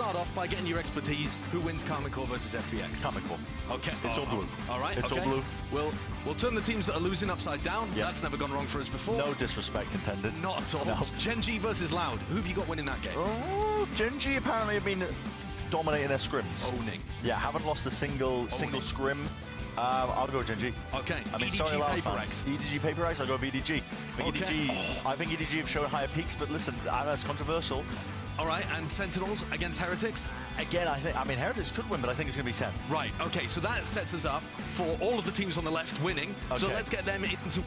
start off by getting your expertise. Who wins Karmine Corp versus FPX? Karmine Corp. Okay. It's all blue. All right. It's okay. all blue. We'll turn the teams that are losing upside down. Yeah. That's never gone wrong for us before. No disrespect intended. Not at all. No. Gen.G versus Loud. Who have you got winning that game? Oh, Gen.G apparently have been dominating their scrims. Owning. Yeah, haven't lost a single scrim. I'll go Gen.G. Okay. I mean, EDG sorry, Loud Paper fans. X. EDG Paper X, I'll go with EDG. Okay. I think EDG have shown higher peaks, but listen, that's controversial. All right, and Sentinels against Heretics? Again, I mean, Heretics could win, but I think it's going to be Sen. Right, okay, so that sets us up for all of the teams on the left winning. Okay. So let's get them into...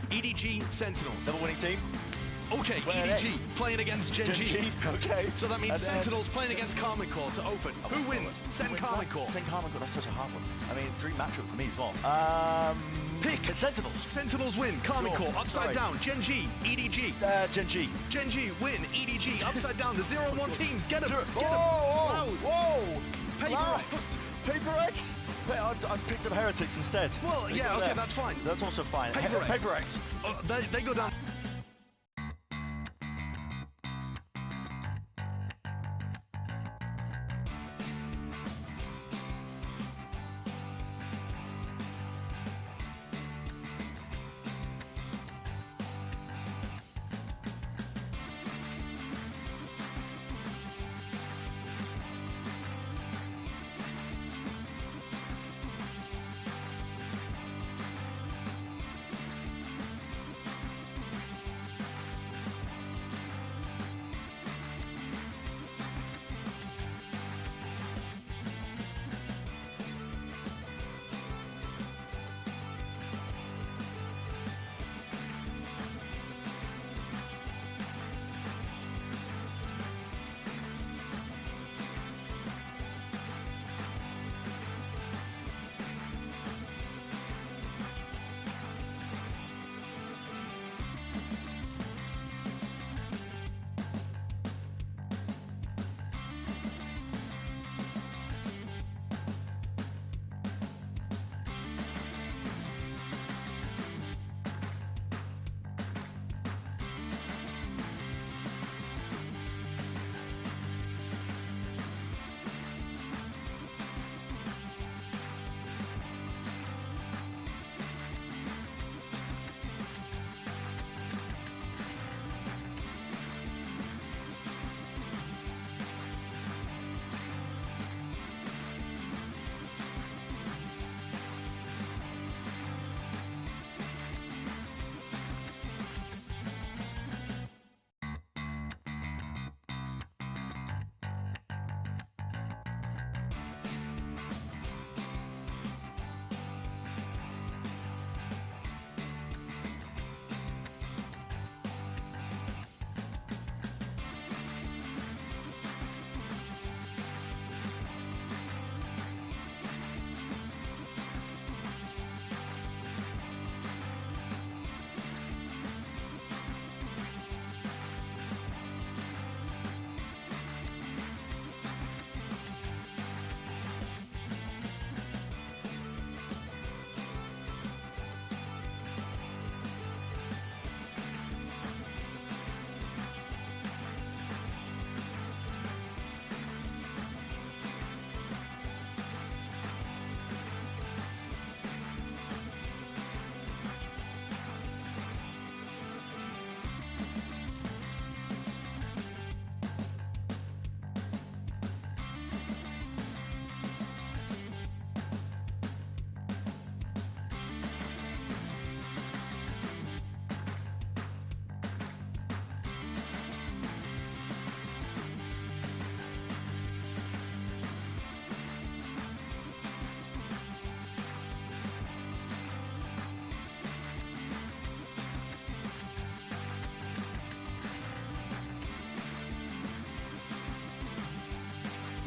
EDG Sentinels. Another winning team. Okay, EDG playing against Gen.G. Okay. So that means And then Sentinels playing against Karmine Corp to open. Who wins? Sen Karmine Corp. Sen Karmine Corp, that's such a hard one. I mean, dream matchup for me as well. Pick. Sentinels. Sentinels win. Karmine Sure. Corp. Upside Sorry. down. Gen.G. EDG. Gen.G. Gen.G win. EDG. Upside down. The 0-1 teams. Get them. Get them. Whoa! Loud. Whoa! Paper Loud. X. Paper X? I picked up Heretics instead. Well, They yeah, go okay, there. that's fine. That's also fine. Paper X. Paper X. They go down.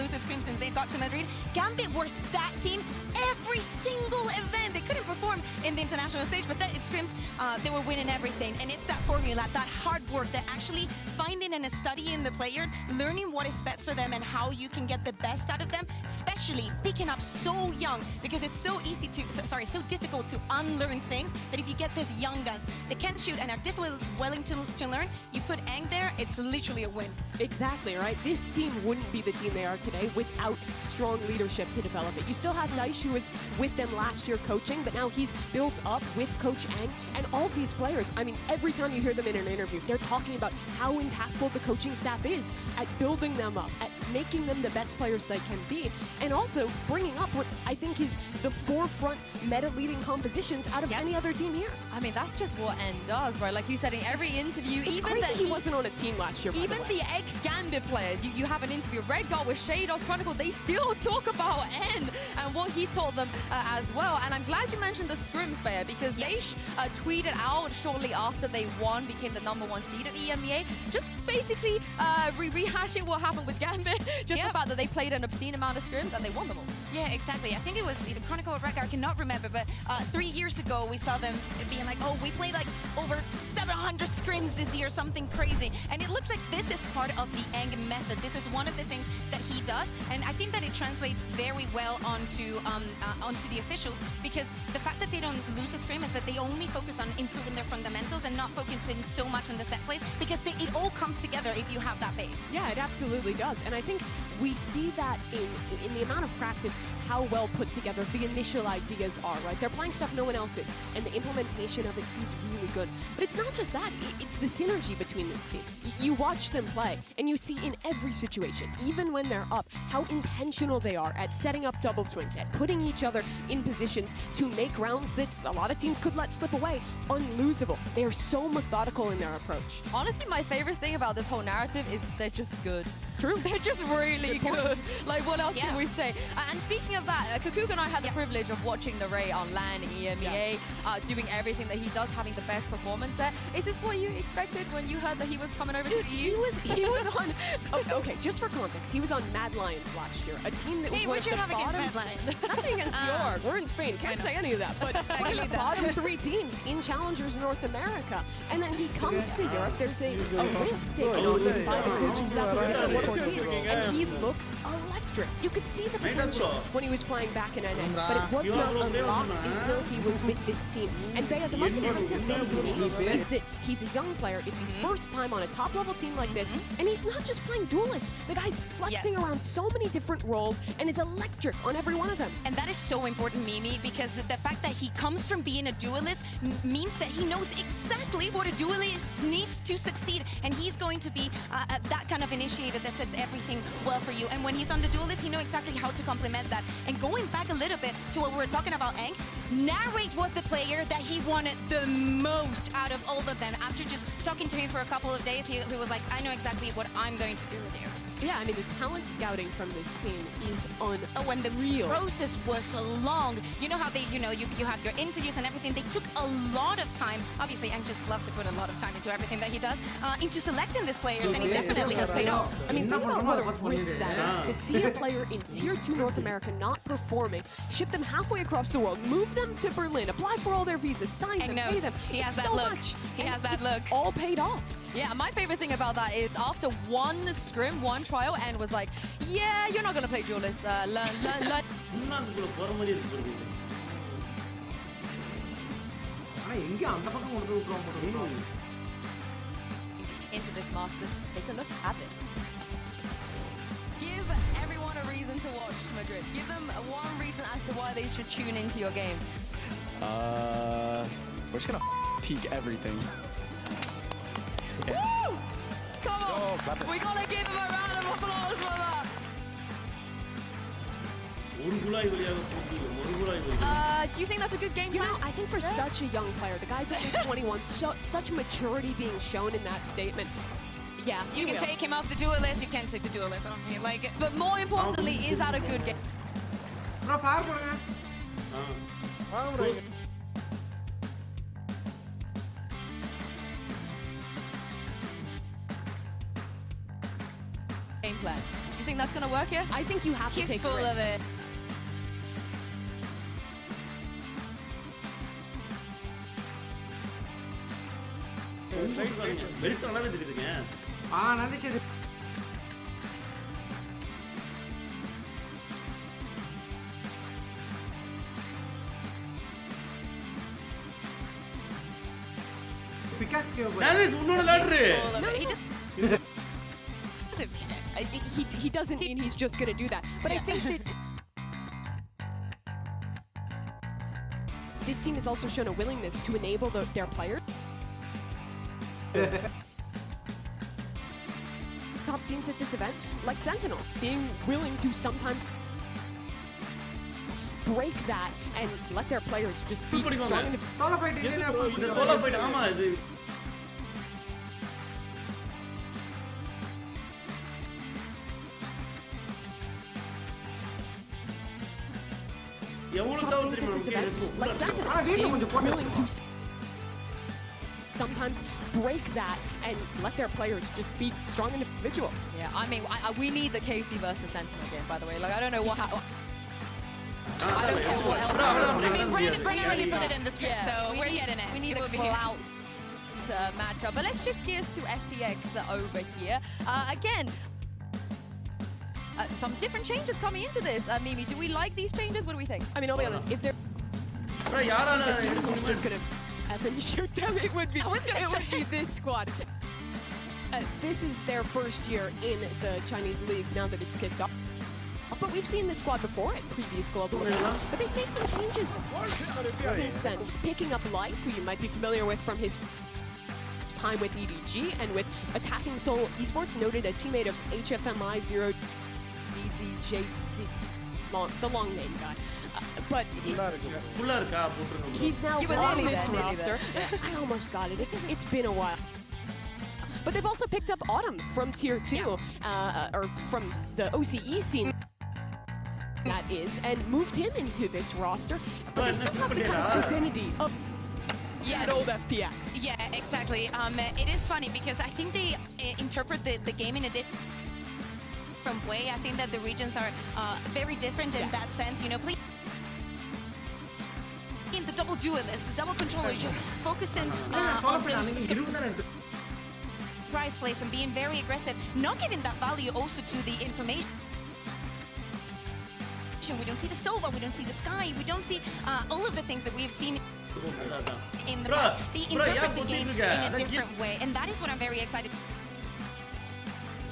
loses Scream since they got to Madrid. Gambit was that team every single event. They couldn't perform in the international stage, but then it scrims, they were winning everything. And it's that formula, that hard work, that actually finding and studying the player, learning what is best for them and how you can get the best out of them, especially picking up so young, because it's so easy to, so difficult to unlearn things, that if you get these young guns that can shoot and are definitely willing to learn, you put Eng there, it's literally a win. Exactly, right? This team wouldn't be the team they are today without strong leadership to develop it. You still have Zeiss, who was with them last year coaching, but now he's built up with Coach Eng, and all these players, I mean, every time you hear them in an interview, they're talking about how impactful the coaching staff is at building them up, at making them the best players they can be, and also bringing up what I think is the forefront meta-leading compositions out of any other team here. I mean, that's just what N does, right? Like you said, in every interview, It's even crazy he wasn't on a team last year, by even the way. the ex-Gambit players, you have an interview, Redguard with Shadows Chronicle, they still talk about N and what he taught them as well. And I'm glad you mentioned the scrims, Bayer, because Zeiss tweeted out shortly after they won, became the #1 seed at EMEA, just basically rehashing what happened with Gambit, just the fact that they played an obscene amount of scrims and they won them all. Yeah, exactly. I think it was either Chronicle or Redguard, I cannot remember, but 3 years ago we saw them being like, oh, we played like over 700 scrims this year, something crazy. And it looks like this is part of the Eng method. This is one of the things that he does, and I think that it translates very well onto the officials, because the fact that they don't lose a scrim is that they only focus on improving their fundamentals and not focusing so much on the set plays, because it all comes together if you have that base. Yeah, it absolutely does. And I think we see that in the amount of practice, how well put together the initial ideas are, right? They're playing stuff no one else is, and the implementation of it is really good. But it's not just that, it's the synergy between this team. You watch them play, and you see in every situation, even when they're up, how intentional they are at setting up double swings, at putting each other in positions to make rounds that a lot of teams could let slip away unlosable. They are so methodical in their approach. Honestly, my favorite thing about this whole narrative is they're just good. True. They're just really good. Like, what else can we say? And speaking of that, Kukuk and I had the privilege of watching the Ray on LAN in EMEA, doing everything that he does, having the best performance there. Is this what you expected when you heard that he was coming over to the EU? He was on, okay, just for context, he was on Mad Lions last year, a team that was one of the have against bottom... Mad Lions? Nothing against yours. We're in Spain. Can't say any of that. But one of the bottom 3 teams in Challengers North America. And then he comes to Europe. There's a risk taken on him by the coach of South Africa 14. And he looks electric. You could see the potential when he was playing back in NA. But it was not unlocked until he was with this team. And Bea, the most impressive thing to me is that he's a young player. It's his first time on a top-level team like this. And he's not just playing duelist. The guy's flexing around so many different roles and is electric on every one of them. And that is so important, Mimi, because the fact that he comes from being a duelist means that he knows exactly what a duelist needs to succeed. And he's going to be that kind of initiator that sets everything well for you. And when he's on the duelist, he knows exactly how to complement that. And going back a little bit to what we were talking about, Eng, Narrate was the player that he wanted the most out of all of them. After just talking to him for a couple of days, he was like, I know exactly what I'm going to do with you. Yeah, I mean, the talent scouting from this team is unreal. When the process was long, you know how they, you have your interviews and everything. They took a lot of time. Obviously, Eng just loves to put a lot of time into everything that he does, into selecting these players, and it definitely has paid off. I mean, think about what a risk that is, to see a player in Tier 2 North America not performing, ship them halfway across the world, move them to Berlin, apply for all their visas, sign them, pay them. He has it's that so look. much. He has that look. All paid off. Yeah, my favorite thing about that is after one scrim, one trial, and was like, yeah, you're not going to play duelist. Learn. Into this Masters, take a look at this. Give everyone a reason to watch Madrid. Give them one reason as to why they should tune into your game. We're just gonna peek everything. Woo! Come on! We gotta give him a round of applause for that! Do you think that's a good game You plan? know, I think for such a young player, the guy's only 21, such maturity being shown in that statement. Yeah, You can take him off the duelist, you can't take the duelist, I don't feel like it. But more importantly, is that a good game? Game plan. Do you think that's gonna work here? I think you have to He's take full risks. of it. வெளிச்சம் நல்லாவே தெரியுதுங்க. நந்திஷ் pickaxe நந்திஷ் உன்னோட லாட்ரு. He doesn't mean he's just going to do that. But I think that this team has also shown a willingness to enable their players. Top teams at this event, like Sentinels, being willing to sometimes break that and let their players just be strong. solo fight இந்த solo fight ஆமா இது எவ்வளவு Top தவிர teams at தெரியுமா this நமக்கு event, இருக்கும். like Sentinels, being willing to sometimes break that and let their players just be strong individuals. Yeah, I mean, we need the KC versus Sentinel game, by the way. Like, I don't know what happened. I don't care what else. I mean, Brandon really put it in the script, so we're getting it. We need a full-out matchup. But let's shift gears to FPX over here. Again, some different changes coming into this. Mimi, do we like these changes? What do we think? I mean, I'll be honest, if they're bro யாரால just gonna effing shoot them, it would be this squad. This is their first year in the Chinese league now that it's kicked off. But we've seen this squad before at previous global events. But they've made some changes since then. Picking up Light, who you might be familiar with from his time with EDG and with Attacking Soul Esports, noted a teammate of HFMI 0 DZJC, the long name guy. But ஃபுல்லா இருக்கா போட்டுருங்க. he's now You were on nearly this there, nearly roster. I almost got it. It's been a while. But they've also picked up Autumn from Tier 2, or from the OCE scene, that is, and moved him into this roster. But they still have the kind of identity of Yes. old FPX. Yeah, exactly. It is funny because I think they interpret the game in a different way. I think that the regions are very different in that sense. You know, playing the double duelist, the double controller, just focusing on those prize plays and being very aggressive, not giving that value also to the information. We don't see the Sova, we don't see the Sky, we don't see all of the things that we've seen in the past. They interpret the game in a different way, and that is what I'm very excited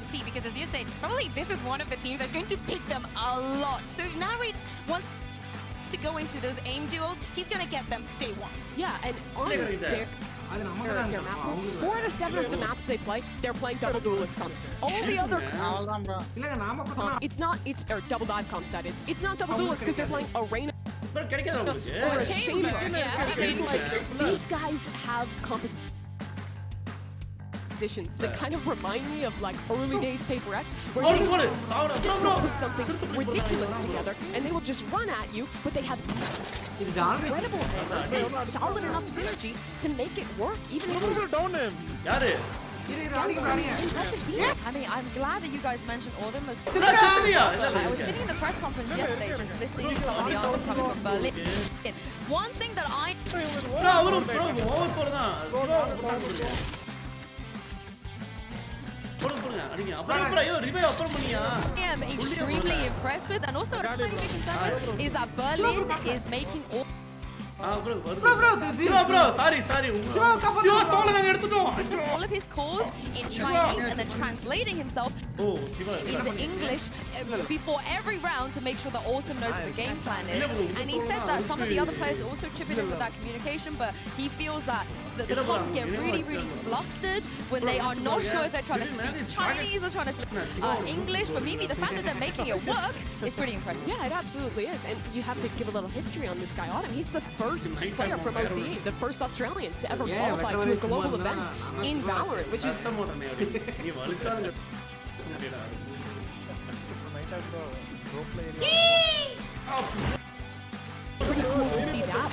to see, because as you said, probably this is one of the teams that's going to pick them a lot. So if Narrates wants to go into those aim duels, he's going to get them day one. Yeah, and on their map, 4 out of 7 of the maps they play, they're playing double duelist comps. All the other it's or double dive comps, that is. It's not double duelist because they're playing Arena bro கிடைக்காத உங்களுக்கு. or a Chamber, Chamber. yeah. I mean, like, these guys have compositions that kind of remind me of like early days Paper X, where they போடு சாவுடா just bro. will put something ridiculous together and they will just run at you, but they have incredible angles and solid enough synergy to make it work, even if யாரு? impressive teams. I mean, I'm glad that you guys mentioned Autumn as well. bro Sathya I was sitting in the press conference yesterday just listening to some of the answers coming from Berlin. One thing that I bro அவரு bro over போறதான். போடுங்க அடிங்க. அப்புறம் bro ஐயோ revive அப்புறம் பண்ணியா? am extremely impressed with, and also a tiny bit concerned with, is that Berlin is making all bro bro sorry தோல நாங்க எடுத்துட்டோம். all of his calls in Chinese and then translating himself O Siva into English before every round to make sure that Autumn knows what the game plan is. And he said that some of the other players also chipping in with that communication, but he feels that the cons get really flustered when they are not sure if they're trying to speak Chinese or trying to speak English. But maybe the fact that they're making it work is pretty impressive. Yeah, it absolutely is. And you have to give a little history on this guy, Autumn. He's the first player from OCE, the first Australian to ever qualify to a global event in Valorant, which is நீ வலிச்சாங்க. pretty cool to see that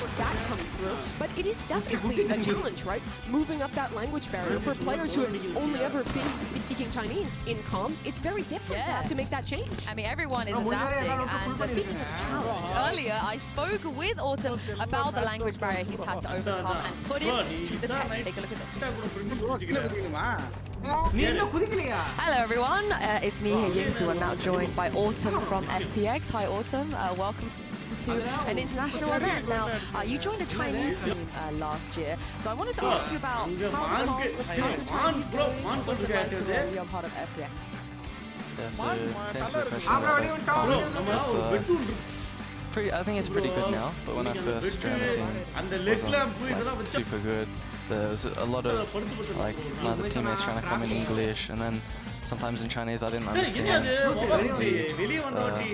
come through. But it is definitely a challenge, right? Moving up that language barrier for players who have only ever been speaking Chinese in comms, it's very different to have to make that change. I mean, everyone is adapting. And speaking of challenge, earlier I spoke with Autumn about the language barrier he's had to overcome and put him to the test. Take a look at this. Hello everyone, it's me here, Yingsu. I'm now joined by Autumn from FPX. Hi Autumn, welcome to an international event. Now, you joined a Chinese team last year, so I wanted to ask you about how the Chinese game was it like to be a part of FPX? Yeah, so to answer the question I think it's pretty good now, but when I first joined the team, it wasn't like, super good. There was a lot of like my other teammates trying to come in English, and then sometimes in Chinese I didn't understand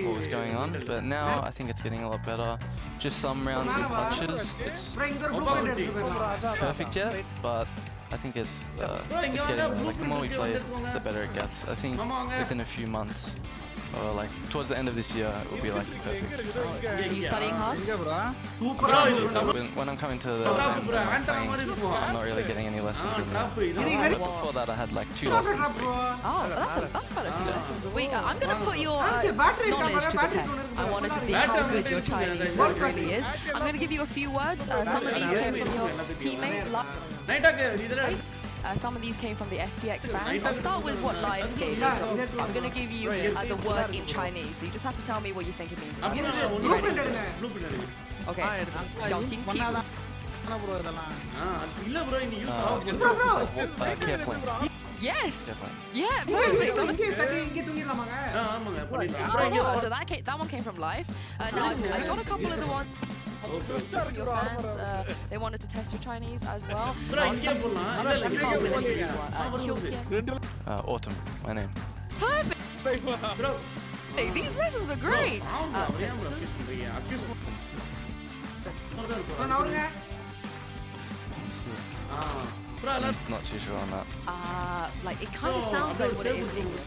what was going on. But now I think it's getting a lot better. Just some rounds and clutches, it's not perfect yet, but I think it's getting there. Like the more we play it, the better it gets. I think within a few months, or like towards the end of this year, it will be like perfect. Are you studying hard? When I'm coming to the event and I'm playing, I'm not really getting any lessons in there. But before that, I had like 2 lessons a week. Oh, that's quite a few lessons a week. I'm going to put your knowledge to the test. I wanted to see how good your Chinese really is. I'm going to give you a few words. Some of these came from your teammate. Some of these came from the FPX fans. I'll start with what Live gave me. So I'm going to give you the word in Chinese. So you just have to tell me what you think it means. You ready? Okay. 小心屁股. Carefully. Yes. Carefully. Yeah, perfect. So that one came from Live. Now I got a couple of the ones from your fans. They wanted to test your Chinese as well. I'll start with an easy one. 秋天. Autumn, my name. Perfect. Hey, these lessons are great. Vincent. Not too sure on that. Like it kind of sounds like what it is in English.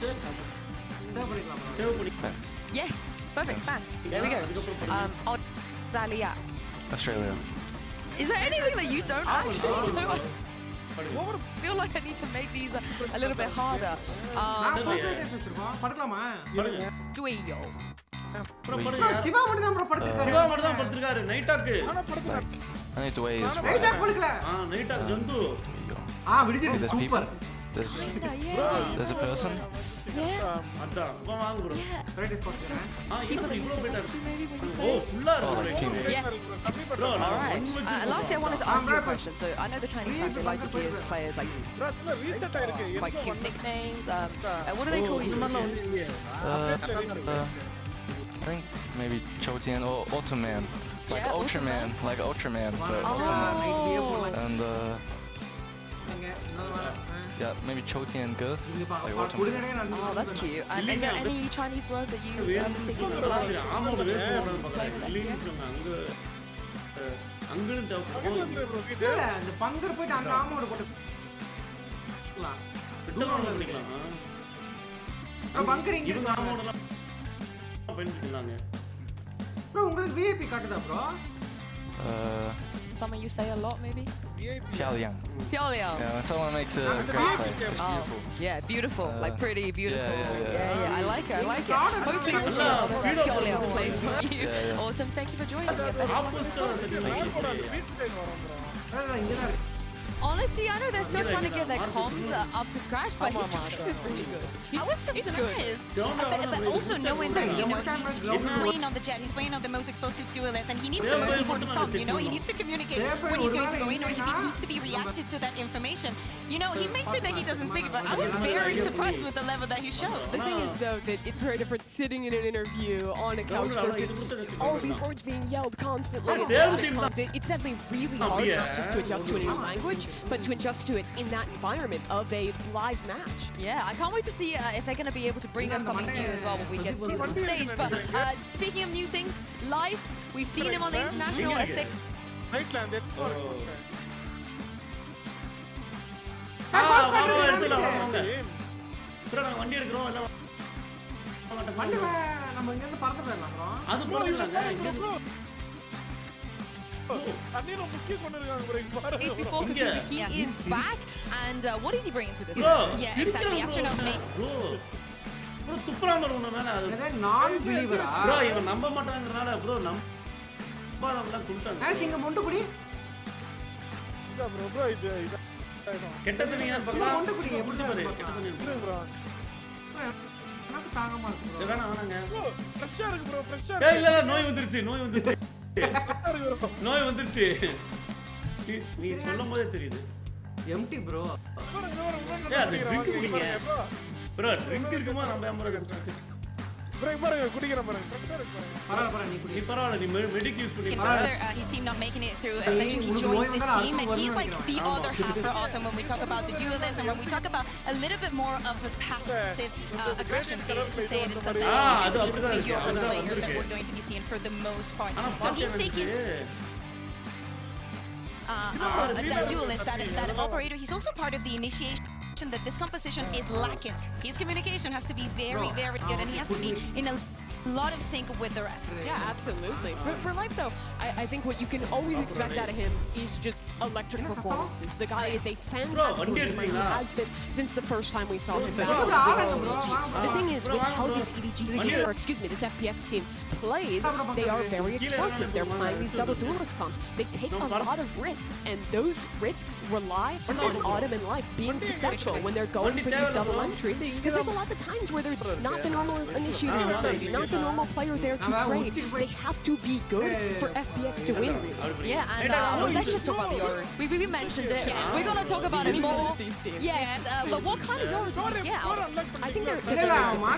Thanks. Yes, perfect. Thanks. There we go. Australia. Australia. Is there anything that you don't actually know? I feel like I need to make these a little bit harder. 队友. Only the way is right. There's people. There's a person. Yeah. People that you sit next to maybe when you play. Oh, like teammate. Yeah. All right. Lastly, I wanted to ask you a question. So I know the Chinese fans, they like to give players like quite cute nicknames. What do they call you? I think maybe Choutian or Ultraman. Like Yeah, Ultraman. Like Ultraman, but Ultraman. And yeah, maybe Choutian Ge. Like Ultraman. Oh, that's cute. And is there any Chinese words that you particularly like? Since playing with FPX? Something you say a lot, maybe? Piaoliang. Piaoliang. Yeah, when someone makes a great play, it's beautiful. Yeah, beautiful. Like pretty beautiful. Yeah. I like it. Hopefully we'll see a lot of Piaoliang plays from you. Yeah. Autumn, thank you for joining me. And best of luck with this one. Honestly, I know they're still trying to get their comms up to scratch, but his Chinese is really good. I was surprised. But also knowing that, you know, he's playing on the jet, he's playing on the most explosive duelist, and he needs the most important comm, you know? He needs to communicate when he's going to go in, or he needs to be reactive to that information. You know, he may say that he doesn't speak it, but I was very surprised with the level that he showed. The thing is, though, that it's very different sitting in an interview on a couch versus all these words being yelled constantly. It's definitely really hard not just to adjust to a new language, but to adjust to it in that environment of a live match. Yeah, I can't wait to see if they're going to be able to bring us something new as well when we get to see them on stage. But speaking of new things, Live, we've seen him on the international stick. Before Kakuga, he is back, and what is he bringing to this? Bro, Yeah, exactly. After no bro, bro, துப்புறாம உன்ன மேல அது என்னது நான் பிலீவரா bro இவன் நம்ப மாட்டாங்கறனால bro நம்பாதவங்க குடுட்டாங்க. இங்க மொண்டு குடி கெட்ட தண்ணி யார் பண்றா? மொண்டு குடி எப்படி பாரு கெட்ட தண்ணி bro. எனக்கு தாங்க மாட்டேங்குது வேணா வேணாங்க. ஃப்ரெஷ்ஷா இருக்கு bro, ஃப்ரெஷ்ஷா இருக்கு. இல்ல நோய் வந்துருச்சு. நோய் வந்துருச்சு. நீ சொல்லும்போதே தெரியுது. எம்டி ப்ரோ ஏய் அது ட்ரிங்க் குடிங்க. bro ட்ரிங்க் இருக்குமா நம்ம ஏம்பறது? பரவாயில்ல பரவாயில்ல நீ குடி. நீ பரவாயில்ல நீ மெடிக் யூஸ் பண்ணி after his team not making it through, essentially he joins this team, and he's like the other half for Autumn when we talk about the dualism, when we talk about a little bit more of a passive aggression, to say it in some sense. He's going to be the Euro player that we're going to be seeing for the most part. So he's taking that duelist, that operator. He's also part of the initiation that this composition is lacking. His communication has to be very, very good, and he has to be in a lot of sync with the rest. Yeah, absolutely. For Life, though, I think what you can always expect out of him is just electric performances. The guy is a fantastic gamer. He has been since the first time we saw him back in EDG. The thing is, with how this EDG team, or excuse me, this FPX team plays, they are very explosive. They're playing these double duelist comps. They take a lot of risks, and those risks rely on Autumn and Life being successful when they're going for these double entries. Because there's a lot of times where there's not the normal initiator utility, not the normal player there to trade. They have to be good for FPX to win. Yeah, and well, let's just talk about the Yoru. We mentioned it. Yes. We're gonna talk about it more. These teams. Yes, but what kind of Yoru do we get out of it? I think they're very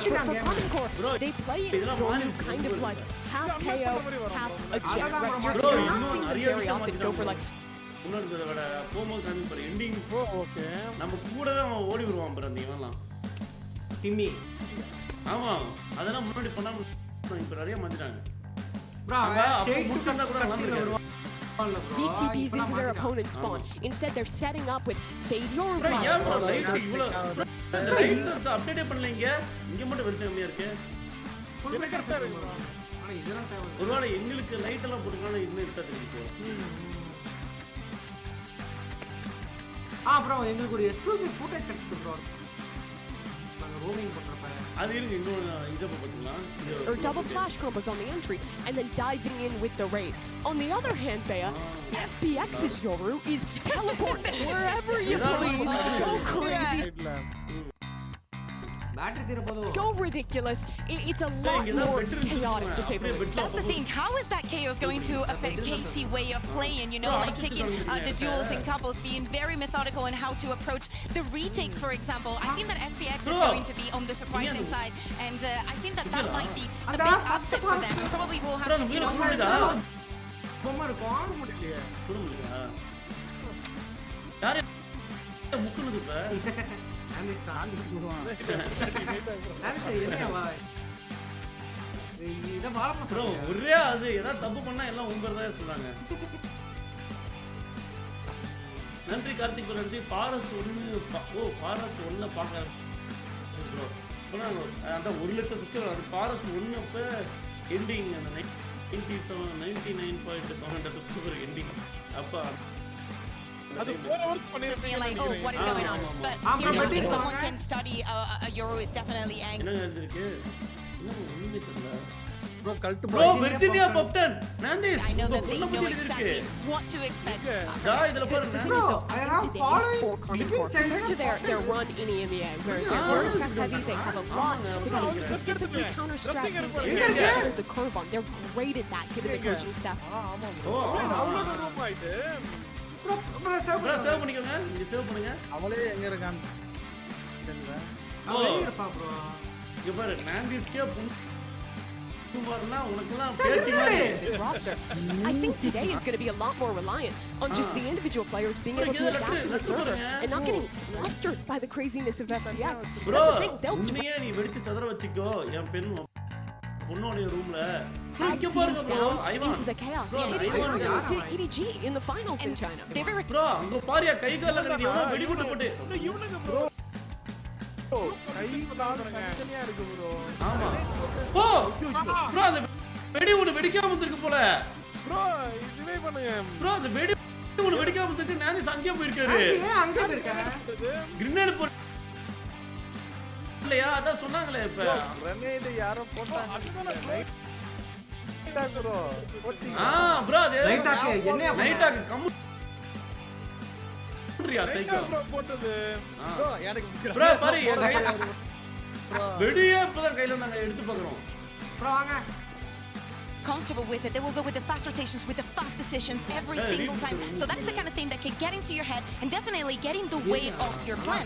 different. For Common Core, they play it Yoru kind of like half KO, half a jet. Right? You're not seeing them very often go for like. இன்னொரு தடவை போமோ காமி பாரு ending okay நம்ம கூடவே அவன் ஓடி வருவான் பாரு அந்த இவன்லாம் டிம்மி ஆமா அதெல்லாம் முன்னாடி பண்ணாம இப்ப நிறைய மாத்திட்டாங்க bro அப்ப முடிச்சா கூட நல்லா இருக்கு Deep TPs into their opponent's spawn. Instead, they're setting up with Fade Yoru bro Flash. ஏன் bro லைட் இவ்ளோ அந்த லைட்ஸ் அப்டேட் பண்ணலங்க இங்க மட்டும் வெளிச்சம் கம்மியா இருக்கு ஃபுல் கரெக்ட்டா இருக்கு bro ஆனா இதெல்லாம் தேவை ஒருவேளை எங்களுக்கு லைட் எல்லாம் போட்டுக்கலாம் இன்னும் இருட்டா தெரியுது bro எங்களுக்கு ஒரு எக்ஸ்க்ளூசிவ் ஃபுட்டேஜ் கிடைச்சிருக்கு bro நாங்க ரோமிங் பண்றப்ப அது இருக்கு இன்னொரு இத பாத்தீங்களா Or double flash combos on the entry and then diving in with the raise. On the other hand, Bea, FPX's Yoru is teleport wherever you please. Go crazy. Battery தீர போதோ Go ridiculous. It's a lot more chaotic to say the least. That's the thing. How is that chaos going to affect KC way of playing? You know, like taking the duels and couples, being very methodical in how to approach the retakes, for example. I think that FPX is going to be on the surprising side, and I think that might be a big upset for them. Probably will have to, you know, பொம்மை இருக்கும் ஆட முடியலையே புரிய முடியல யாரே முக்குனது இப்ப ஒரே அது ஏதாவது தப்பு பண்ணா எல்லாம் உங்கறதா சொல்றாங்க நன்றி கார்த்திக் நன்றி பாரஸ் 1 பாரஸ் 1 பாக்க ப்ரோ அந்த 1 லட்சம் சப்ஸ்கிரைபர் அது பாரஸ் 1 அப்ப எண்டிங் அந்த 99.700 சப்ஸ்கிரைபர் எண்டிங் அப்ப just being like, oh, what is going on? But if someone can study a Yoru, is definitely angry. Bro, Virginia Puffton, Nandis. I know that they know exactly what to expect. bro I am following Compared to their run in EMEA, where they're very prep heavy, they have a lot to kind of specifically counter strat teams and the curve on. They're great at that, given the coaching staff. bro save பண்ணிக்கோங்க நீங்க save பண்ணுங்க அவளே எங்க இருக்கான் தெரியல அவளே இருப்பா bro இங்க பாரு நாந்திஸ்கே This roster, I think today is going to be a lot more reliant on just the individual players being able to adapt to the server and not getting flustered by the craziness of FPX. That's the thing, they'll நீ வெடிச்சு சதற வச்சுக்கோ என் பெண் பொண்ணோட ரூம்ல drag teams down into the chaos. To EDG in the finals in China. Bro, அங்க பாரியா கை கால்ல கட்டி எவ்வளவு வெடிகுண்டு போட்டு இவனுங்க bro கை கால் தனியா இருக்கு bro ஆமா bro அந்த வெடி ஒன்னு வெடிக்காம வந்திருக்கு போல bro இதுவே ப்ரோ அந்த வெடி ஒன்னு வெடிக்காம இருந்துட்டு நானிஸ் அங்கேயே போயிருக்காரு. ஏன் அங்க போயிருக்க? கிரனேட் போ இல்லையா அதான் சொன்னாங்களே இப்ப. கிரனேட் யாரோ போட்டாங்க. ப்ரோ ப்ரோ அது ரைட் ஆக்கு என்னையா நைட் ஆக்கு கம்முறியா சைக்கோ போட்டது. ப்ரோ எனக்கு ப்ரோ பாரு என் கையில வெடியே இப்பதான் கையில நாங்க எடுத்து பார்க்கறோம். ப்ரோ வாங்க. Comfortable with it. They will go with the fast rotations, with the fast decisions every single time. So that is the kind of thing that can get into your head and definitely get in the way of your plan.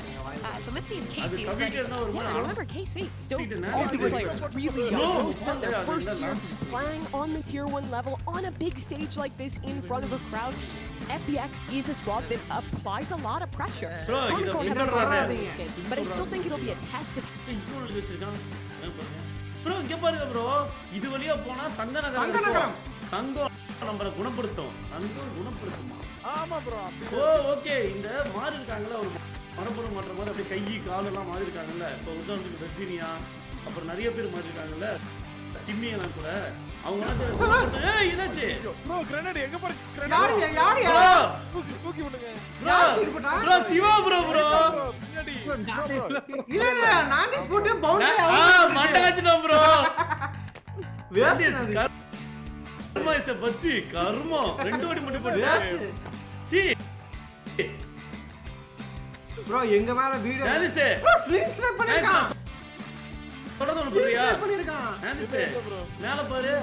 So let's see if Casey is ready. Yeah, remember KC, still Did all these not- players really No. young. Most of their Yeah, first they're year not. playing on the tier 1 level on a big stage like this in front of a crowd. FPX is a squad that applies a lot of pressure. Bro, Chronicle இது have a இங்கடா lot of this game, but I still think it'll be a test of இன்னொரு வச்சிருக்கான் bro இங்க பாருங்க bro இது வழியா போனா தங்க நகரம் தங்க நகரம். தங்கம் நம்மள குணப்படுத்தும் தங்கம் குணப்படுத்துமா ஆமா ப்ரோ. ஓ ஓகே இந்த மாறி இருக்காங்கல ஒரு மரபணு மாற்ற மாதிரி அப்படியே கை கால் எல்லாம் மாறி இருக்காங்கல்ல இப்போ உதாரணத்துக்கு வெர்ஜீனியா அப்புறம் நிறைய பேர் மாறி இருக்காங்கல்ல டிம்மி எல்லாம் கூட அவங்க வந்து ஏய் என்னாச்சு ப்ரோ கிரனேட் எங்க பாரு யாரு கிரனேட். யாரு ப்ரோ தூக்கி விடுங்க. யார் தூக்கி போட்டா? ப்ரோ சிவா ப்ரோ பின்னாடி. இல்ல இல்ல நாகேஷ் போட்டு பவுன்ஸ் மண்ட காச்சிட்டோம் ப்ரோ வேஸ்ட் அது. கர்மா இஸ் பச்சி கர்மம் ரெண்டு வாட்டி மட்டும் போட்டு வேஸ்ட். சி ப்ரோ எங்க மேல video. Nani's bro sling snipe பண்ணிருக்கான். தொடர்ந்து ஒன்று போறியா பண்ணிருக்கான். நானிஸ் மேல பாரு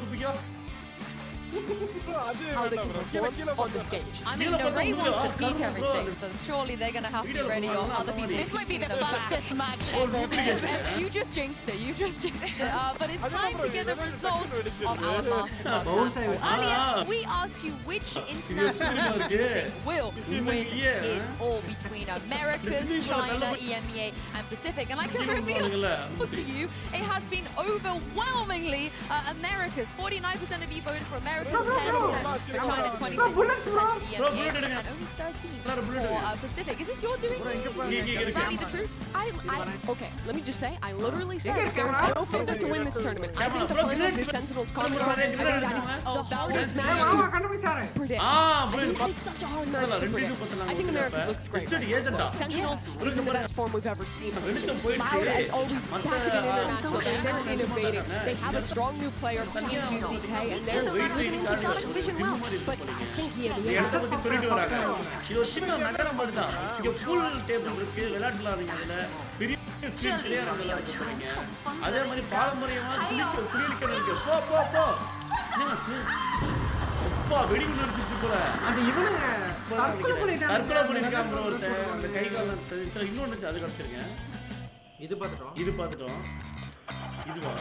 துப்பிக்கோ how they can perform on the stage. I mean, the Ray wants to peak everything, so surely they're going to have to be ready or other people. This might be the fastest match ever. You just jinxed it. But it's time to get the results of our masterclass. Bounce ஆயி Earlier, we asked you which international team you think will win it all between Americas, China, EMEA, and Pacific. And I can reveal to you, it has been overwhelmingly Americas. 49% of you voted for Americas, 10% for China, 26% for EMEA, and only 13% for Pacific. Is this your doing? Rally the troops? Okay, let me just say, I literally said Get there is camera. no favorite to win this tournament. I think the finals is Sentinels Chronicle. I think that is the hardest match மாமா to கண்டுபிடிச்சாரு. predict. Ah, I think it's such a hard match to predict. I think Americas looks great. Sentinels is in the best form we've ever seen them. Cloud as always back in international. They're very innovative. They have a strong new player in QCK, and they're moving into Sonic's vision well. But I think he இடத்த பத்தி சொல்லிட்டு வராங்க இது ஒரு சின்ன நகரம் மாதிரி தான் இங்க பூல் டேபிள் இருக்கு விளையாடலாம் அதுல பெரிய ஸ்கிரீன் விளையாடலாம் போறீங்க அதே மாதிரி பாரம்பரியமா குளியலிக்கணும் இருக்கு போ என்னாச்சு அப்பா வெடிகுண்டு அடிச்சிச்சு போல அந்த இவனுங்க தற்கொலை பண்ணிட்டாங்க. தற்கொலை பண்ணிருக்காங்க ப்ரோ ஒருத்தன் அந்த கை கால் செஞ்சு இன்னொன்னு அது கடிச்சிருக்கேன் இது பார்த்துட்டோம் இதுவா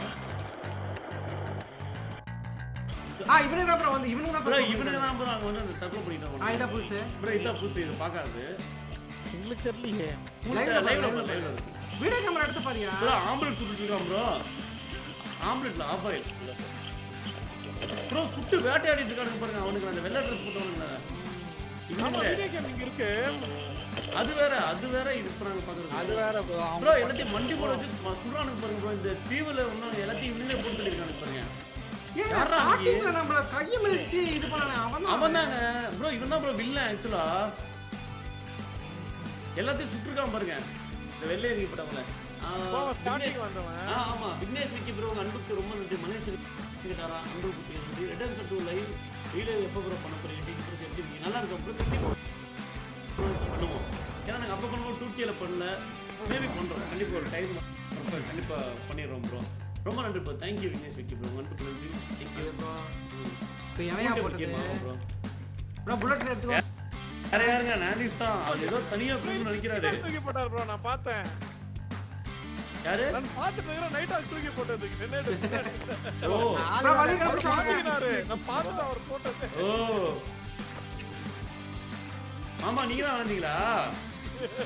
இவனே தான் ப்ரோ வந்து இவனுங்க ப்ரோ தான் இவனுக்கு தான் ப்ரோ அங்க வந்து அந்த தற்கொலை பண்ணிட்டாங்க இதான் புதுசு. ப்ரோ இதான் புதுசு இது பார்க்காது உங்களுக்கு தெரியலையே. லைவ்ல வீடியோ கேமரா எடுத்து பாரியா. ப்ரோ ஆம்புலன்ஸ் சுட்டுட்டு இருக்கான் ப்ரோ ஆம்புலன்ஸ்ல ஆஃப் ஆயில் ப்ரோ சுட்டு வேட்டையாடிட்டு இருக்கானுங்க பாருங்க அவனுக்கு அந்த வெள்ளை ட்ரெஸ் போட்டவனுங்க இவனுங்களே இங்க இருக்கு. அது வேற இது இப்ப நாங்க பாக்குறது அது வேற ப்ரோ எல்லாத்தையும் மண்டி போட வச்சு சுடுறானுங்க பாருங்க ப்ரோ இந்த தீவுல ஒன்னும் எல்லாத்தையும் இவனுங்களே போட்டு இருக்கானுங்க பாருங்க ஏங்க ஸ்டார்டிங்ல நம்மள கைய மிதிச்சு இது பண்ணானே அவன் தாங்க ப்ரோ இவன் தான் ப்ரோ வில்லன் ஆக்சுவலா எல்லாத்தையும் சுட்டுருக்கான் பாருங்க இந்த வெள்ளை எங்க போட்டவங்கள ஸ்டார்டிங் வந்தவன். ஆமா விக்னேஷ் விக்கி ப்ரோ அன்புக்கு ரொம்ப நன்றி மனேஷ் கிட்டாரா அன்பு குட்டி ரிட்டர்ன் டு லைவ் வீடியோ எப்போ ப்ரோ பண்ண போறீங்க எப்படி நல்லா இருக்கும் ப்ரோ கண்டிப்பா பண்ணுவோம் ஏன்னா நாங்கள் அப்போ பண்ணுவோம் 2K பண்ணல மேபி பண்ணுறோம் கண்டிப்பாக ஒரு டைம் கண்டிப்பாக பண்ணிடுறோம் ப்ரோ ரொம்ப நன்றி bro thank you Vignesh Vicky bro அன்புக்கு நன்றி தேங்க்யூ ப்ரோ இப்போ எவையா போட்டது ப்ரோ ப்ரோ புல்லட் எடுத்துக்கோ யாருங்க நானிஸ் தான் ஏதோ தனியா குடுன்னு நினைக்கிறாரு தூக்கி போட்டார் ப்ரோ நான் பார்த்தேன். யாரு நான் பார்த்துட்டு நைட்டா தூக்கி போட்டது கிரனேட். ஓ ப்ரோ வலி கரெக்ட் சாப்பிட்டாரு. நான் பார்த்தேன் அவர் போட்டது. ஓ மாமா நீங்க தான் வந்தீங்களா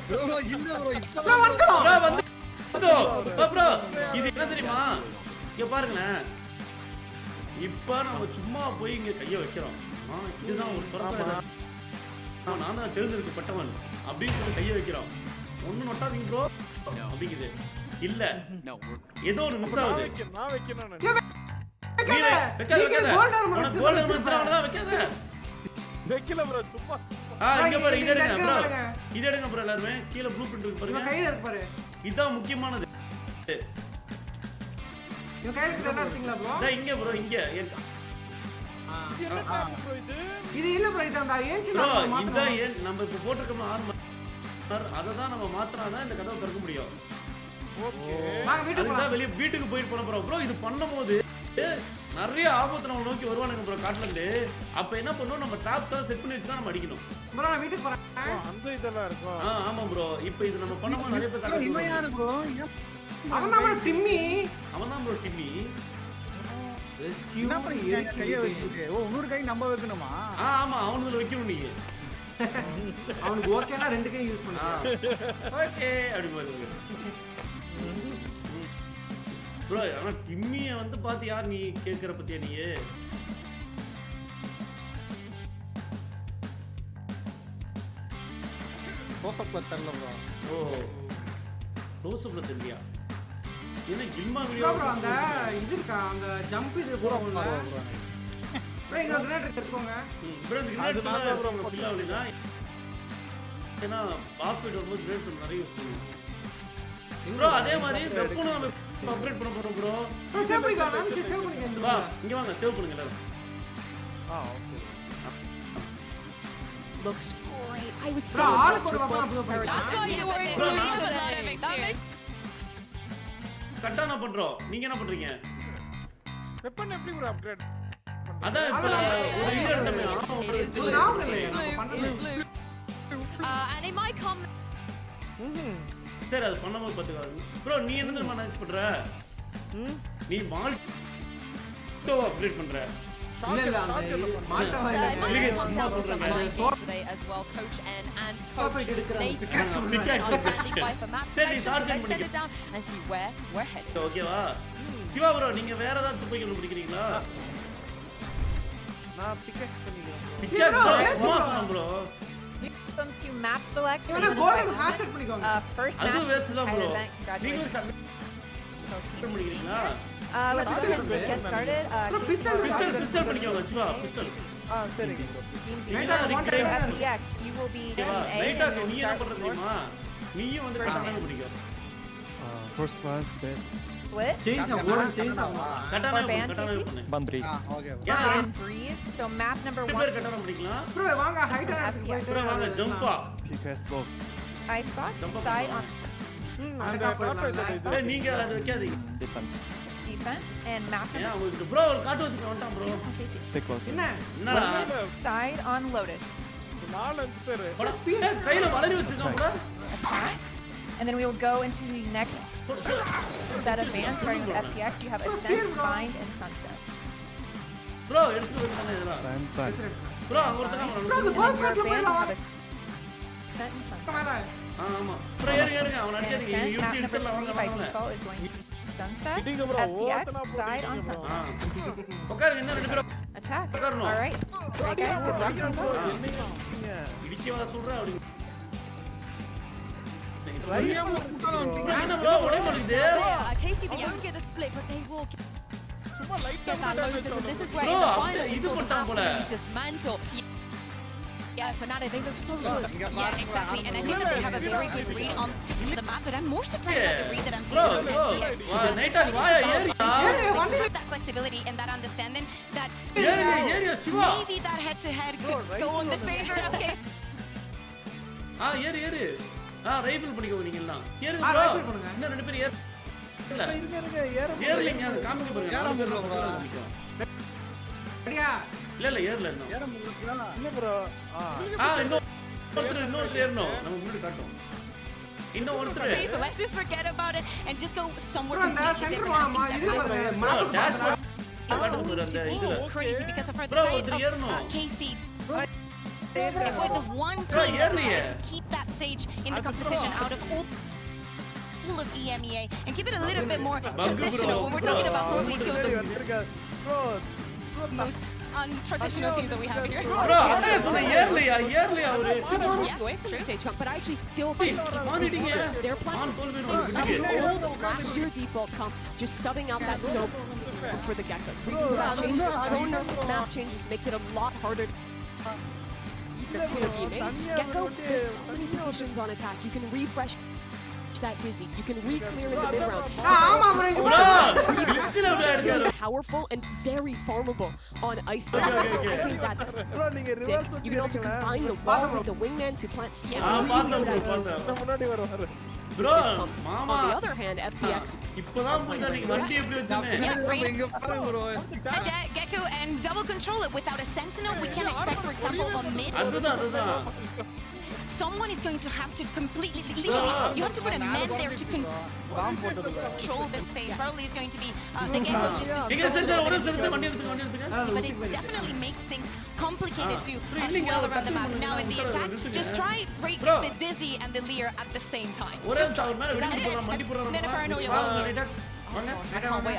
ப்ரோ இல்ல ப்ரோ இப்பதான் ப்ரோ வந்துட்டோம். ப்ரோ வந்து ப்ரோ இது என்ன தெரியுமா இங்க பாருங்களேன் இப்ப நம்ம சும்மா போய் இங்க கைய வைக்கிறோம் இதுதான் ஒரு பரவாயில்ல நான் தான் தேர்ந்தெடுக்கப்பட்டவன் அப்படின்னு சொல்லி கைய வைக்கிறோம் ஒண்ணு நொட்டாதீங்க ப்ரோ அப்படிங்குது இல்ல ஏதோ ஒரு மிஸ் ஆகுது நான் வைக்கணும். வைக்காத கோல்டன் மன்ஸ்டர் அவ்வளவுதான் வைக்காத வைக்கல ப்ரோ சும்மா இங்க பாரு இது இது எடுங்க எடுங்க ப்ரோ பாருங்க. இது எடுங்க ப்ரோ எல்லாரும் கீழ ப்ளூ பிரிண்ட் இருக்கு இவன் பாருங்க கையில இருக்கு பாரு. இதான் முக்கியமானது இவன் கையில இருக்கிறது என்ன எடுத்தீங்களா ப்ரோ? இங்க ப்ரோ இங்க என்ன ப்ரோ இது இது இல்ல ப்ரோ, இது அந்த ஏன்ஷியன் ப்ரோ ஆர்மர் இதான் மாத்தணும். ஏன் நம்ம இப்ப போட்டுருக்கோம் ஆர்மர் அதை தான் நம்ம மாத்தினாதான் இந்த கதவை திறக்க முடியும் ஓகே வாங்க வீட்டுக்கு அதுதான் போலாம். வெளிய வீட்டுக்கு போயிட்டு போன ப்ரோ இது பண்ணும்போது நிறைய ஆபத்து நம்ம நோக்கி வருவானுங்க ப்ரோ காட்டுல இருந்து அப்ப என்ன பண்ணுவோம் நம்ம ட்ராப்ஸ் எல்லாம் செட் பண்ணி வச்சு தான் நம்ம அடிக்கணும் ப்ரோ நான் வீட்டுக்கு போறேன். அந்த இதெல்லாம் இருக்கும் ஆமா ப்ரோ இப்போ இது நம்ம பண்ணும்போது நிறைய பேர் இவன் காட்டுறாங்க யாரு ப்ரோ அவன் தான் ப்ரோ டிம்மி. அவன் தான் ப்ரோ டிம்மி என்ன பண்ணி கையை வச்சுட்டு ஓ இன்னொரு கை நம்ம வைக்கணுமா ஆமா அவனுக்கு வைக்கணும் நீங்க அவனுக்கு ஓகேனா ரெண்டு கை யூஸ் பண்ணலாம். ஓகே அப்படி பாருங்க ப்ரோ ஆனா டிம்மிய வந்து பாத்து யார் நீ கேக்குற பத்தியா நீ க்ளோஸ்அப்ல தெரியல ப்ரோ ஓ ரோஸ்ல தெரியலையா என்ன கில்மா சிவா வீடியோ ப்ரோ அந்த இது இருக்கா அந்த ஜம்ப் இது போறோம்ல. ப்ரோ இங்க கிரேட் எடுத்துக்கோங்க. ப்ரோ இந்த அது கிரேட்ஸ் நான் எல்லாம் ப்ரோ ப்ரோ ஃபில் ஆகுதுனா ஏன்னா பாஸ்பேட் வரும்போது கிரேட்ஸ் நிறைய யூஸ் பண்ணுவோம் ப்ரோ அதே மாதிரி வெப்பனும் நம்ம அப்கிரேட் பண்ண போறோம் ப்ரோ ப்ரோ சேவ் பண்ணிக்கோ. நான் சேவ் பண்ணிக்கேன். வா இங்க வாங்க சேவ் பண்ணுங்க எல்லாரும் okay Looks great. I was bro so ஆளு impressed கூட with வாங்க both bro That's why you were Bro, we have a lot of experience. கரெக்டா என்ன பண்றோம் நீங்க என்ன பண்றீங்க வெப்பன் எப்படி ப்ரோ அப்கிரேட் அதான் இப்ப நம்ம ஒரு இது எடுத்தோமே It is blue. நான் It is இல்ல, blue. நான் It is blue. And it might come. சரி அது பண்ணும்போது பாத்துக்காது ப்ரோ நீ என்ன தெரியுமா நினைச்சு பண்ற நீ மால்டோ அப்கிரேட் பண்ற இல்ல இல்ல அந்த மாட்ட It வரல. might Look at come it. down to some Look at mind it. games today as well. Coach N and Coach Perfect எடுக்கறாங்க. Nate Pickaxe are Pickaxe. standing by for map சரி, selection. So start let's send பண்ணிக்க. it down and see where we're headed. ஓகேவா Siva bro நீங்க வேற ஏதாவது துப்பைகள் பிடிக்கிறீங்களா நான் பிக்கெக்ஸ் பண்ணிக்கிறேன் picture bro, bro yes, சும்மா bro. சொன்னேன் bro Welcome to map select. இவனை கோல்டன் ஹேட்செட் பண்ணிக்கோங்க. First அது match வேஸ்ட் தான் ப்ரோ event. நீங்க Congratulations. பண்ணிக்கிறீங்களா Let's go ahead and get started. Bro, pistol, pistol பண்ணிக்கோங்க சிவா பிஸ்டல் சரிங்க bro Team B. Night Hawk one For time. FPX, you will be ஓகேவா Team A லைட்டா and நீ you'll என்ன start பண்றது north தெரியுமா நீயும் வந்து கரெக்டா பிடிக்கும் first one ஸ்பெட் split. Chains golden chains கரெக்டான Or band கரெக்டான facing? பண்ணு One breeze. ஓகே ஏன்னா And breeze. So map number ரெண்டு 1, பேர் கரெக்டான பிடிக்கலாம் ப்ரோ வாங்க ஹைட் அண்ட் ப்ரோ வாங்க ஜம்பா because box Icebox. Jump up Side and on அந்த டாப் இது ஏய் நீங்க அதை வைக்காதீங்க Defense. defense. And map ஏன் number உங்களுக்கு ப்ரோ ஒரு காட்டு வச்சுக்க வந்துட்டான் bro 2. Okay, see. Pick one. என்ன என்னடா Side on Lotus. 4-5 பேர் ஏய், கையில வளரி வச்சிருக்கான் bro Attack. And then we will go into the next set of bands, starting with FPX. You have Ascent, Bind, and Sunset. Bro எடுத்து வந்தானே இதெல்லாம் pan pan bro அங்க ஒருத்தங்க ப்ரோ அவன இந்த And பால் then for கட்ல a band, you போயிடலாம் have Ascent and Sunset. வேணாம். ஆமா ப்ரோ ஏறுங்க அவன And அடிக்காதீங்க Ascent, இடிச்சு map number எடுத்துடலாம் 3 வாங்க by வாங்க default is going to be Sunset. Hitting bro, FPX, ஓட்டனா side on போட்டுட்டீங்க bro. Sunset. உட்காருங்க இன்னும் ரெண்டு பேரும் Attack. உட்காரணும். All right. Hey guys, good luck to you both. இடிக்க வர சொல்றேன் அப்படி ரையாம கூட்டலாம் என்ன ப்ரோ ஒரே மாட்டேங்குது Casey, they won't get the split, but they will சும்மா லைட்டா get that Lotus. And this is where Bro, in the after final we இது saw them பண்ணிட்டான் போல. absolutely dismantle. Yeah, Fernanda, they look so good. Yeah, exactly. And I think that they have a very good read on the map, but I'm more surprised at the read that I'm bro seeing bro from FPX. வா நைட்டா வாயா ஏறியா Like, to have that flexibility and that understanding that ஏறியா சிவா maybe that head-to-head could go in the favor of Casey. ஏறு rifle பண்ணிக்கோ நீங்க எல்லாம் ஏறுங்க ஆ, ப்ரோ rifle பண்ணுங்க. இன்னும் ரெண்டு பேர் ஏறு இல்ல இருங்க ஏற ஏறலைங்க அது காமிக்க பாருங்க ஏற நாலு பேர் முடியல bro. பிடிக்கும். ரெடியா இல்ல ஏறல இன்னும் ஏற முடியல இல்ல ப்ரோ இன்னொருத்தர் ஏறணும் நம்ம முன்னாடி காட்டும் இன்னும் ஒருத்தர் Okay, so let's just forget about it and just go somewhere bro அந்த completely சென்டர் different. வாமா I இது think that பாருங்க ப்ரோ மேப் டேஷ்போர்ட் is காட்டும் going பாரு அந்த to இதுல be crazy because for the Bro, sake ஒருத்தர் of ஏறணும். Casey, and with the one Bro, team that ஏறலையே. decided to keep that Sage in the அது competition bro. out of all of EMEA and keep it a little bit more bro. traditional when we're talking about probably two of the வந்திருக்காரு bro most untraditional teams that we have here. Bro அதான் சொன்ன ஏறலையா அவரு Still moved Yeah, away from true. the stage chunk, but I actually still think it's மாறிட்டீங்க they're playing on தோல்வி an old last year default comp, just subbing out that soap for the Gecko. Reason for that change, drone nerf map changes makes it a lot harder. your teammate. Gecko, there's so many positions on attack. You can refresh that Dizzy. You can re-clear in the mid-round. Powerful and very farmable on Ice Blast. I think that's sick. You can also combine the wall with the wingman to plant really good ideas. Bro, On the other hand, FPX. Gecko and double control it without a sentinel. We can expect, for example, a mid. Someone is going to have to completely, literally, you have to put a man there to control the space. Probably is going to be the Geckos just to but it definitely makes things complicated to dwell around the map. Now in the attack, just try break the Dizzy and the Leer at the same time. Just try. Then a paranoia will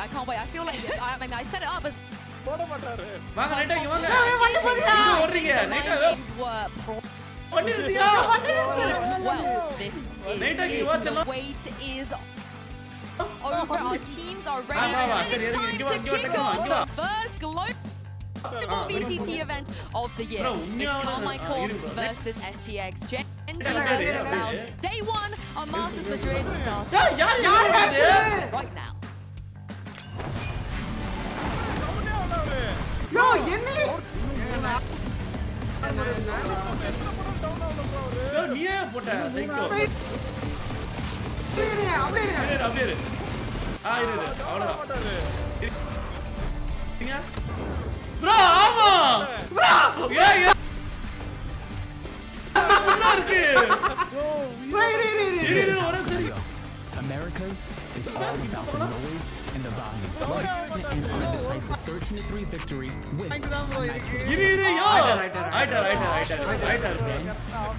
I can't wait. I feel like I set it up as games were well, this is the wait is over. Our teams are ready, and it's time to kick off the first global VCT event of the year. It's Carmichael versus FPX. Genji versus Loud. Day 1 on Masters Madrid starts right now. Yo, Yenny! நீயே போட்ட psycho அப்படியே அவ்வளவுதான் bro ஆமா bro ஏய் இருக்கு Americas is all about the noise and the volume. And on a decisive 13-3 victory with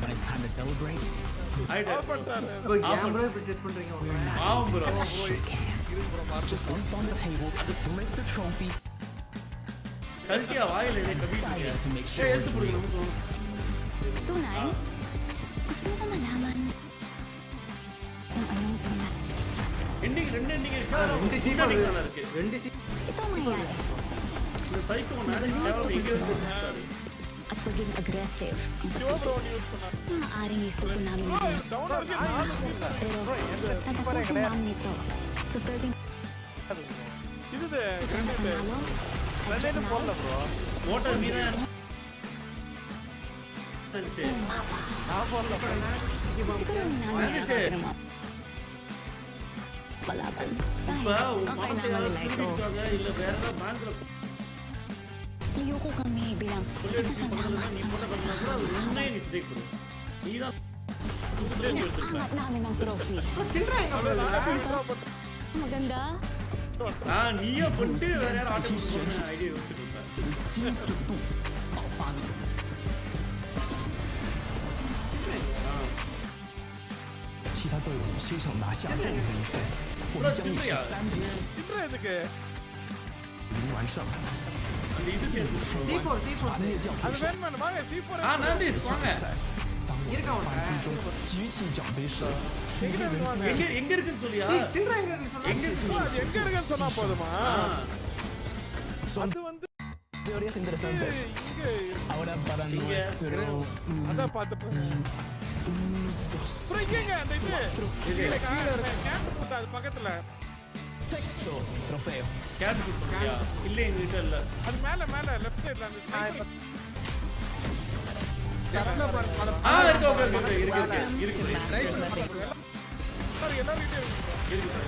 when it's time to celebrate, shake hands. Just slip on the table, flip the trophy. To make sure it's real. Tunay? Gusto mo malaman kung anong pinat... Ending இருக்கு Ito ang mangyayari. At maging aggressive ang Pacific. Maaaring isuko namin ito. Pero tatapusin namin ito sa 13... Ang panalo ay Jack Nice. Motor Mira. Sisigurahin namin ang aking mga palaban. Dahil ang kailangan nila ito. Iyuko kami bilang pasasalamat sa mga naghahaman. Inaangat namin ang trophy. Maganda? நீயே போட்டு வேற யாரும் ஆட்ட போடுற idea வச்சிருக்க 其他队伍休想拿下任何一分，我们将以13比0完胜。团灭掉对手。当我在反击中举起奖杯时，每个人自எங்க இருக்குன்னு சொல்லியா而且对手所做的牺牲。Teorías interesantes. Ahora para nuestro... Sexto trofeo. இல்ல எங்கிட்ட இல்ல அது மேல லெஃப்ட் சைடுல அந்த இருக்கு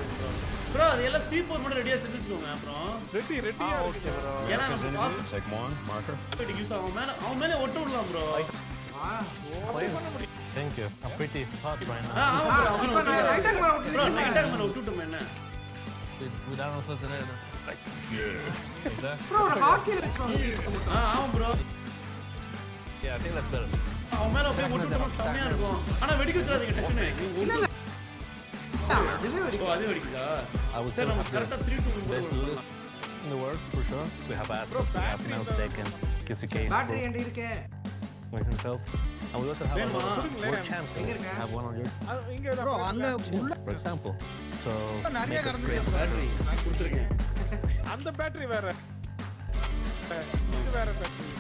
ப்ரோ அது எல்லாம் C4 மட்டும் ரெடியா செஞ்சு வச்சுக்கோங்க அப்புறம் ரெடியா ஓகே ப்ரோ ஏனா check one marker யூஸ் அவன் மேல ஒட்ட விடலாம் bro thank you I'm pretty hot right now இப்போ நான் ரைட் ஹேண்ட் மேல ப்ரோ ரைட் ஹேண்ட் மேல விட்டுட்டோம் என்ன without no first and like yeah exactly bro ஒரு ஹாக்கில வெச்சுக்கோங்க ஆமா bro yeah I think that's better அவன் மேல அப்படியே ஒட்டுட்டோம் செமையா இருக்கும் ஆனா வெடிக்க வச்சிராதீங்க டக்குனு அது வெடிக்குதா I would say கரெக்ட்டா 3 best in the world for sure we have Aspas we have now second Kisuke battery எங்க இருக்கு with himself and we also have world champion have one on your இங்க ப்ரோ அங்க for example so நிறைய கடந்து battery கொடுத்திருக்கேன் அந்த battery வேற இது வேற battery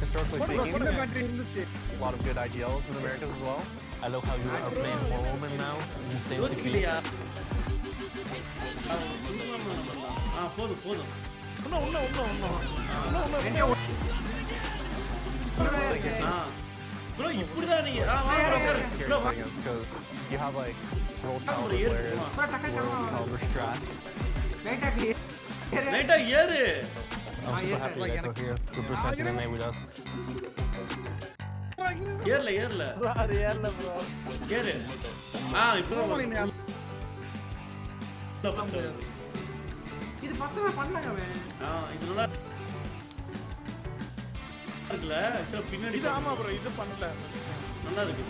historically speaking, a lot of good IGLs in the Americas as well. I love how you are playing more women now. The same techniques. போதும் போதும் bro இப்படிதான் நீங்க bro because you have like world caliber players, world caliber strats. லைட்டா ஏறு I'm super happy that you're here representing the name with us. ஏர்ல ஏர்ல அது ஏர்ல bro ஏறு இப்போ இது ஃபர்ஸ்ட் நான் பண்ணலங்க அவன் இது நல்லா இருக்குல சரி பின்னாடி இது ஆமா bro இது பண்ணல நல்லா இருக்கு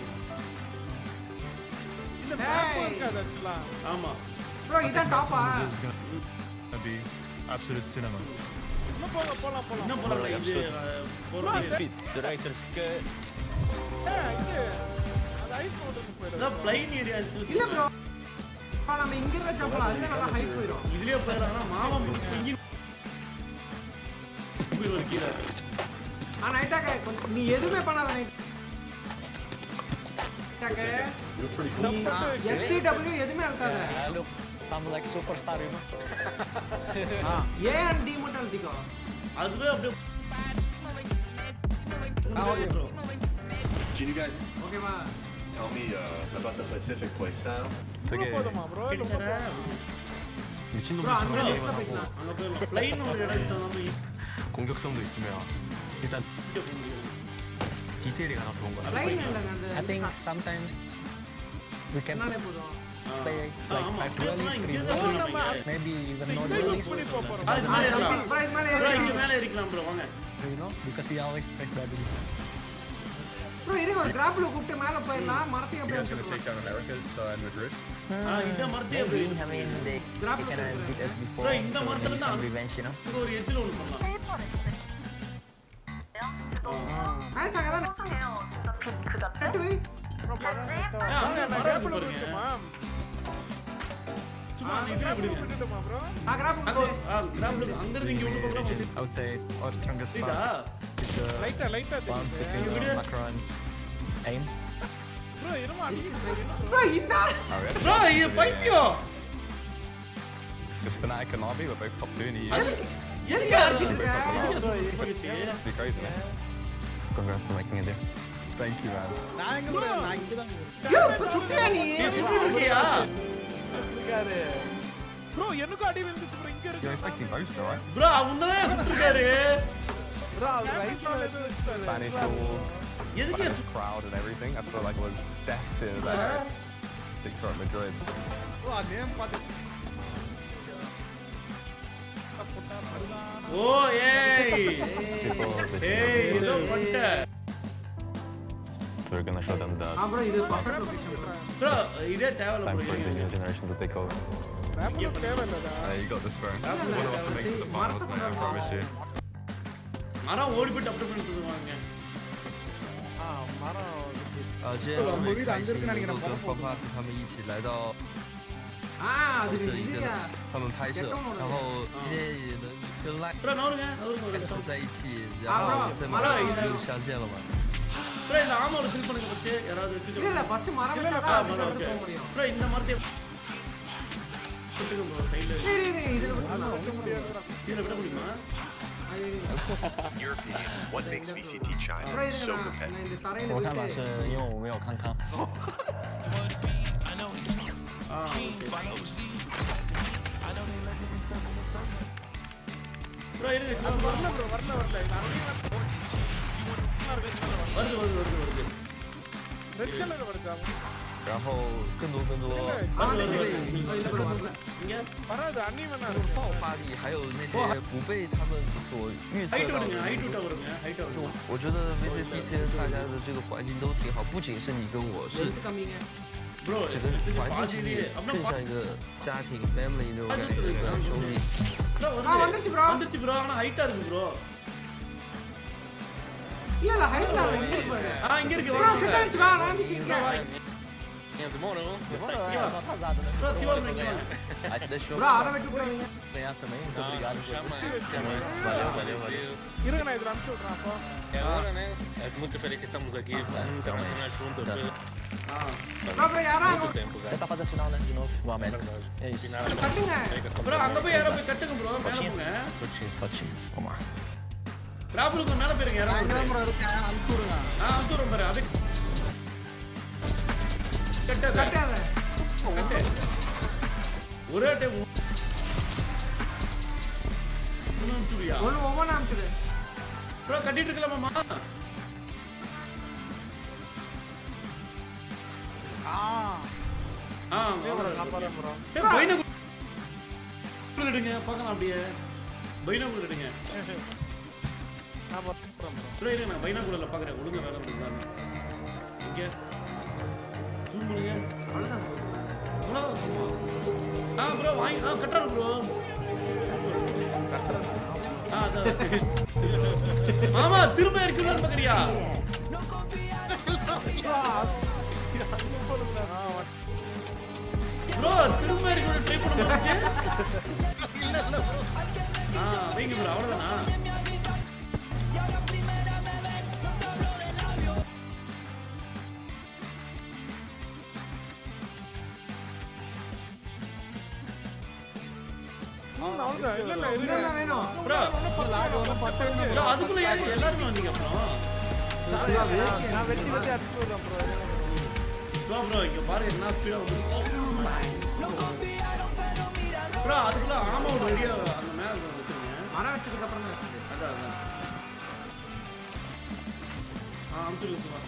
இல்ல மேப் இருக்காது actually ஆமா bro இதான் டாப்பா be absolute cinema. இன்னும் போலாம் இன்னும் போலாம் இது போறோம் Fit, director skirt. இது அது ஐஸ் மவுண்டன் போயிடும் அத ப்ளைன் ஏரியா ஆக்சுவலி இல்ல bro நம்ம இங்க இருக்க ஜம்பலாம் அதுல நல்லா ஹைட் போயிடும் இதுலயே போறானா மாமா முடிச்சு இங்க போய் வரக்கீல நைட்டாக நீ எதுவுமே பண்ணாத நைட்டாக SCW எதுவுமே அழுத்தாத Look, sound like superstar, you know. A and D மட்டும் அழுத்திக்கோ அதுவே அப்படியே Can you guys ஓகேவா tell me about the Pacific playstyle? 되게 போதுமா bro 미친놈들처럼 게임을 하고 ப்ளைன் ஒரு இடம் 있잖아 공격성도 있으면 일단 디테일이 하나 좋은 거야. ப்ளைன் இல்லங்க I think sometimes we can நானே போதும் play like actually screen maybe even not really அது மேல ஏறலாம் bro இங்க மேல ஏறிக்கலாம் bro வாங்க you know because we always press W. bro இருங்க ஒரு கிராப்ல கூப்பிட்டு மேல போயிடலாம் மரத்தையும் You அப்படியே guys gonna take down Americas in Madrid? இந்த மரத்தையே Maybe, I mean, they kind of beat us before, bro இந்த so maybe மரத்துல some தான் revenge, you know? இது ஒரு எட்ஜ்ல ஒன்னு பண்ணலாம் சங்கரா கட்டு வை கிராப்ல விட்டுமா சும்மா இதுல விடுங்க விட்டுமா bro கிராப்ல கிராப்ல அங்க இருந்து இங்க விட்டு போறோம் I would say our strongest part is the லைட்டா balance between macro and aim. bro இருமா bro இந்த bro இது பைத்தியம் Because Fnatic and Navi were both top 2 in the EU. எதுக்கு அடிச்சிட்டு இருக்க Be crazy, man. Congrats to making it there. Thank you, man. நான் எங்க bro நான் இங்க தான் யோ இப்ப சுட்டியா நீ சுட்டிட்டு இருக்கியா இருக்காரு bro எனக்கு அடி விழுந்துச்சு bro இங்க You're இருக்கு expecting most, right? bro அவன்தான் சுட்டிருக்காரு bro ரைட்ல எது வச்சாரு Spanish all, Spanish crowd and everything. I feel like it was destined that to throw at Madrid. bro name பாத்து ஓ ஏய் ஏய் இதோ பட்ட We're gonna show them the bro இது பர்ஃபெக்ட் லொகேஷன் bro இதே தேவல time bro for the new generation to take over. கிராப்ல தேவையில்லடா You got this, bro. One of us will make it to the finals, mate. I promise you. மரம் ஓடி போய் update பண்ணிட்டு இருக்காங்க மரம் 今天特别开心，能够跟 FunPass 他们一起来到அது这一个இதுயா他们拍摄，然后今天也能跟 Live bro நவருங்க在一起，然后在马上又相见了嘛。 bro இந்த ஆமோல fill பண்ணுங்க first யாராவது வெச்சுட்டு இல்ல ஃபர்ஸ்ட் மரம் வச்சா தான் போக முடியும் bro இந்த மரத்தை விட்டுங்க bro சைடுல சரி இதுல விட இதுல விட முடியுமா In your opinion, what makes VCT China so competitive? 我看法是因为我没有看康。bro இருங்க வரல bro வரல வருது ரெட் கலர் வருதா 然后更多வராது அன்னிவனா 爆发力，还有那些不被他们所预测到的。我觉得 VCT 现在大家的这个环境都挺好，不仅是你跟我，是整个环境其实更像一个家庭 family 那种感觉，像兄弟。வந்துச்சு bro ஆனா ஹைட்டா இருக்கு bro இல்ல ஹைட்ல இங்க இருக்கு இங்க இருக்கு bro செட் ஆயிடுச்சு வா நான் சீக்கிரம் Demorou. Tô atrasado, né? Bro, Demorou pra ganhar. Aí você deixou Bro, ஆட விட்டு போறீங்க. ganhar também. Muito obrigado. Valeu. இருங்க நான் இதில் அனுப்பிச்சு விட்றேன் அப்போ É agora, né? É muito feliz que estamos aqui no Internacional juntos. Muito tempo, cara. Tentar fazer a final, né? De novo, o Américas. É isso. Bro, அங்க போய் யாரோ போய் கட்டுங்க bro. மேல போங்க. Pode ir. Vamos lá. ராபுலுக்கு மேல போயிருங்க யாரோ. ப்ரோ இருக்கேன் அனுப்பிச்சு விடுங்க. அனுப்பிடுறோம் பாரு. அது கட்டாத. ஒரே டைம் ஒவ்வொன்று அனுப்பிச்சுடு. ப்ரோ கட்டிட்டு இருக்கலாமாம்மா? பைனாகுலர் பார்க்கலாம் அப்படியே. பைனாகுலர் எடுங்க. ப்ரோ இருங்க நான் பைனாகுலர்ல பார்க்குறேன். ஒழுங்கா வேலை பண்ணுங்க. இங்கே ஜூம் பண்ணுங்க. அவ்வளோதான் ப்ரோ வாங்கி கட்டுறாரு ப்ரோ. மாமா திரும்ப இருக்கணும்னு பார்க்குறியா? ப்ரோ திரும்ப இருக்கணும்னு ட்ரை பண்ண முடிஞ்சு. வைங்க ப்ரோ அவ்வளோதானா? அதுக்குள்ள எல்லாருமே வந்தீங்க அப்புறம் நான் வெட்டி அடிச்சு விடுறேன் ப்ரோ ப்ரோ இங்க பாருங்க என்ன ஸ்பீடா வந்து ப்ரோ அதுக்குள்ள ஆமா ஒரு ரெடியா அந்த மேல வச்சிருங்க. மரம் வச்சதுக்கு அப்புறம் தான் அதான் அமுச்சுடுங்க சும்மா.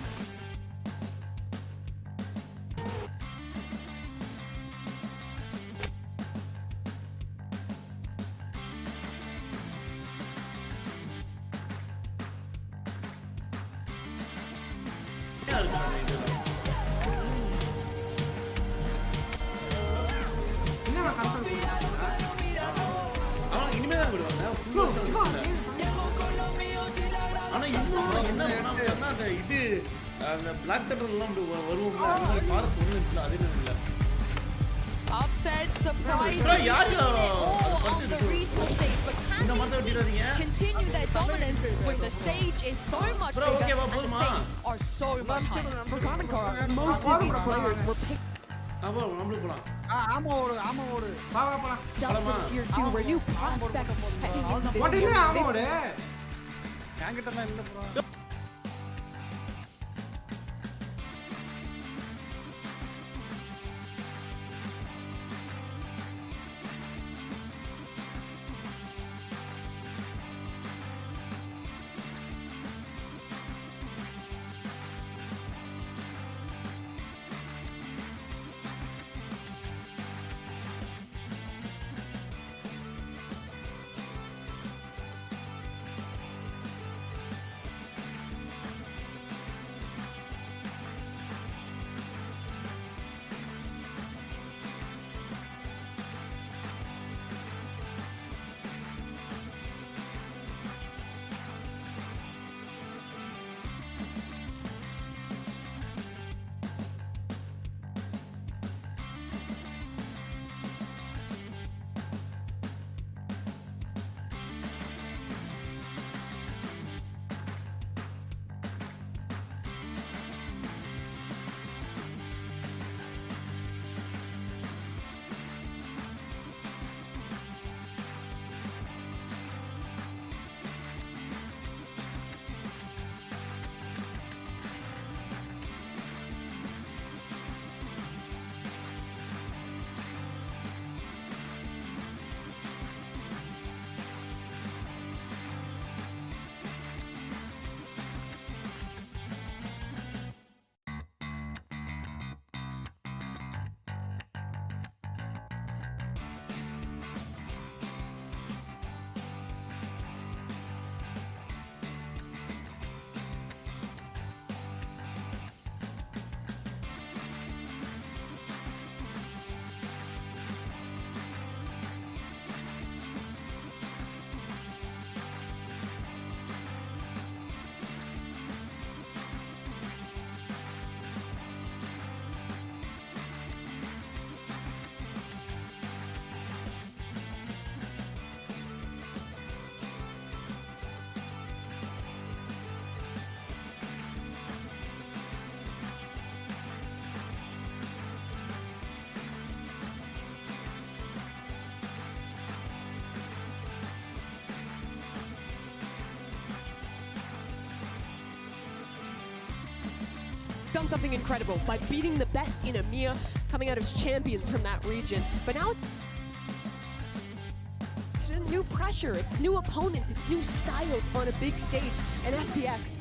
இனிமேதான் விடுவாங்க. ஆனா இன்னும் என்ன பண்ணா இது அந்த பிளாக் தண்டர்லாம் வருவோம். ஃபாரஸ்ட் ஒண்ணு இல்ல அது இல்ல. Upset, surprise, Bro, யாரு all on the regional stage, but இந்த can மாதிரி these teams விட்டுறாதீங்க. continue their dominance when the stage is so much Bro, bigger okay, and the போதுமா? stakes are so much higher? For Common Car, most of these players were picked நம்மளுக்கு போலாம். ஆமா ஓடு வா போலாம். up from Tier 2 where new prospects heading into this What year. is ஆமா ஓடு? என்கிட்ட தான் இல்ல bro. done something incredible by beating the best in EMEA, coming out as champions from that region. But now it's a new pressure, it's new opponents, it's new styles on a big stage, and FPX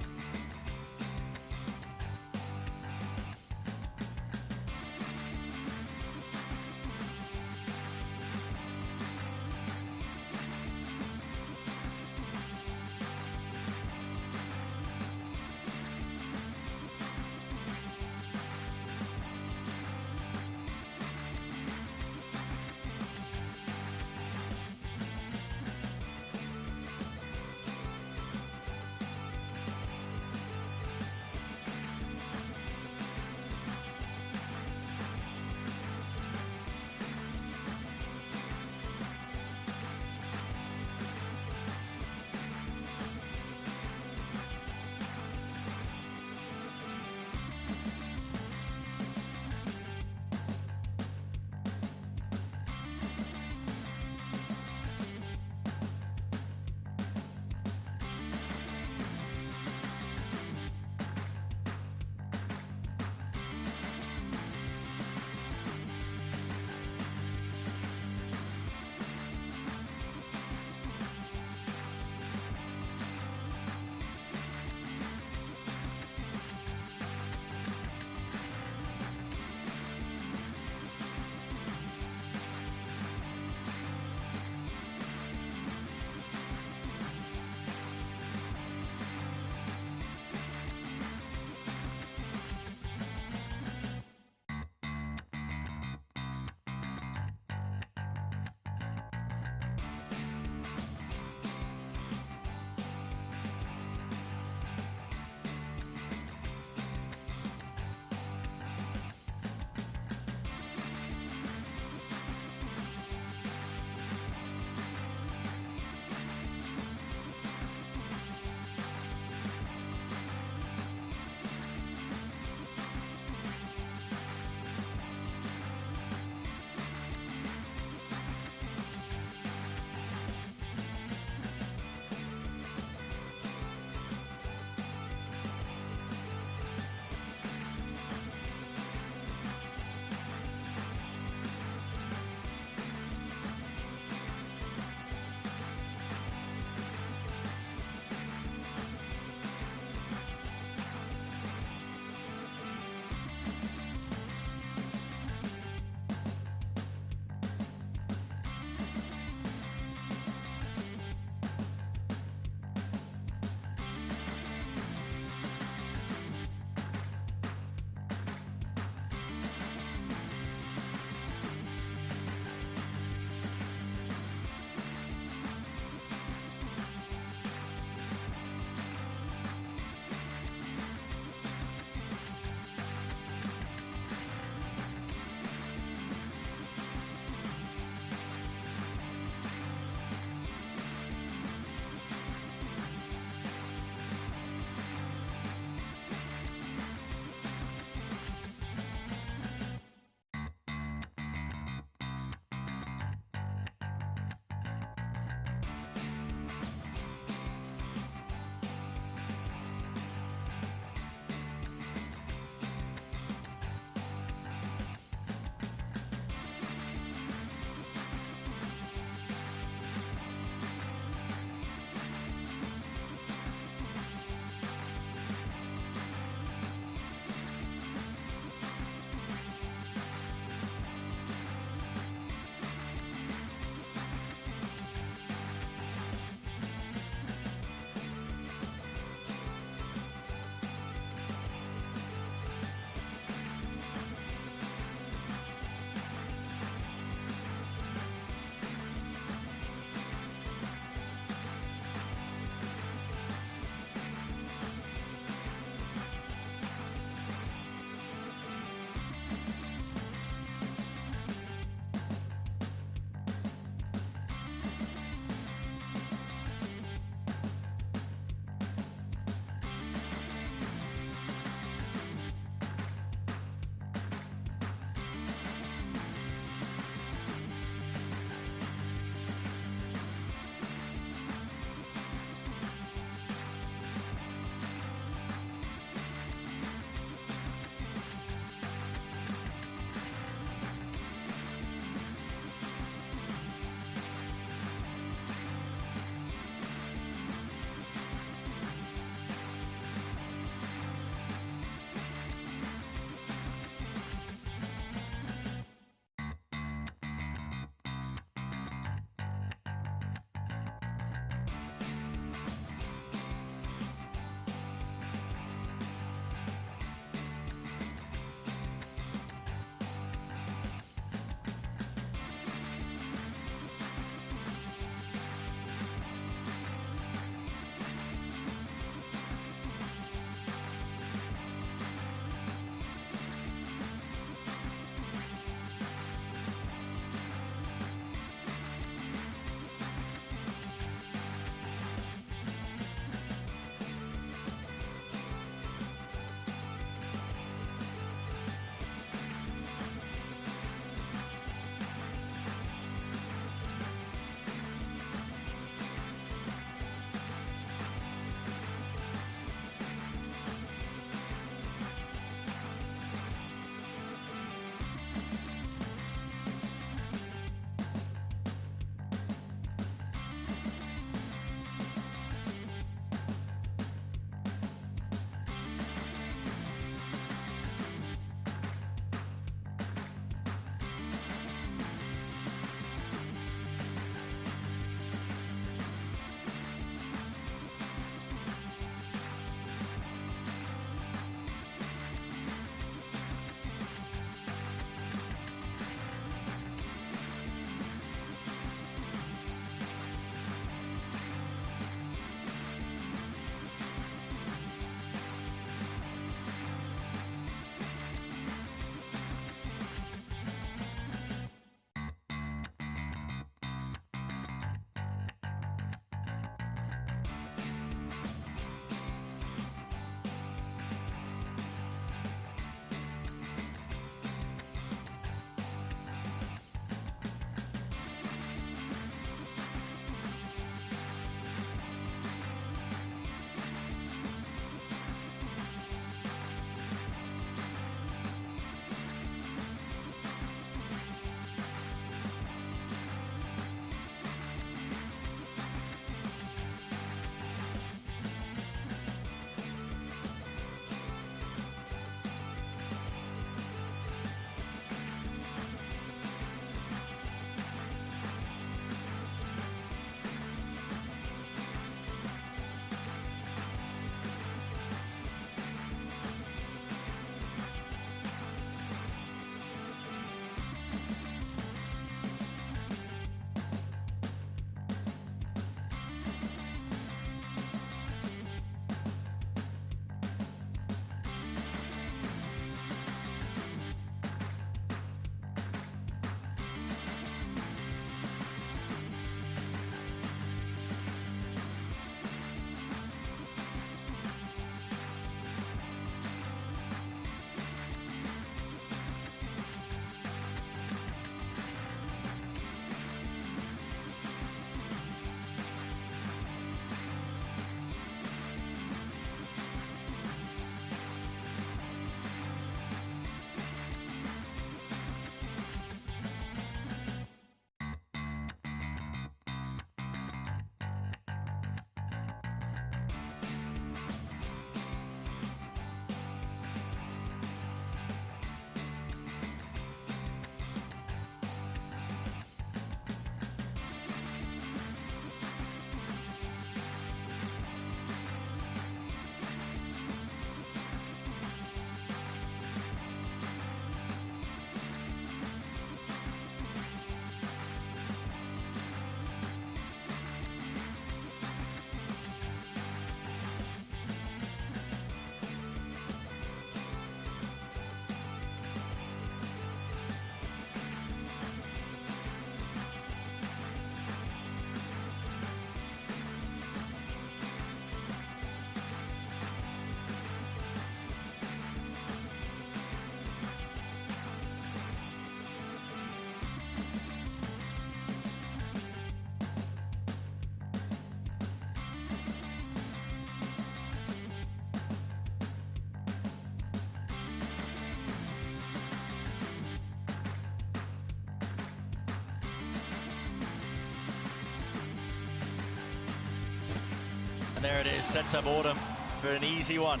And there it is, sets up Autumn for an easy one.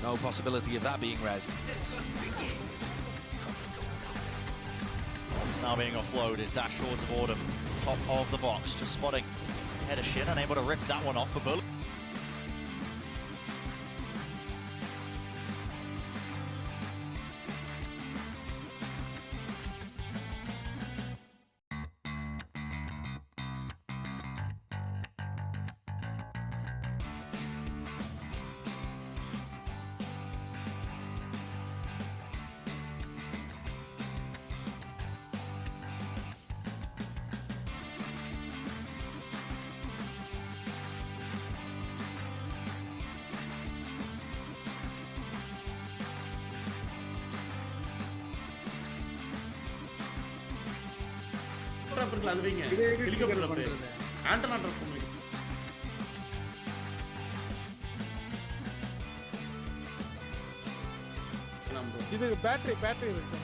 No possibility of that being rezzed. It's now being offloaded, dash towards of Autumn, top of the box, just spotting head of Shin, unable to rip that one off for Bullet. இருக்குல்ல அது வைங்க ஹெலிகாப்டர்ல போய் antenna drop பண்ணி இது battery இருக்கு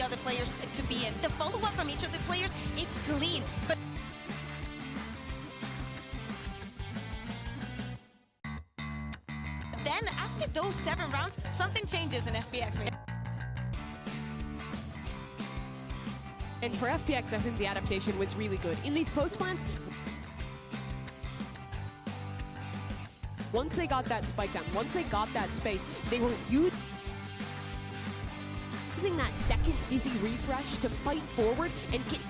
the other players to be in. The follow-up from each of the players, it's clean. But then after those 7 rounds, something changes in FPX. And for FPX, I think the adaptation was really good. In these post plants, once they got that spike down, once they got that space, they were using that second Dizzy refresh to fight forward and get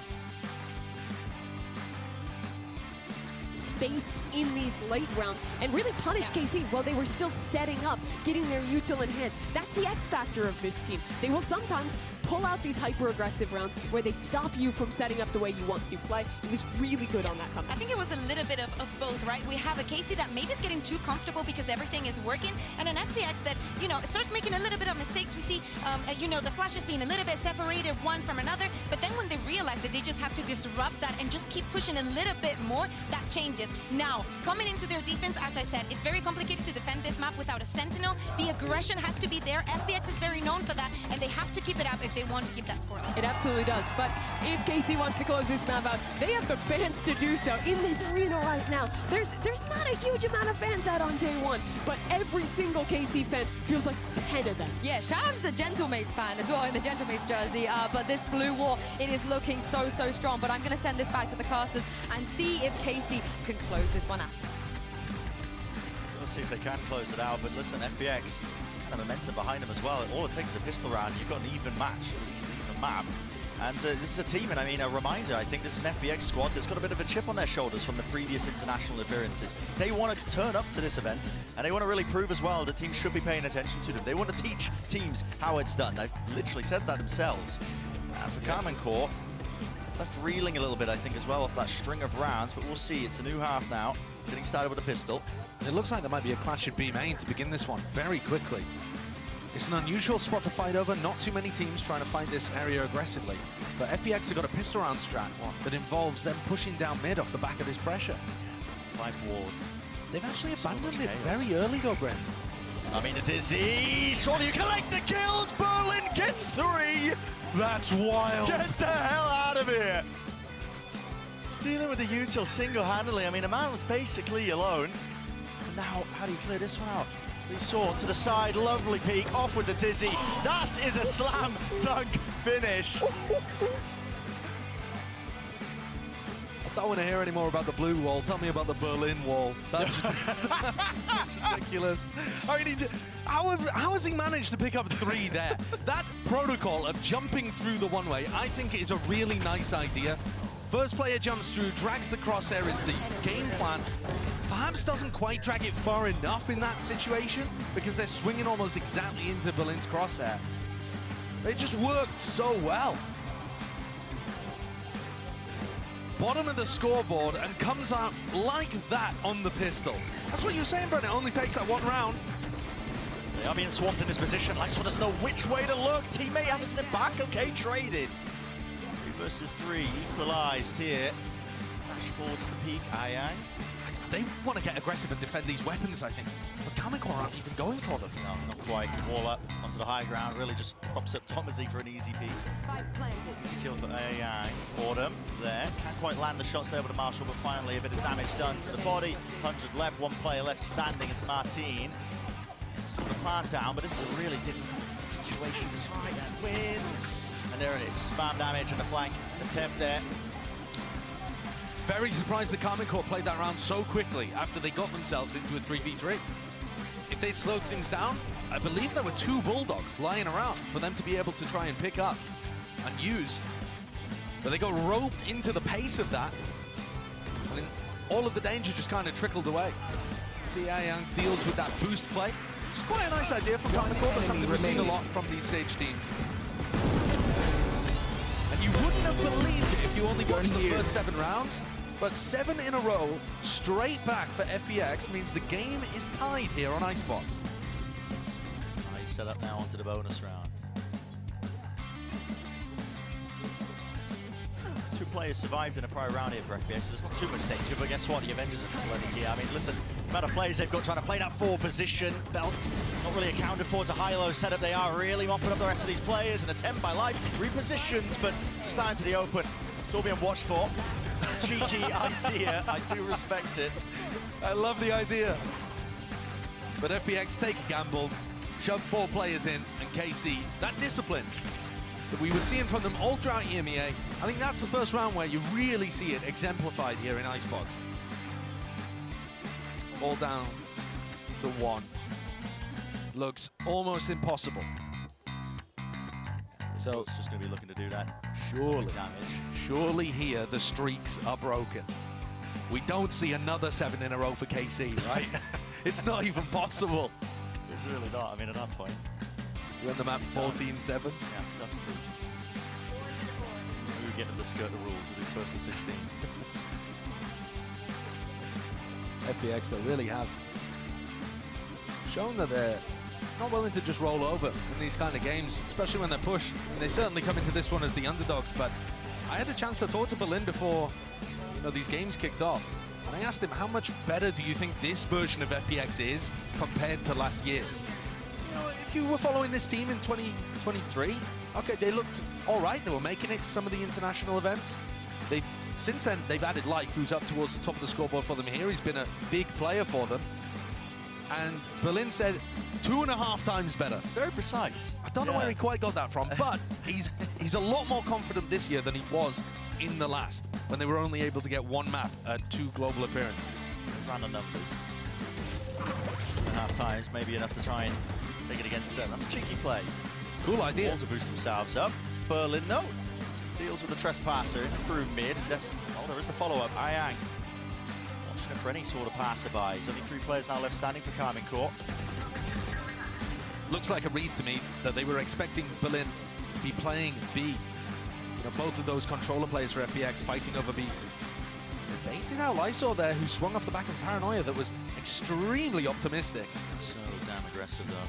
space in these late rounds and really punish KC while they were still setting up, getting their util in hand. That's the X factor of this team. They will sometimes pull out these hyper-aggressive rounds where they stop you from setting up the way you want to play. It was really good on that comeback. I think it was a little bit of both, right? We have a KC that maybe is getting too comfortable because everything is working, and an FPX that, you know, starts making a little bit of mistakes. We see, you know, the flashes being a little bit separated one from another, but then when they realize that they just have to disrupt that and just keep pushing a little bit more, that changes. Now, coming into their defense, as I said, it's very complicated to defend this map without a Sentinel. The aggression has to be there. FPX is very known for that, and they have to keep it up if they want to keep that score. It absolutely does, but if KC wants to close this map out, they have the fans to do so. In this arena right now, there's not a huge amount of fans out on day one, but every single KC fan feels like 10 of them. Yeah, shout out to the Gentlemates fan as well in the Gentlemates jersey, but this blue wall, it is looking so strong, but I'm going to send this back to the casters and see if KC can close this one out. We'll see if they can close it out, but listen, FPX, kind of momentum behind them as well. All it takes is a pistol round, you've got an even match, at least an even map. And this is a team, and I mean, a reminder, I think this is an FPX squad that's got a bit of a chip on their shoulders from the previous international appearances. They want to turn up to this event, and they want to really prove as well that teams should be paying attention to them. They want to teach teams how it's done. They've literally said that themselves. For Karmine Corp, left reeling a little bit, I think, as well, off that string of rounds, but we'll see. It's a new half now, getting started with a pistol. And it looks like there might be a clash of B main to begin this one very quickly. It's an unusual spot to fight over, not too many teams trying to fight this area aggressively. But FPX have got a pistol round strat that involves them pushing down mid off the back of this pressure. 5 walls. They've actually abandoned it very early though, Brent. I mean, it is Dizzy. Surely you collect the kills. Berlin gets 3. That's wild. Get the hell out of here. Dealing with the util single-handedly. I mean, a man was basically alone. And now, how do you clear this one out? He saw to the side, lovely peek, off with the Dizzy. That is a slam dunk finish. Don't want to hear any more about the blue wall. Tell me about the Berlin wall. That's ridiculous. I mean, how has he managed to pick up 3 there? That protocol of jumping through the one-way, I think, is a really nice idea. First player jumps through, drags the crosshair is the game plan. Perhaps doesn't quite drag it far enough in that situation because they're swinging almost exactly into Berlin's crosshair. It just worked so well. Bottom of the scoreboard and comes out like that on the pistol. That's what you're saying, Brent. It only takes that 1 round. They are being swamped in this position. Lifesword doesn't know which way to look. Teammate Anderson it back. Okay, traded. 3 versus 3, equalized here. Dash forward to the peak, Ayang. They want to get aggressive and defend these weapons, I think. But Kamikor aren't even going for them. No, not quite. Wall up onto the high ground. Really just props up Thomasy for an easy peek. Easy kill for Ayang. Fordham there. Can't quite land the shots there with a Marshall, but finally a bit of damage done to the body. 100 left, 1 player left standing. It's Martin. He's got the plant down, but this is a really difficult situation to try and win. And there it is. Spam damage and a flank attempt there. Very surprised that Kamikor played that round so quickly after they got themselves into a 3v3. If they'd slowed things down, I believe there were 2 Bulldogs lying around for them to be able to try and pick up and use. But they got roped into the pace of that. I mean, all of the danger just kind of trickled away. See Ayang deals with that boost play. It's quite a nice idea from Kamikor, but something we've seen a lot from these Sage teams. And you wouldn't have believed it if you only watched the first 7 rounds. But 7 in a row, straight back for FPX, means the game is tied here on Icebox. Nice setup now onto the bonus round. 2 players survived in a prior round here for FPX, so there's not too much danger, but guess what? The Avengers are flooding here. I mean, listen, the amount of players they've got trying to play that 4 position. Belt not really accounted for. It's a high-low setup. They are really mopping up the rest of these players. An attempt by Life, repositions, but just out into the open. It's all being watched for. Cheeky idea, I do respect it. I love the idea. But FPX take a gamble, shove 4 players in, and KC, that discipline that we were seeing from them all throughout EMEA, I think that's the first round where you really see it exemplified here in Icebox. All down to 1. Looks almost impossible. So it's just going to be looking to do that. Surely, damage. Surely here the streaks are broken. We don't see another 7 in a row for KC, right? It's not even possible. It's really not. I mean, at that point. We're on the map 14-7. Yeah, dusted. We would get to the skirt the rules. We'll do first to 16. FPX, they really have shown that they're not willing to just roll over in these kind of games, especially when they're pushed. And they certainly come into this one as the underdogs, but I had a chance to talk to Berlin before these games kicked off. And I asked him, how much better do you think this version of FPX is compared to last year's? You know, if you were following this team in 2023, okay, they looked all right. They were making it to some of the international events. Since then, they've added Life, who's up towards the top of the scoreboard for them here. He's been a big player for them. And Berlin said 2.5 times better. Very precise. I don't know where he quite got that from, but he's a lot more confident this year than he was in the last, when they were only able to get 1 map at 2 global appearances. Random numbers. 2.5 times, maybe enough to try and take it against them. That's a cheeky play. Cool idea. All to boost themselves up. Berlin, no. Deals with the trespasser through mid. Oh, there is the follow-up. Ayang. Watching for any sort of passerby. There's only 3 players now left standing for Karmine. Looks like a read to me that they were expecting Berlin to be playing B. You know, both of those controller players for FPX fighting over B. They baited out Lysor there, who swung off the back of Paranoia that was extremely optimistic. So damn aggressive, though.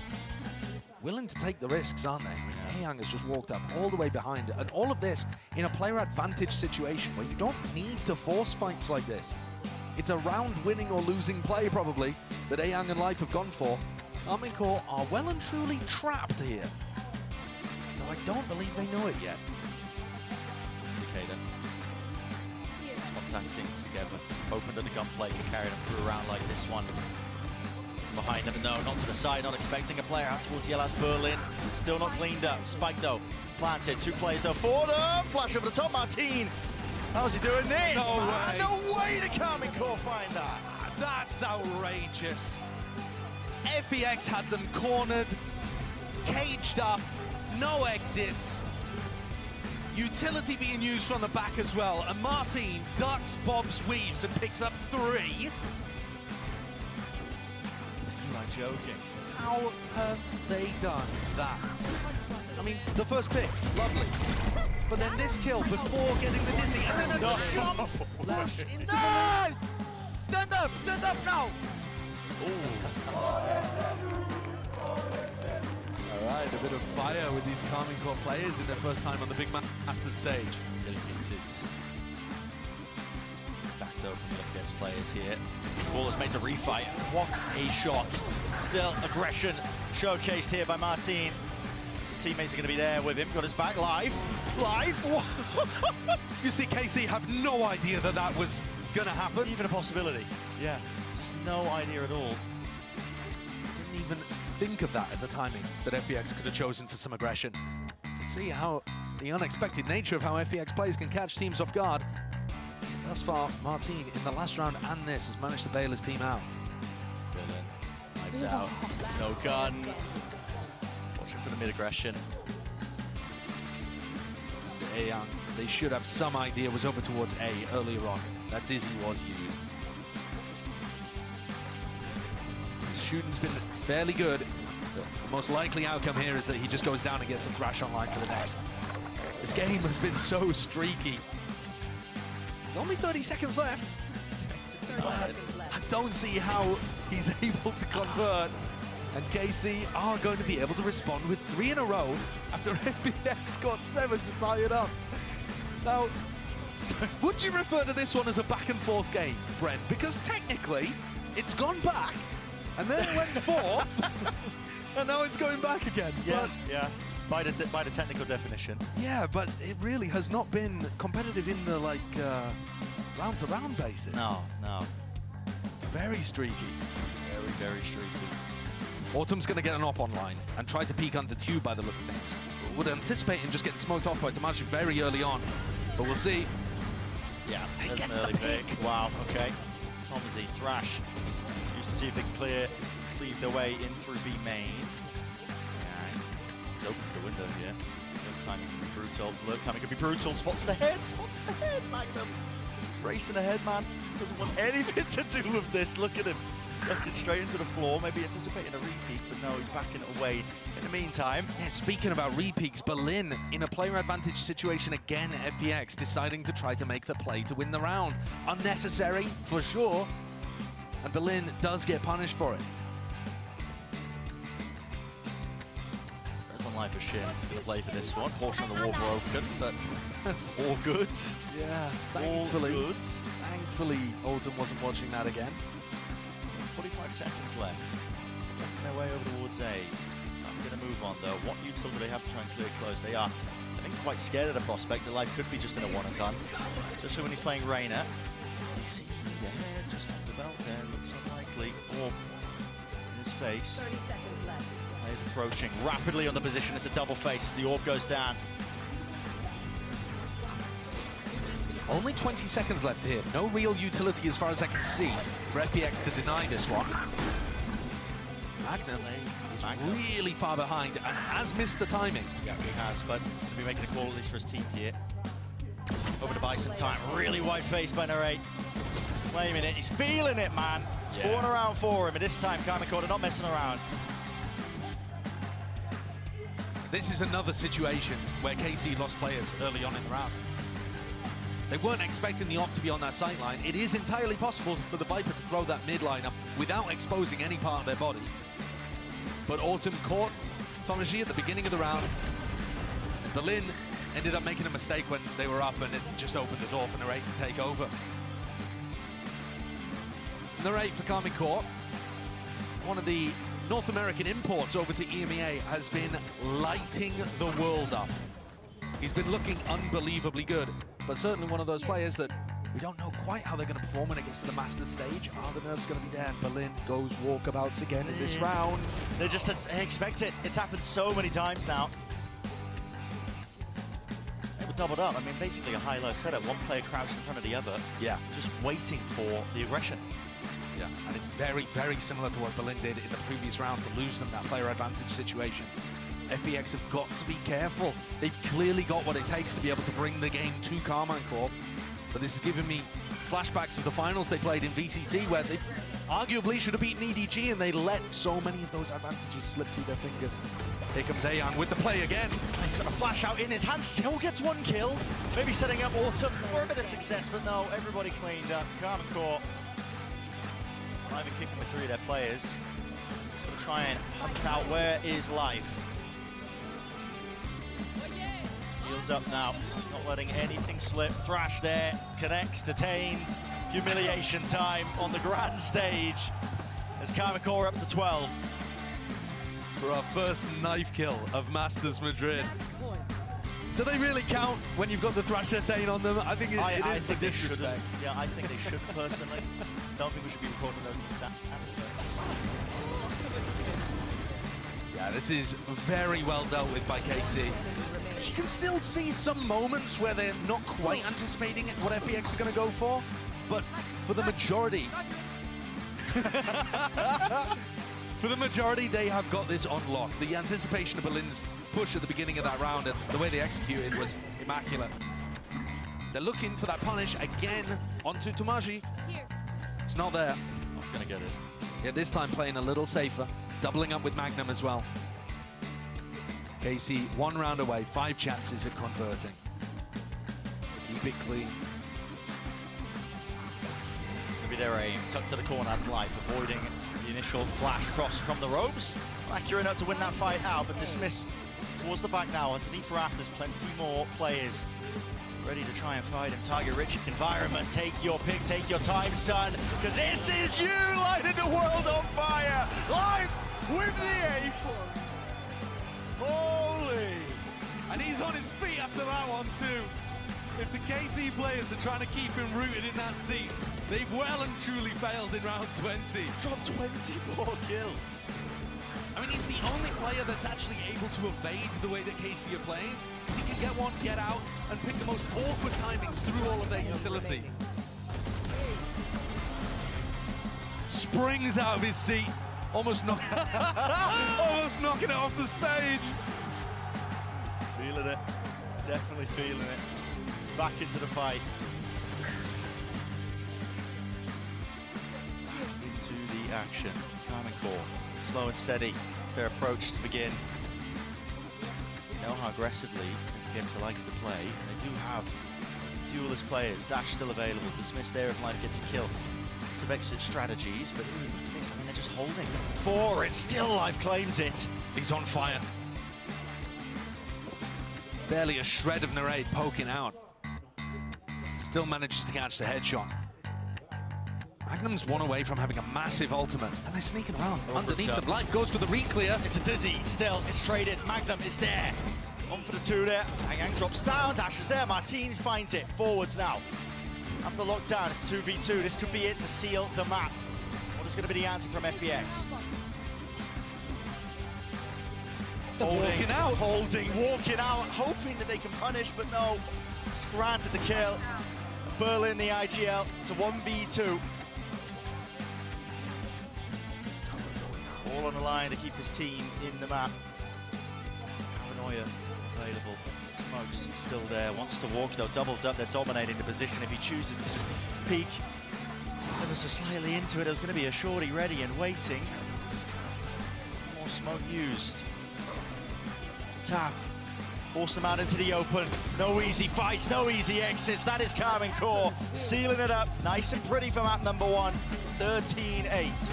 Willing to take the risks, aren't they? I mean, Ayang has just walked up all the way behind, and all of this in a player advantage situation where you don't need to force fights like this. It's a round winning or losing play, probably, that Ayang and Life have gone for. Karmine are well and truly trapped here. Though I don't believe they know it yet. Indicator. Contacting together. Opened at the gunplay, can carry them through a round like this one. Behind them, no, not to the side, not expecting a player out towards Yelas Berlin. Still not cleaned up. Spike though, planted. 2 players though for them. Flash over the top, Martin. How's he doing this? No man? way. No way to Karmine Corp find that. That's outrageous. FPX had them cornered, caged up, no exits. Utility being used from the back as well. And Martin ducks, bobs, weaves and picks up 3. You are joking. How have they done that? I mean, the first pick, lovely. But then this kill before getting the dizzy, and then a jump push into the... Stand up now! All right, a bit of fire with these Karmine Corp players in their first time on the Big Masters stage. Really muted. Back though from the FPX players here. Ball is made to refight. What a shot. Still aggression showcased here by Martin. His teammates are going to be there with him. Got his back live. What? You see KC have no idea that that was going to happen. Even a possibility. Yeah, just no idea at all. Didn't even think of that as a timing that FPX could have chosen for some aggression. You can see how the unexpected nature of how FPX plays can catch teams off guard. Thus far, Martin in the last round and this has managed to bail his team out. Dylan, knives out, no gun. Watching for the mid-aggression. Ayoung, they should have some idea, was over towards A earlier on. That dizzy was used. Shooting's been fairly good. The most likely outcome here is that he just goes down and gets a thrash online for the next. This game has been so streaky. There's only 30 seconds left. I don't see how he's able to convert. And KC are going to be able to respond with 3 in a row after FPX got 7 to tie it up. Now, would you refer to this one as a back and forth game, Brent? Because technically, it's gone back, and then it went forth, and now it's going back again. Yeah, yeah. By the technical definition. Yeah, but it really has not been competitive in the round-to-round basis. No. Very streaky. Very streaky. Autumn's going to get an op online and try to peek under tube by the look of things. Would anticipate him just getting smoked off by Tamashi very early on, but we'll see. Yeah, he there's gets an early the pick. Wow, okay. Tomsy, Thrash. Used to see if they can cleave their way in through B main. Yeah, he's open to the window here. Lurk timing can be brutal. Lurk timing can be brutal. Spots the head, Magnum. He's racing ahead, man. Doesn't want anything to do with this. Look at him. Left it straight into the floor, maybe anticipating a repeat, but no, he's backing it away. In the meantime, yeah, speaking about repeats, Berlin in a player advantage situation again, FPX deciding to try to make the play to win the round. Unnecessary, for sure, and Berlin does get punished for it. That's online for Shin. He's going to play for this one. Portion of the wall broken, but that's all good. Yeah, thankfully, Autumn wasn't watching that again. 45 seconds left. Working their way over towards A. So I'm going to move on though. What util do they have to try and clear close? They are, I think, quite scared of the prospect. Their life could be just in a one and done. Especially when he's playing Reyna. DC, yeah, just off the belt there. Looks unlikely. Orb in his face. 30 seconds left. Players approaching rapidly on the position. It's a double face as the orb goes down. Only 20 seconds left here. No real utility as far as I can see for FPX to deny this one. Magnum is really far behind and has missed the timing. Yeah, he has, but he's going to be making a call at least for his team here. Over to buy some time. Really wide face by Narrate. Claiming it. He's feeling it, man. It's 4 in a round for him, and this time Karmine Corp are not messing around. This is another situation where KC lost players early on in the round. They weren't expecting the op to be on that sight line. It is entirely possible for the Viper to throw that mid line up without exposing any part of their body. But Autumn caught Tomashi at the beginning of the round. And Berlin ended up making a mistake when they were up, and it just opened the door for Narrate to take over. Narrate for Karmine Corp, one of the North American imports over to EMEA, has been lighting the world up. He's been looking unbelievably good, but certainly one of those players that we don't know quite how they're going to perform when it gets to the Masters stage. Are the nerves going to be there? Berlin goes walkabouts again in this round. They just expect it. It's happened so many times now. They were doubled up. I mean, basically a high-low setup. One player crouched in front of the other. Yeah. Just waiting for the aggression. Yeah, and it's very, very similar to what Berlin did in the previous round to lose them that player advantage situation. FPX have got to be careful. They've clearly got what it takes to be able to bring the game to Karman Corp. But this is giving me flashbacks of the finals they played in VCT, where they arguably should have beaten EDG, and they let so many of those advantages slip through their fingers. Here comes Ayan with the play again. He's got a flash out in his hand, still gets one kill. Maybe setting up Autumn for a bit of success, but no, everybody cleaned up. Karman Corp not even kicking with 3 of their players. Just going to try and hunt out where is Life. Yields up now, not letting anything slip. Thrash there, connects, detained. Humiliation time on the grand stage as Karman Corp up to 12. For our first knife kill of Masters Madrid. Do they really count when you've got the Thrash Detain on them? I think it is the disrespect. Yeah, I think they should personally. Don't think we should be recording those in the stats. Yeah, this is very well dealt with by KC. You can still see some moments where they're not quite anticipating what FPX are going to go for, but for the majority, they have got this on lock. The anticipation of Berlin's push at the beginning of that round and the way they executed was immaculate. They're looking for that punish again onto Tomaji. It's not there. Not gonna get it. Yeah, this time playing a little safer, doubling up with Magnum as well. KC 1 round away, 5 chances of converting. Keep it clean. It's gonna be their aim. Tucked to the corner, that's Life, avoiding the initial flash cross from the ropes. Accurate enough to win that fight out, but Dismiss towards the back now. Underneath rafters, plenty more players ready to try and fight in target-rich environment. Take your pick, take your time, son, because this is you lighting the world on fire. Live with the ace. Holy! And he's on his feet after that one too. If the KC players are trying to keep him rooted in that seat, they've well and truly failed in round 20. He's dropped 24 kills. I mean, he's the only player that's actually able to evade the way that KC are playing. He can get one, get out, and pick the most awkward timings through all of their utility. Springs out of his seat, almost knocking it off the stage. Feeling it, definitely feeling it. Back into the fight. Back into the action. Karman Corp, slow and steady. It's their approach to begin. You know how aggressively FPX are likely to play. They do have duelist players. Dash still available. Dismiss there if Life gets a kill. Some exit strategies, but look at this. I mean, they're just holding. 4, it's still Life claims it. He's on fire. Barely a shred of Narade poking out. Still manages to catch the headshot. Magnum's 1 away from having a massive ultimate, and they're sneaking around underneath them. Life goes for the re-clear. It's a Dizzy, still, it's traded. Magnum is there. 1 for the 2 there. Hang drops down, Dash is there. Martins finds it. Forwards now. After the lockdown, it's 2v2. This could be it to seal the map. What is going to be the answer from FPX? Walking out. Walking out, hoping that they can punish, but no. Just granted the kill. Berlin, the IGL, to 1v2. All on the line to keep his team in the map. Paranoia available. Smokes still there, wants to walk though, doubled up, they're dominating the position. If he chooses to just peek ever so slightly into it, there's going to be a shorty ready and waiting. More smoke used. Tap, force them out into the open. No easy fights, no easy exits. That is Karman Corp sealing it up. Nice and pretty for map number 1, 13-8.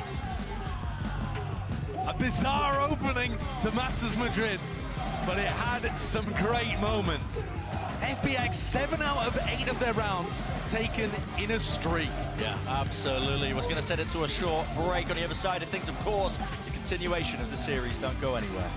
A bizarre opening to Masters Madrid, but it had some great moments. FPX 7 out of 8 of their rounds taken in a streak. Yeah, absolutely. Was going to send it to a short break on the other side of things. Of course, the continuation of the series don't go anywhere.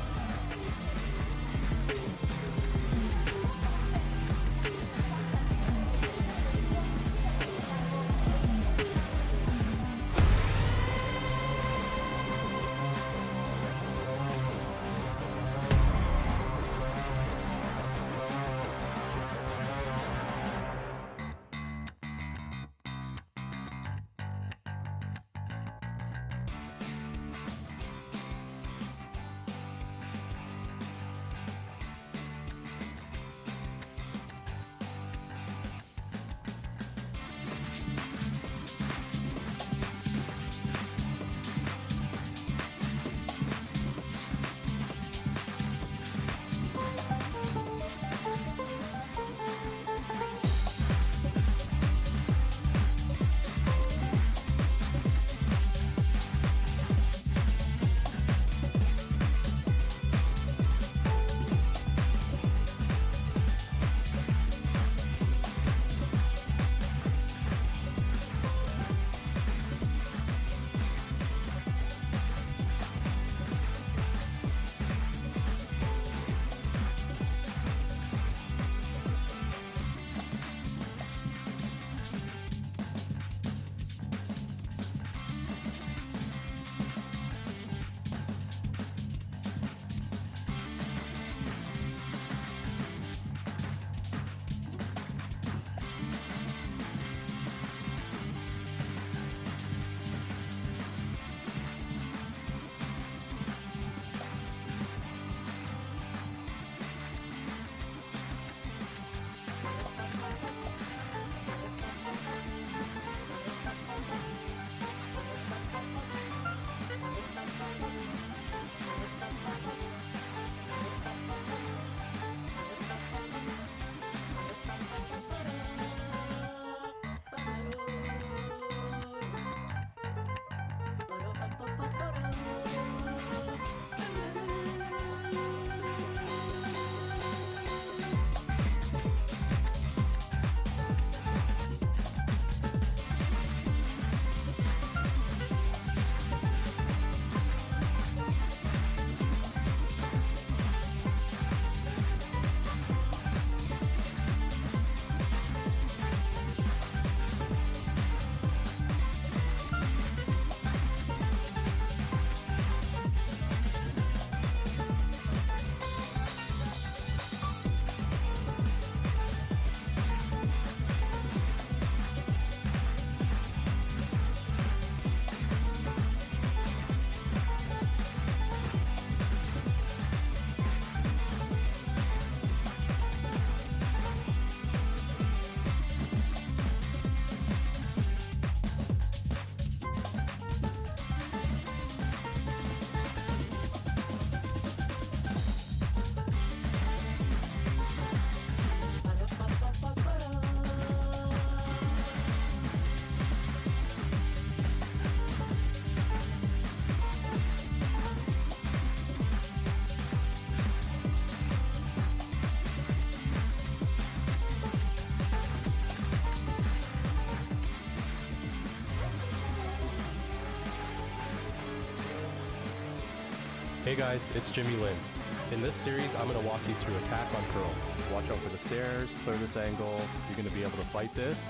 Hey guys, it's Jimmy Lin. In this series, I'm going to walk you through attack on Pearl. Watch out for the stairs, clear this angle. You're going to be able to fight this.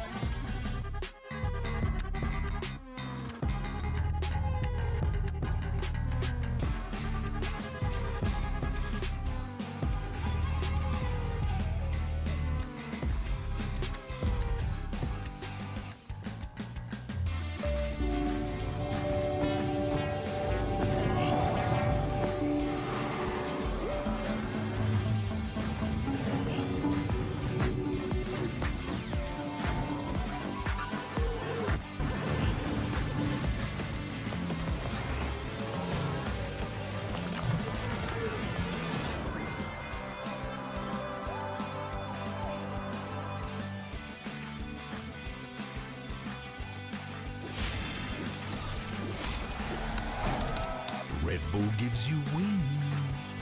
Red Bull gives you wings.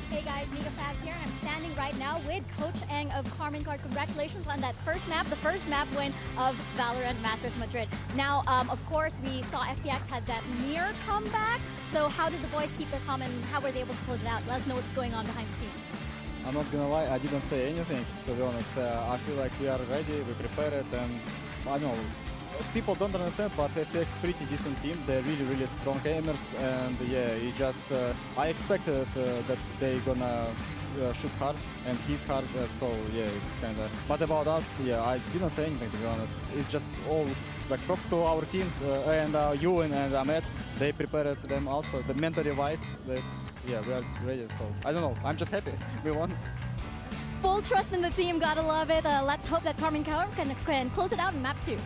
Hey guys, Mika Fabs here, and I'm standing right now with Coach Eng of Karmine Corp. Congratulations on that first map, the first map win of Valorant Masters Madrid. Now, of course, we saw FPX had that near comeback. So how did the boys keep their calm and how were they able to close it out? Let us know what's going on behind the scenes. I'm not gonna lie, I didn't say anything, to be honest. I feel like we are ready, we prepared, and I know people don't understand, but FPX pretty decent team. They're really strong aimers, and yeah, it just I expected that they gonna shoot hard and hit hard. So yeah, it's kind of. But about us, yeah, I didn't say anything, to be honest. It's just all like props to our teams and Ewan and Ahmed. They prepared them also. The mentally wise, that's yeah, we are ready. So I don't know. I'm just happy we won. Full trust in the team, gotta love it. Let's hope that Karmine Corp can close it out in map 2.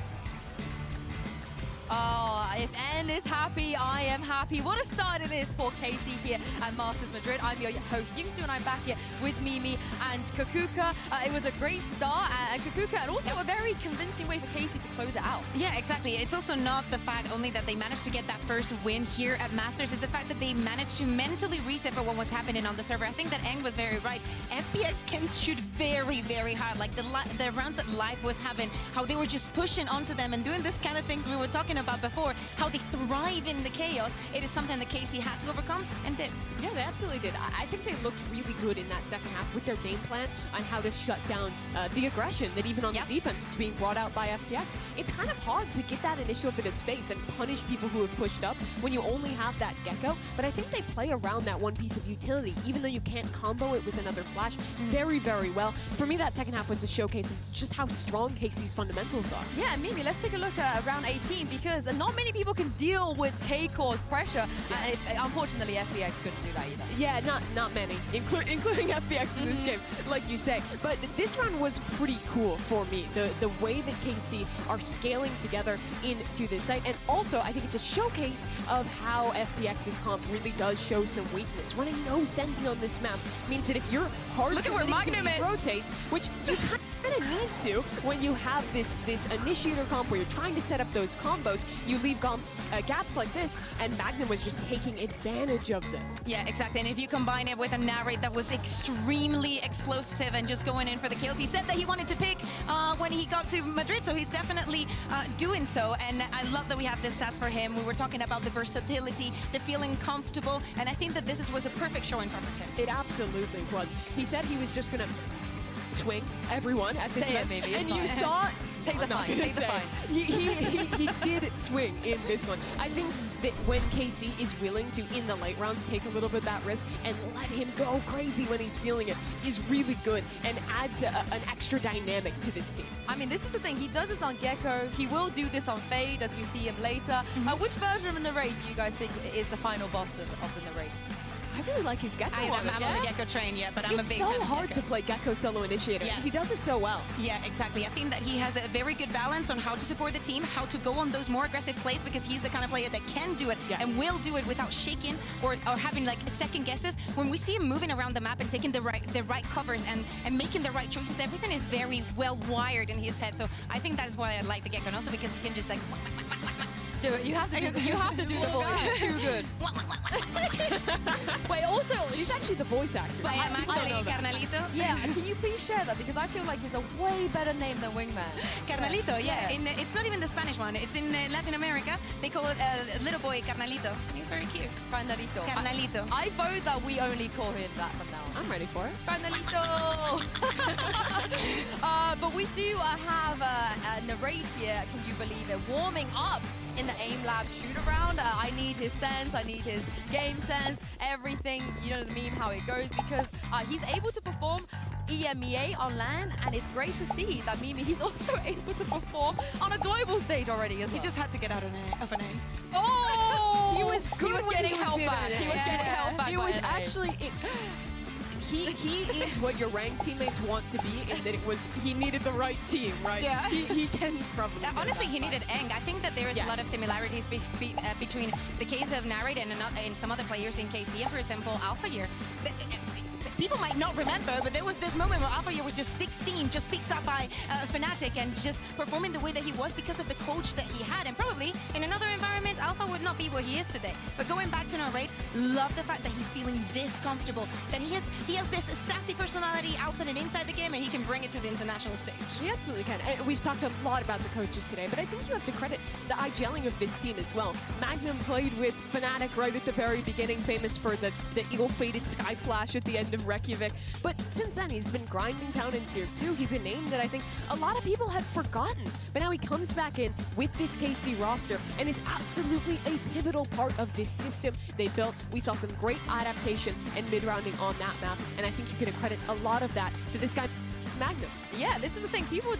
Oh, if N is happy, I am happy. What a start it is for KC here at Masters Madrid. I'm your host, Yingsu, and I'm back here with Mimi and Kakuka. It was a great start, and Kakuka, and also a very convincing way for KC to close it out. Yeah, exactly. It's also not the fact only that they managed to get that first win here at Masters, it's the fact that they managed to mentally reset for what was happening on the server. I think that Eng was very right. FPX can shoot very hard. Like the rounds that Live was having, how they were just pushing onto them and doing this kind of things we were talking about before, how they thrive in the chaos. It is something that KC had to overcome and did. Yeah, they absolutely did. I think they looked really good in that second half with their game plan on how to shut down the aggression that even on the defense is being brought out by FPX. It's kind of hard to get that initial bit of space and punish people who have pushed up when you only have that Gecko, but I think they play around that one piece of utility, even though you can't combo it with another flash very well. For me, that second half was a showcase of just how strong KC's fundamentals are. Yeah, Mimi, let's take a look at round 18, because not many people can deal with K-Core's pressure, and unfortunately FPX couldn't do that either. Yeah, not many, including FPX in this game, like you say. But this round was pretty cool for me, the way that KC are scaling together into this site, and also I think it's a showcase of how FPX's comp really does show some weakness. Running no Senti on this map means that if you're hard Look at where Magnum is. rotates, which you kind of need to when you have this initiator comp where you're trying to set up those combos, you leave gaps like this, and Magnum was just taking advantage of this. Yeah, exactly. And if you combine it with a narrate that was extremely explosive and just going in for the kills, he said that he wanted to pick when he got to Madrid, so he's definitely doing so. And I love that we have this stats for him. We were talking about the versatility, the feeling comfortable, and I think that this was a perfect showing for him. It absolutely was. He said he was just gonna swing everyone at this event, maybe, and fine. you saw take the fine. Take the fine. He did swing in this one. I think that when KC is willing to, in the late rounds, take a little bit of that risk and let him go crazy when he's feeling it is really good and adds an extra dynamic to this team. I mean, this is the thing. He does this on Gecko. He will do this on Fade, as we see him later. Which version of Narrate do you guys think is the final boss of the Narrates? I really like his Gecko. I'm not a Gecko train yet, but I'm a big fan of It's so hard Gecko. to play Gecko solo initiator. Yes. He does it so well. Yeah, exactly. I think that he has a very good balance on how to support the team, how to go on those more aggressive plays, because he's the kind of player that can do it and will do it without shaking or having like second guesses. When we see him moving around the map and taking the right covers and making the right choices, everything is very well wired in his head. So I think that is why I like the Gecko, and also because he can just like do it. You have to do the voice. Too good. Wait, also... She's actually the voice actor. I am actually Carnalito. Yeah, can you please share that? Because I feel like it's a way better name than Wingman. Carnalito, yeah. It's not even the Spanish one. It's in Latin America. They call it little boy Carnalito. He's very cute. Carnalito. Carnalito. I vote that we only call him that from now on. I'm ready for it. Carnalito! But we do have Narrate here, can you believe it, warming up in the Aim Lab shoot-around. I need his sense, I need his game sense, everything, you know the meme, how it goes, because he's able to perform EMEA on LAN, and it's great to see that Mimi, he's also able to perform on a global stage already as well. He just had to get out of an aim. Oh! He was good. He was getting held back. He was getting held back. He was actually... He is what your ranked teammates want to be, in that he needed the right team, right? Yeah. He can probably. Honestly, he needed Eng. I think that there is a lot of similarities between the case of Narrate and some other players in KC. For example, Alpha Year. People might not remember, but there was this moment where Alpha Year was just 16, just picked up by Fnatic and just performing the way that he was because of the coach that he had. And probably in another environment, Alpha would not be where he is today. But going back to Narrate, love the fact that he's feeling this comfortable, that he has this sassy personality outside and inside the game, and he can bring it to the international stage. He absolutely can. And we've talked a lot about the coaches today, but I think you have to credit the IGLing of this team as well. Magnum played with Fnatic right at the very beginning, famous for the ill-fated Sky Flash at the end of Reykjavik. But since then, he's been grinding down in Tier 2. He's a name that I think a lot of people have forgotten. But now he comes back in with this KC roster and is absolutely a pivotal part of this system they built. We saw some great adaptation and mid-rounding on that map, and I think you can credit a lot of that to this guy, Magnum. Yeah, this is the thing. People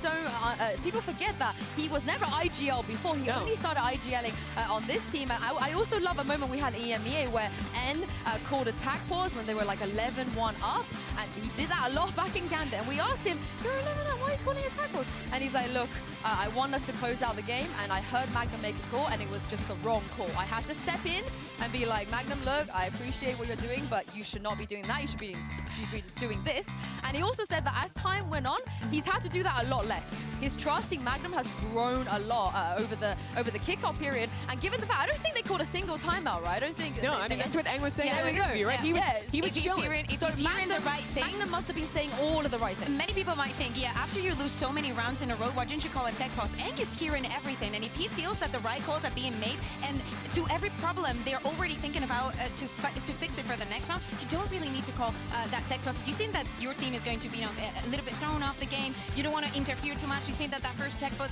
people forget that he was never IGL before. He only started IGLing on this team. I also love a moment we had in EMEA where N called attack pause when they were like 11-1 up, and he did that a lot back in Gambit. And we asked him, "You're 11 up. Why are you calling attack pause?" And he's like, "Look, I want us to close out the game, and I heard Magnum make a call, and it was just the wrong call. I had to step in and be like, Magnum, look, I appreciate what you're doing, but you should not be doing that. You should be doing this." And he also said that as time went on, he's had to do that a lot less. His trust in Magnum has grown a lot over the kickoff period. And given the fact, I don't think they called a single timeout, right? I don't think. No, I mean that's what Eng was saying. Yeah, there we go. Right? He was hearing the right thing. Magnum must have been saying all of the right things. Many people might think, yeah, after you lose so many rounds in a row, why didn't you call a tech pause? Eng is hearing everything, and if he feels that the right calls are being made, and to every problem they're already thinking about to fix it for the next round, you don't really need to call that tech pause. Do you think that your team is going to be a little bit thrown off the game? You don't want to interfere too much. You think that first tech pause,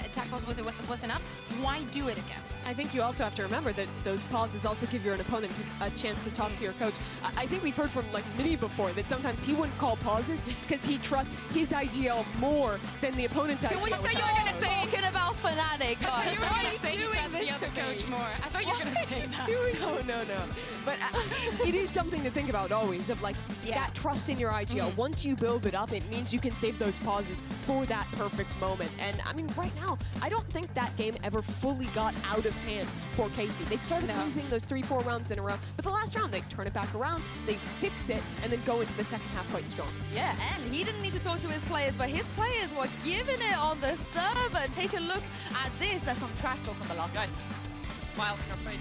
attack pause was enough? Why do it again? I think you also have to remember that those pauses also give your opponent a chance to talk to your coach. I think we've heard from like Mini before that sometimes he wouldn't call pauses because he trusts his IGL more than the opponent's IGL. You were going to say talking about Fnatic. You were going to say he trusts the other coach more. I thought you were going to say that. No. But it is something to think about always, of like that trust in your IGL. Once you build it up, it means you can save those pauses for that perfect moment. And I mean, right now, I don't think that game ever fully got out of hand for KC. They started losing those 3-4 rounds in a row, but the last round they turn it back around, they fix it, and then go into the second half quite strong. Yeah, and he didn't need to talk to his players, but his players were giving it on the server. Take a look at this. There's some trash talk from the last guys. Smiles in her face.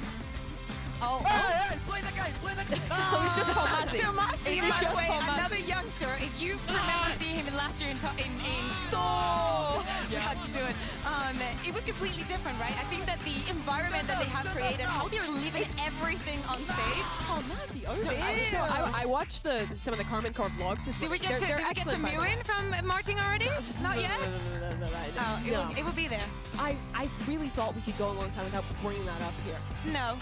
Oh, hey, play the game, play the game. So it's just Tomasi. Tomasi, by the way, another youngster. If you remember seeing him last year in Seoul, we had to do it. It was completely different, right? I think that the environment that they have created, how they're living everything on stage. Tomasi, over So I watched some of the Carmen Core vlogs this week. Did we get to Mewin from Martin already? Not yet? No. It will be there. I really thought we could go a long time without bringing that up here. No.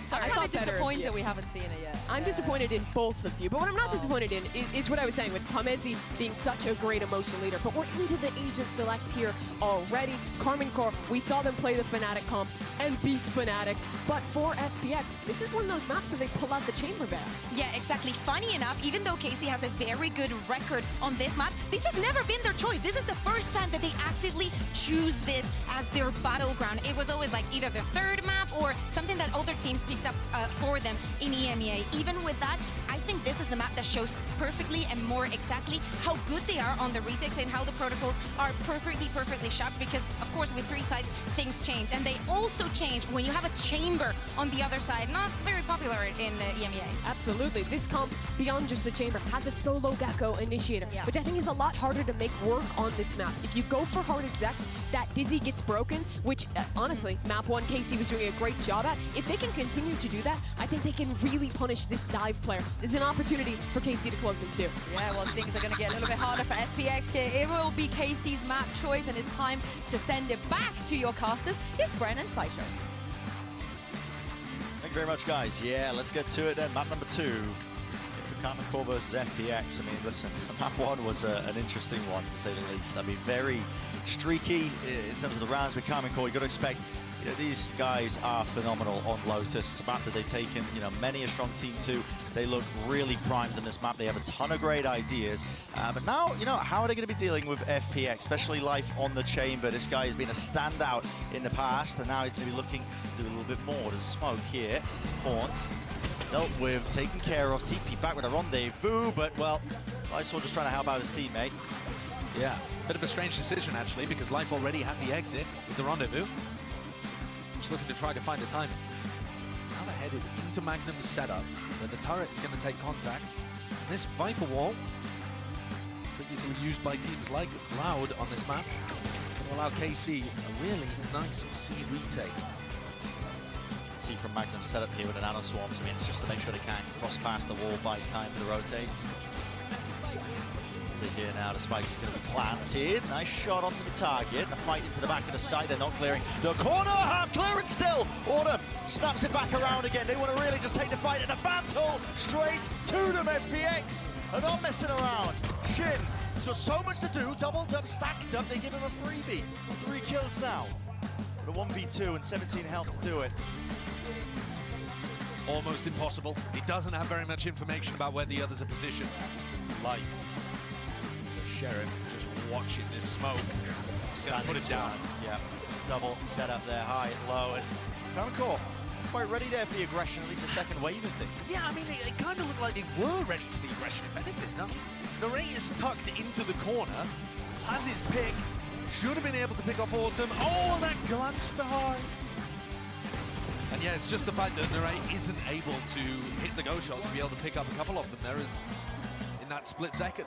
Sorry, I'm kind of disappointed we haven't seen it yet. I'm disappointed in both of you, but what I'm not disappointed in is what I was saying with Tomezi being such a great emotional leader. But we're into the Agent Select here already. Carmen Core, we saw them play the Fnatic comp and beat Fnatic, but for FPX, this is one of those maps where they pull out the chamber bear. Yeah, exactly. Funny enough, even though KC has a very good record on this map, this has never been their choice. This is the first time that they actively choose this as their battleground. It was always like either the third map or something that other teams picked up for them in EMEA. Even with that, I think this is the map that shows perfectly and more exactly how good they are on the retakes and how the protocols are perfectly shot, because of course with 3 sides things change, and they also change when you have a chamber on the other side. Not very popular in EMEA. Absolutely. This comp, beyond just the chamber, has a solo Gecko initiator, which I think is a lot harder to make work on this map. If you go for hard execs, that Dizzy gets broken, which honestly, map 1 KC was doing a great job at. If they can continue to do that, I think they can really punish this dive player. This is an opportunity for KC to close in too. Yeah, well, things are going to get a little bit harder for FPX here. It will be KC's map choice, and it's time to send it back to your casters. Here's Bren and Sideshow. Thank you very much, guys. Yeah, let's get to it then. Map number 2. Karmine Corp versus FPX. I mean, listen, map 1 was an interesting one, to say the least. I mean, very streaky in terms of the rounds with Karmine Corp. You've got to expect, you know, these guys are phenomenal on Lotus. It's a map that they've taken, you know, many a strong team to. They look really primed in this map. They have a ton of great ideas. But now, you know, how are they going to be dealing with FPX, especially Life on the chamber? This guy has been a standout in the past, and now he's going to be looking to do a little bit more. There's smoke here. Horns dealt with, taken care of. TP back with a rendezvous, but, well, Lysol just trying to help out his teammate. Yeah, bit of a strange decision, actually, because Life already had the exit with the rendezvous. Just looking to try to find a timing. Now they're headed into Magnum's setup, where the turret is going to take contact. And this Viper wall, previously used by teams like Loud on this map, will allow KC a really nice C retake. See from Magnum setup here with an Nano Swarms. I mean, it's just to make sure they can cross past the wall, buys time for the rotates. So here now, the spike's going to be planted. Nice shot onto the target. The fight into the back of the side. They're not clearing the corner. Half clearance still. Autumn snaps it back around again. They want to really just take the fight in a battle straight to them, FPX. And not messing around. Shin, so much to do. Doubled up, stacked up. They give him a freebie. 3 kills now. The 1v2 and 17 health to do it. Almost impossible. He doesn't have very much information about where the others are positioned. Life. The Sheriff just watching this smoke. Gonna put it down. Yeah, double set up there, high and low. And Karmine Corp quite ready there for the aggression, at least a second wave of things. Yeah, I mean, they kind of look like they were ready for the aggression, if anything. I mean, Narray is tucked into the corner, has his pick, should have been able to pick off Autumn. Oh, and that glance behind. And yeah, it's just the fact that Narray isn't able to hit the go shots to be able to pick up a couple of them there in that split second.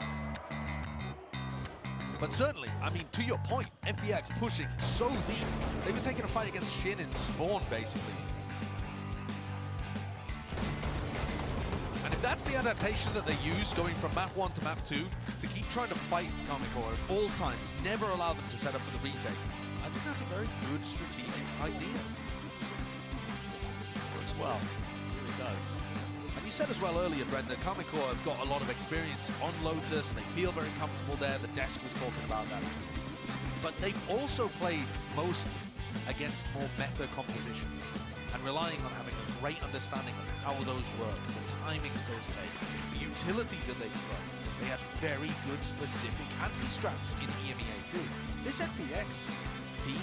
But certainly, I mean, to your point, FPX pushing so deep. They were taking a fight against Shin and Spawn, basically. And if that's the adaptation that they use, going from map 1 to map 2, to keep trying to fight Karmine Corp at all times, never allow them to set up for the retakes, I think that's a very good strategic idea. Works well, it really does. And you said as well earlier, Brent, that Karmine Corp have got a lot of experience on Lotus. They feel very comfortable there. The desk was talking about that. But they've also played most against more meta compositions and relying on having a great understanding of how those work, the timings those take, the utility that they throw. They have very good specific anti-strats in EMEA too. This FPX team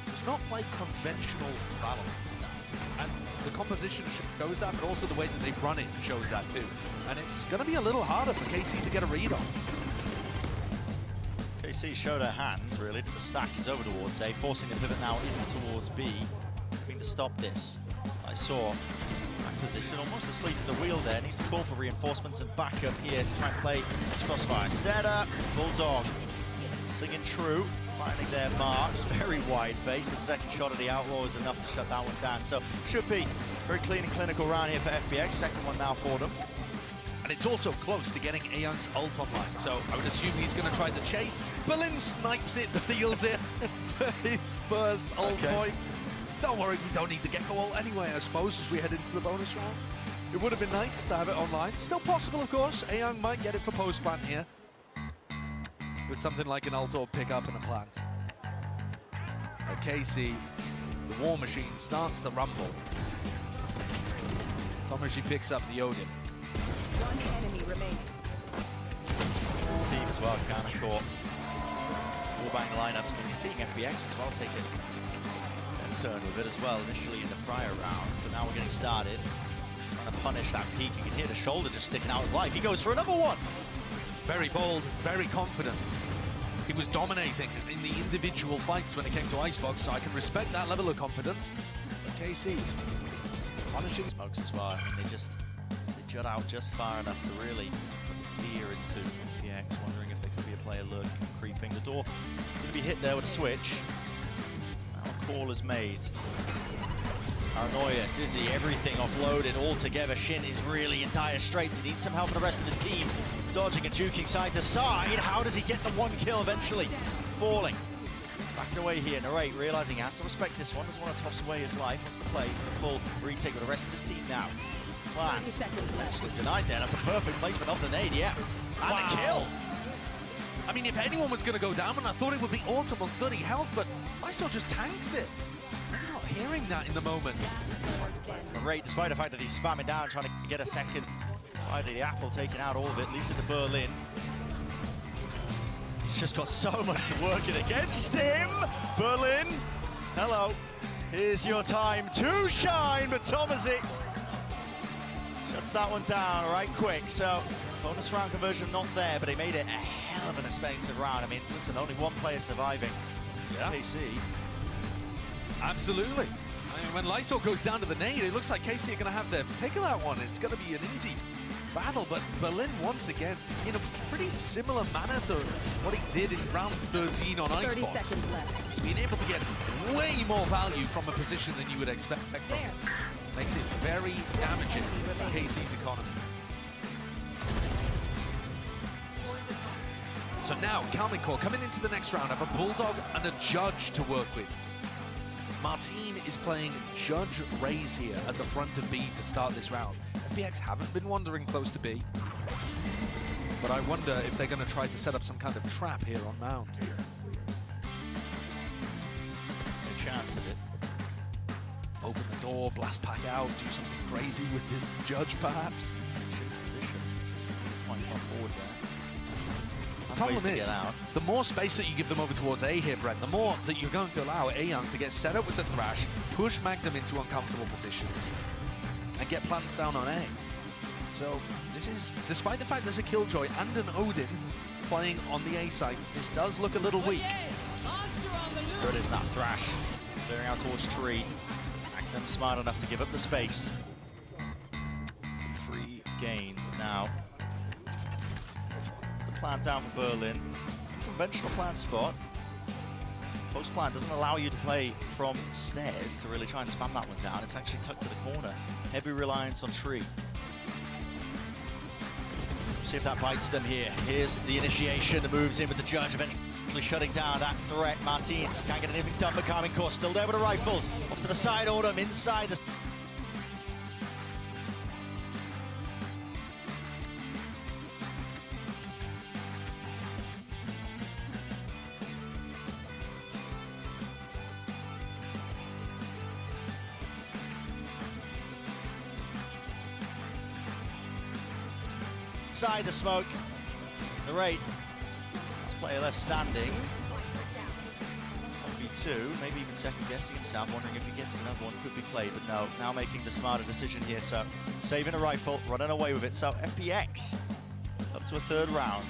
does not play conventional Valorant. And the composition shows that, but also the way that they run it shows that too. And it's going to be a little harder for KC to get a read on. KC showed her hand, really, but the stack is over towards A, forcing the pivot now in towards B. Hoping to stop this. I saw that position almost asleep at the wheel there. Needs to call for reinforcements and backup here to try and play this crossfire. Setup, Bulldog singing true. Finding their marks, very wide face, but the second shot of the Outlaw is enough to shut that one down. So should be very clean and clinical round here for FPX. Second one now for them. And it's also close to getting Ayoung's ult online, so I would assume he's going to try to chase. Berlin snipes it, steals it for his first ult point. Don't worry, we don't need the Gecko ult anyway, I suppose, as we head into the bonus round. It would have been nice to have it online. Still possible, of course. Ayong might get it for post-plant here, with something like an ult or pick-up and a plant. KC, the War Machine, starts to rumble. Tomoshi picks up the Odin. One enemy remaining. This team as well, Karmine Corp. Warbang lineups. I mean, you're seeing FPX as well take it and turn with it as well initially in the prior round, but now we're getting started. Just trying trying to punish that peak. You can hear the shoulder just sticking out of life. He goes for another one. Very bold, very confident. He was dominating in the individual fights when it came to Icebox, so I can respect that level of confidence. But KC punishing smokes as well. I mean, they jut out just far enough to really put fear into FPX, wondering if there could be a player lurking, creeping. The door going to be hit there with a switch. Now a call is made. Paranoia, Dizzy, everything offloaded all together. Shin is really in dire straits. He needs some help from the rest of his team. Dodging and juking side to side. How does he get the one kill eventually? Falling. Backing away here. Narrate realizing he has to respect this one. Doesn't want to toss away his life. Wants to play for a full retake with the rest of his team now. Plans. Actually denied there. That's a perfect placement of the nade, yeah. And wow. a kill. I mean, if anyone was going to go down, and I thought it would be Autumn on 30 health, but Lysol just tanks it. I'm not hearing that in the moment. Narrate, despite the fact that he's spamming down, trying to get a second. Why did the apple taking out all of it? Leaves it to Berlin. He's just got so much working against him. Berlin, hello. Here's your time to shine, but Thomasy shuts that one down right quick. So bonus round conversion not there, but he made it a hell of an expensive round. I mean, listen, only one player surviving. Yeah. KC. Absolutely. I mean, when Lysol goes down to the nade, it looks like KC are going to have their pick of that one. It's going to be an easy battle, but Berlin once again in a pretty similar manner to what he did in round 13 on Icebox. 30 seconds left. Being able to get way more value from a position than you would expect from him. Makes it very damaging to KC's economy. So now, Karmine Corp coming into the next round have a Bulldog and a Judge to work with. Martine is playing Judge Raze here at the front of B to start this round. FPX haven't been wandering close to B, but I wonder if they're going to try to set up some kind of trap here on Mound. No chance of it. Open the door, blast pack out, do something crazy with the Judge perhaps. Shin's position. Quite far forward there. The problem is, the more space that you give them over towards A here, Brent, the more that you're going to allow A-Young to get set up with the Thrash, push Magnum into uncomfortable positions, and get plants down on A. So this is, despite the fact there's a Killjoy and an Odin playing on the A side, this does look a little weak. Good is that Thrash. Clearing out towards tree. Magnum smart enough to give up the space. 3 gained now. Plant down for Berlin. Conventional plant spot. Post plant doesn't allow you to play from stairs to really try and spam that one down. It's actually tucked to the corner. Heavy reliance on tree. See if that bites them here. Here's the initiation. The moves in with the Judge eventually shutting down that threat. Martine can't get anything done, but Karmine Corp still there with the rifles. Off to the side, Autumn inside the side the smoke. Narrate. Last player left standing. 1v2, maybe even second guessing himself, wondering if he gets another one, could be played, but no. Now making the smarter decision here, so saving a rifle, running away with it. So FPX up to a 3rd round.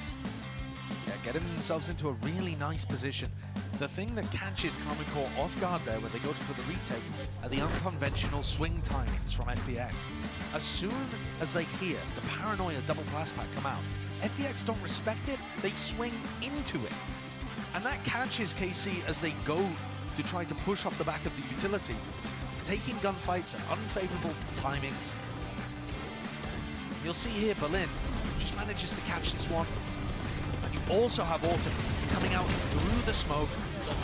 Yeah, getting themselves into a really nice position. The thing that catches Karmine Corp off guard there when they go for the retake are the unconventional swing timings from FPX. As soon as they hear the Paranoia double blast pack come out, FPX don't respect it, they swing into it. And that catches KC as they go to try to push off the back of the utility, taking gunfights at unfavorable timings. You'll see here Berlin just manages to catch this one. And you also have Autumn coming out through the smoke.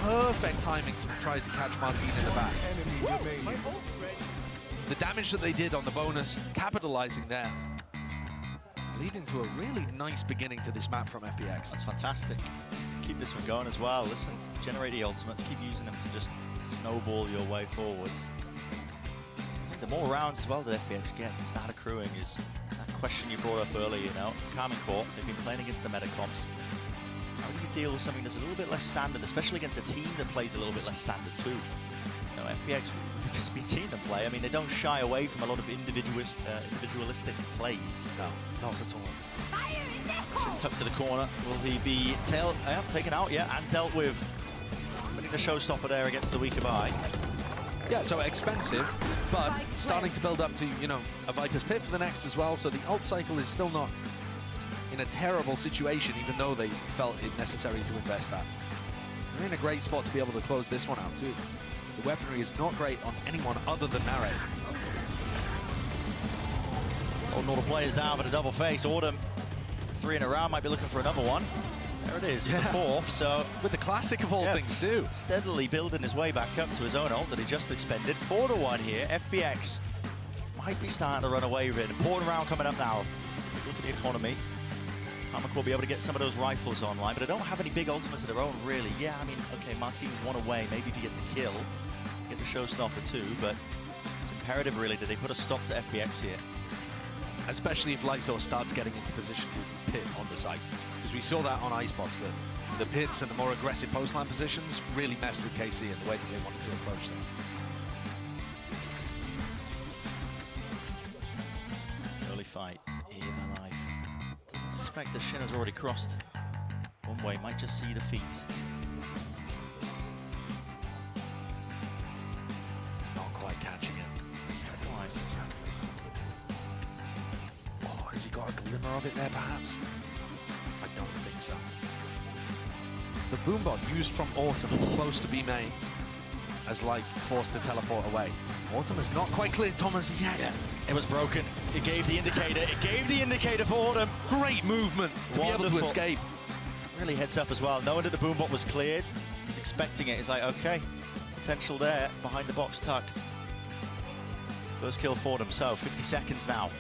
Perfect timing to try to catch Martine in the back. The damage that they did on the bonus, capitalizing there, leading to a really nice beginning to this map from FPX. That's fantastic. Keep this one going as well. Listen, generate the ultimates, keep using them to just snowball your way forwards. I think the more rounds as well that FPX get, start accruing is that question you brought up earlier, you know. Karmine Corp, they've been playing against the metacomps. How do you deal with something that's a little bit less standard, especially against a team that plays a little bit less standard too? You know, FPX, we've been seeing them play. I mean, they don't shy away from a lot of individualistic plays. No, not at all. Shin tucked to the corner. Will he be taken out? Yeah, and dealt with. Winning the showstopper there against the weaker Bai. Yeah, so expensive, but starting to build up to, you know, a Viper's Pit for the next as well, so the ult cycle is still not in a terrible situation, even though they felt it necessary to invest that. They're in a great spot to be able to close this one out, too. The weaponry is not great on anyone other than Nare. Old Northern players down for the double face. Autumn, 3 in a row, might be looking for another one. There it is, with the 4th, so... With the classic of all things, too. Steadily building his way back up to his own ult that he just expended. 4-1 here. FPX might be starting to run away with it. Important round coming up now. Look at the economy. Karmine will be able to get some of those rifles online, but they don't have any big ultimates of their own, really. Yeah, I mean, okay, Martin's 1 away. Maybe if he gets a kill, get the showstopper too, but it's imperative, really, that they put a stop to FPX here. Especially if Lysor starts getting into position to pit on the site. Because we saw that on Icebox, that the pits and the more aggressive postline positions really messed with KC and the way that they wanted to approach things. Early fight here by Life. Doesn't expect that Shin has already crossed one way, might just see the feet. Not quite catching it. Oh, has he got a glimmer of it there, perhaps? I don't think so. The boombot used from Autumn close to B main as Life forced to teleport away. Autumn has not quite cleared Thomas yet. Yeah, it was broken. It gave the indicator. It gave the indicator for Autumn. Great movement to be able to escape. Really heads up as well. Knowing that the boombot was cleared, he's expecting it. He's like, okay, potential there. Behind the box tucked. First kill for them. So 50 seconds now.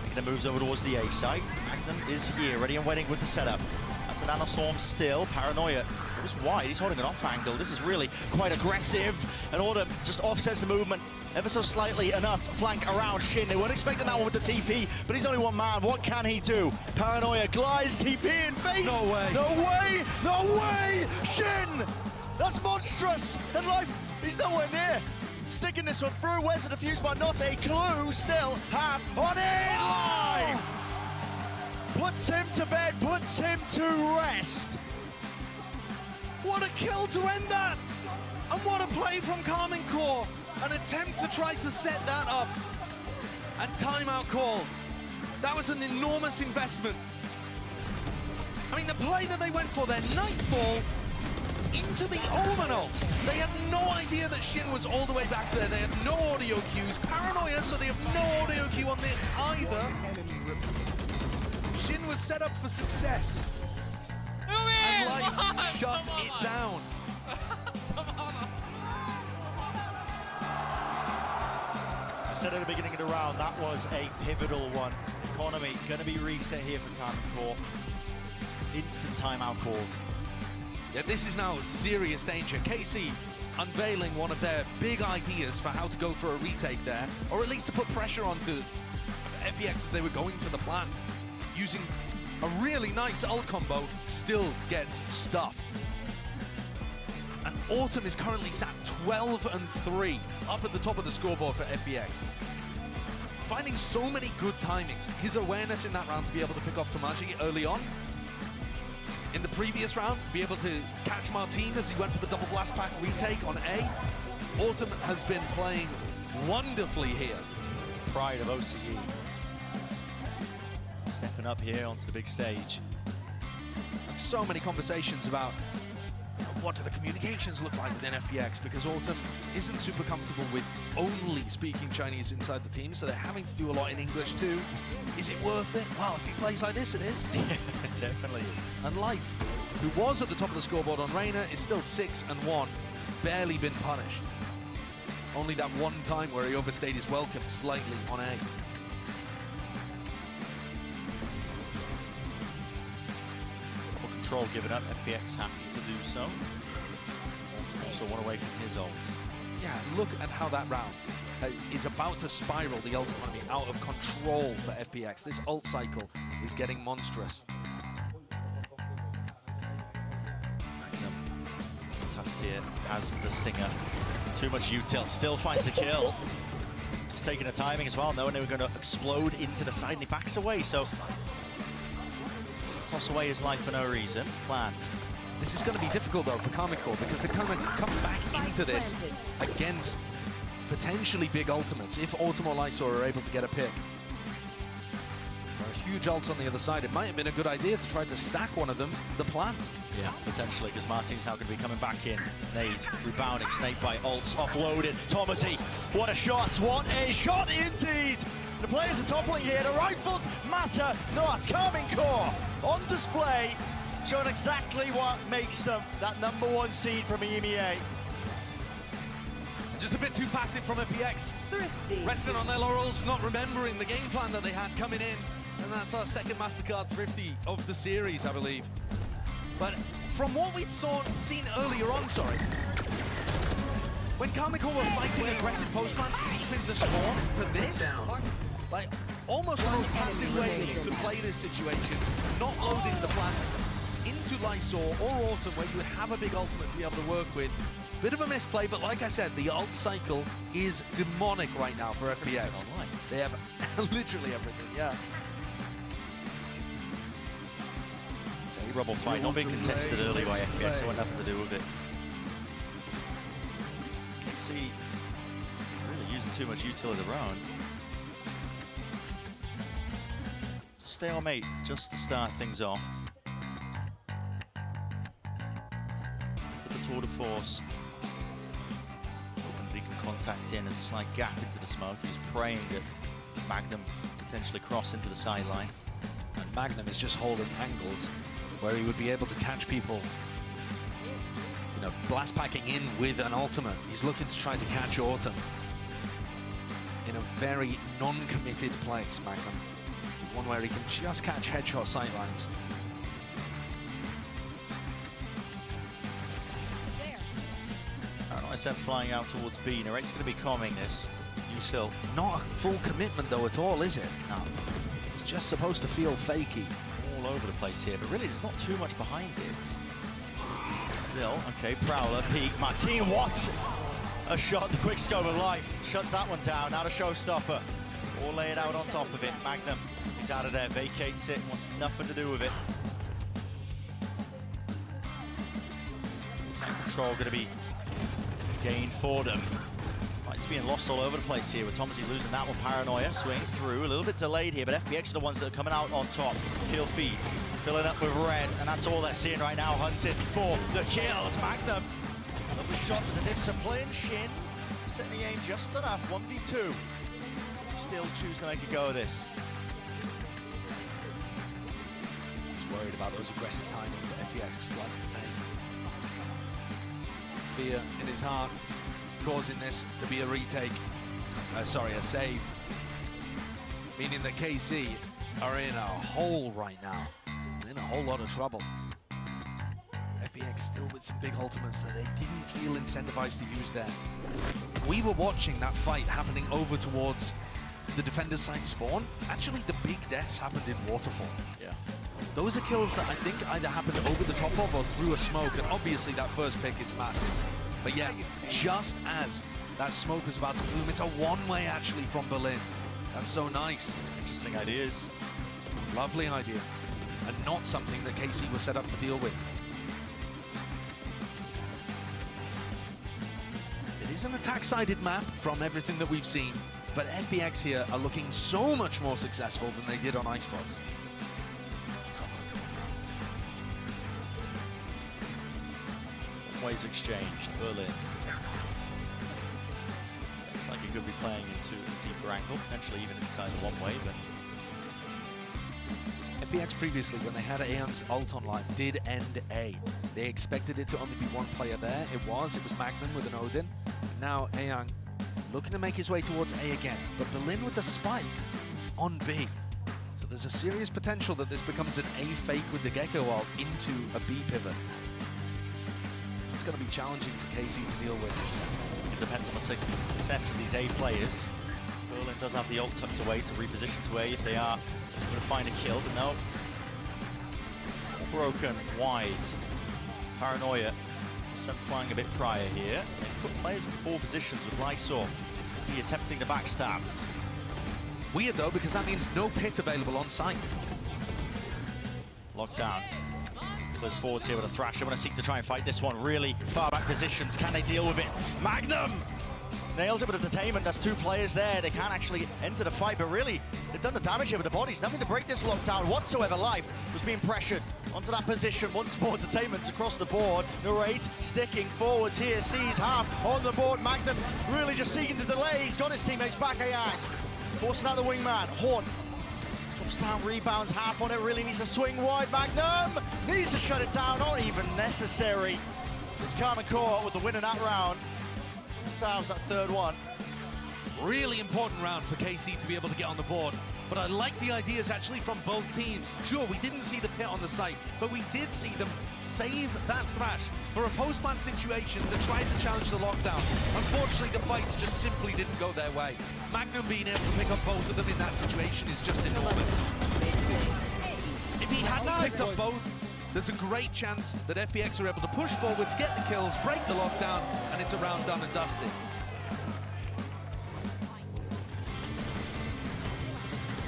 Making the moves over towards the A site. Magnum is here, ready and waiting with the setup. That's the Nanostorm still. Paranoia goes wide. He's holding an off angle. This is really quite aggressive. And Autumn just offsets the movement ever so slightly enough. Flank around Shin. They weren't expecting that one with the TP, but he's only one man. What can he do? Paranoia glides TP in face. No way. No way. No way. Shin. That's monstrous. And Life, he's nowhere near. Sticking this one through. Where's the defuse, but not a clue. Still half on it. Live. Puts him to bed, puts him to rest. What a kill to end that! And what a play from Karmine Corp. An attempt to try to set that up. And timeout called. That was an enormous investment. I mean, the play that they went for there, Nightfall into the Omen ult. They had no idea that Shin was all the way back there. They had no audio cues. Paranoia, so they have no audio cue on this either. Shin was set up for success. And Life shut it down. I said at the beginning of the round, that was a pivotal one. Economy going to be reset here for Karmine Corp. Instant timeout called. Yeah, this is now serious danger. KC unveiling one of their big ideas for how to go for a retake there, or at least to put pressure onto FPX as they were going for the plant. Using a really nice ult combo, still gets stuffed. And Autumn is currently sat 12-3, up at the top of the scoreboard for FPX. Finding so many good timings. His awareness in that round to be able to pick off Tomaji early on. In the previous round, to be able to catch Martin as he went for the double blast pack retake on A. Autumn has been playing wonderfully here. Pride of OCE. Stepping up here onto the big stage. And so many conversations about what do the communications look like within FPX, because Autumn isn't super comfortable with only speaking Chinese inside the team, so they're having to do a lot in English too. Is it worth it? Well, if he plays like this, it is. It definitely is. And Life, who was at the top of the scoreboard on Reyna, is still 6-1, barely been punished. Only that one time where he overstayed his welcome slightly on A. Control given up, FPX happy to do so. Also one away from his ult. Yeah, look at how that round is about to spiral the ult economy out of control for FPX. This ult cycle is getting monstrous. It's tucked here, has the Stinger. Too much util, still finds the kill. Just taking the timing as well, knowing they were going to explode into the side, and he backs away, so... Toss away his life for no reason. Plant. This is going to be difficult, though, for Karmikor, because they're going to come back into this against potentially big ultimates, if Autumn or Lysor are able to get a pick. A huge ult on the other side. It might have been a good idea to try to stack one of them, the Plant. Yeah, potentially, because Martin's now going to be coming back in. Nade, rebounding, Snakebite, ults, offloaded. Thomasy, what a shot, what a shot indeed! The players are toppling here, the rifles matter not. Karmikor on display, showing exactly what makes them that #1 seed from EMEA. Just a bit too passive from FPX. Resting on their laurels, not remembering the game plan that they had coming in. And that's our second MasterCard Thrifty of the series, I believe. But from what we'd seen earlier on, when Karmikor were fighting aggressive post-plants deep into spawn to this, like almost the most passive way that you could play this situation, not loading the plant into Lysor or Autumn, where you would have a big ultimate to be able to work with. Bit of a misplay, but like I said, the ult cycle is demonic right now for FPX. They have literally everything, yeah. It's a rubble fight, not being contested early by FPX, so nothing to do with it. KC really using too much util of their own. Stalemate just to start things off. With the tour de force. Hoping he can contact in as a slight gap into the smoke. He's praying that Magnum potentially cross into the sideline. And Magnum is just holding angles where he would be able to catch people, you know, blast packing in with an ultimate. He's looking to try to catch Autumn in a very non-committed place, Magnum. One where he can just catch headshot sightlines. ISM flying out towards B. Narek's going to be calming this. You still. Not a full commitment though at all, is it? No. It's just supposed to feel fakey. All over the place here, but really there's not too much behind it. Still, okay, Prowler, peek, Martin, what? A shot, the quick scope of life. Shuts that one down, now the showstopper. Or lay it out on top of it. Magnum is out of there, vacates it, wants nothing to do with it. Side control going to be gained for them. Fight's being lost all over the place here with Thomasy losing that one. Paranoia swing through, a little bit delayed here, but FPX are the ones that are coming out on top. Kill feed, filling up with red, and that's all they're seeing right now, hunting for the kills. Magnum, lovely shot to the discipline. Shin setting the aim just enough, 1v2. Still choose to make a go of this. He's worried about those aggressive timings that FPX like to take. Fear in his heart, causing this to be a retake. Sorry, a save. Meaning that KC are in a hole right now. In a whole lot of trouble. FPX still with some big ultimates that they didn't feel incentivized to use there. We were watching that fight happening over towards the defender's side spawn. Actually, the big deaths happened in Waterfall. Yeah. Those are kills that I think either happened over the top of or through a smoke, and obviously that first pick is massive. But yeah, just as that smoke was about to bloom, it's a one-way actually from Berlin. That's so nice. Interesting ideas. Lovely idea. And not something that KC was set up to deal with. It is an attack-sided map from everything that we've seen. But FPX here are looking so much more successful than they did on Icebox. Ways exchanged, Berlin. Looks like he could be playing into a deeper angle, potentially even inside the one-way, but... FPX previously, when they had Aeon's ult online, did end A. They expected it to only be one player there. It was Magnum with an Odin. Now Aeon looking to make his way towards A again, but Berlin with the spike on B. So there's a serious potential that this becomes an A fake with the Gecko ult into a B pivot. That's going to be challenging for KC to deal with. It depends on the success of these A players. Berlin does have the ult tucked away to reposition to A if they are going to find a kill, but no. Broken wide. Paranoia Sent flying a bit prior here. They put players into 4 positions with Lysor. He attempting to backstab. Weird though, because that means no pit available on site. Lockdown. Goes forwards here with a Thrash. They want to seek to try and fight this one. Really far back positions. Can they deal with it? Magnum nails it with a detainment. That's 2 players there. They can't actually enter the fight, but really, they've done the damage here with the bodies. Nothing to break this lockdown whatsoever. Life was being pressured onto that position. Once more detainments across the board. Narrate sticking forwards here. Sees half on the board. Magnum really just seeking to delay. He's got his teammates back. Ayang forcing out the wingman. Horn drops down, rebounds, half on it, really needs to swing wide. Magnum needs to shut it down, not even necessary. It's Karmine Corp with the win in that round. Salves that 3rd one. Really important round for KC to be able to get on the board. But I like the ideas actually from both teams. Sure, we didn't see the pit on the site, but we did see them save that Thrash for a post-man situation to try to challenge the lockdown. Unfortunately, the fights just simply didn't go their way. Magnum being able to pick up both of them in that situation is just enormous. If he hadn't picked up both, there's a great chance that FPX are able to push forwards, get the kills, break the lockdown, and it's a round done and dusted.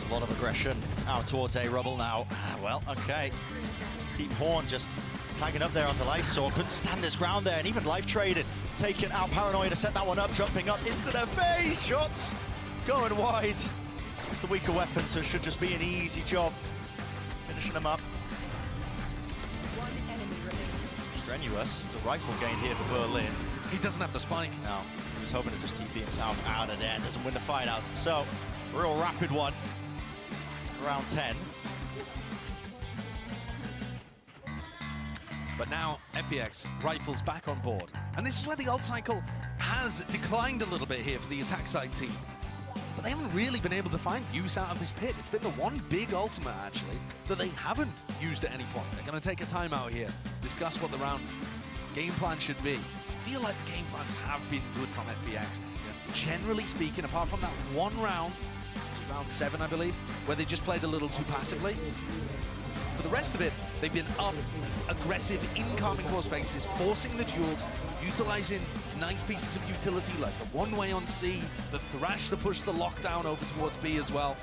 A lot of aggression out towards A-Rubble now. Well, okay. Deep Horn just tagging up there onto Lysor. Couldn't stand his ground there, and even Life traded. Taking out Paranoia to set that one up, jumping up into their face. Shots going wide. It's the weaker weapon, so it should just be an easy job finishing them up. Strenuous. There's a rifle gain here for Berlin. He doesn't have the spike. No, he was hoping to just TP himself out of there and doesn't win the fight out. So, real rapid one. Round 10. But now FPX rifles back on board. And this is where the ult cycle has declined a little bit here for the attack side team. But they haven't really been able to find use out of this pit. It's been the one big ultimate, actually, that they haven't used at any point. They're going to take a timeout here, discuss what the round game plan should be. I feel like the game plans have been good from FPX. Generally speaking, apart from that one round, round 7, I believe, where they just played a little too passively. For the rest of it, they've been up, aggressive in Karmine Corp's faces, forcing the duels, utilizing nice pieces of utility like the one-way on C, the Thrash to push the lockdown over towards B as well.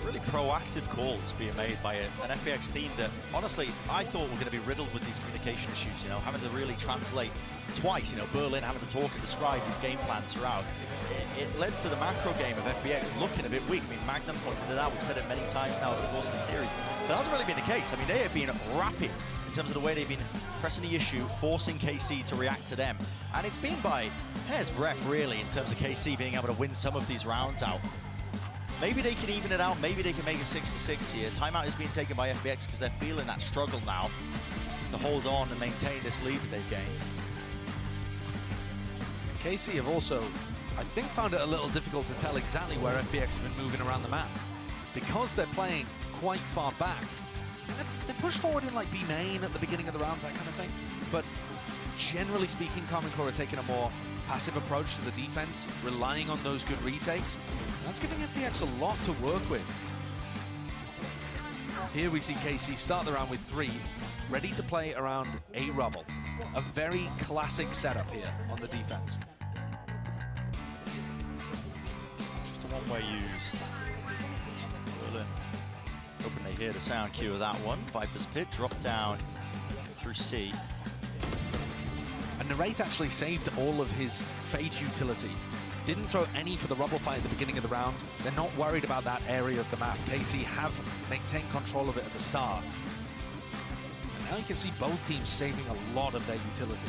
Really proactive calls being made by an FPX team that, honestly, I thought were going to be riddled with these communication issues, you know, having to really translate twice, you know, Berlin having to talk and describe his game plans throughout. It led to the macro game of FPX looking a bit weak. I mean, Magnum pointed it out, we've said it many times now over the course of the series. But that hasn't really been the case. I mean, they have been rapid in terms of the way they've been pressing the issue, forcing KC to react to them. And it's been by hair's breadth, really, in terms of KC being able to win some of these rounds out. Maybe they can even it out, maybe they can make it 6-6 here. Timeout is being taken by FPX because they're feeling that struggle now to hold on and maintain this lead that they've gained. KC have also, I think, found it a little difficult to tell exactly where FPX have been moving around the map. Because they're playing quite far back, they push forward in like B main at the beginning of the rounds, that kind of thing. But generally speaking, Karmine Corp are taking a more passive approach to the defense, relying on those good retakes. That's giving FPX a lot to work with. Here we see KC start the round with 3, ready to play around A-Rubble. A very classic setup here on the defense. Just the one-way used. Berlin hoping they hear the sound cue of that one. Viper's Pit drop down through C. And Narrate actually saved all of his Fade utility. Didn't throw any for the Rubble fight at the beginning of the round. They're not worried about that area of the map. KC have maintained control of it at the start. And now you can see both teams saving a lot of their utility.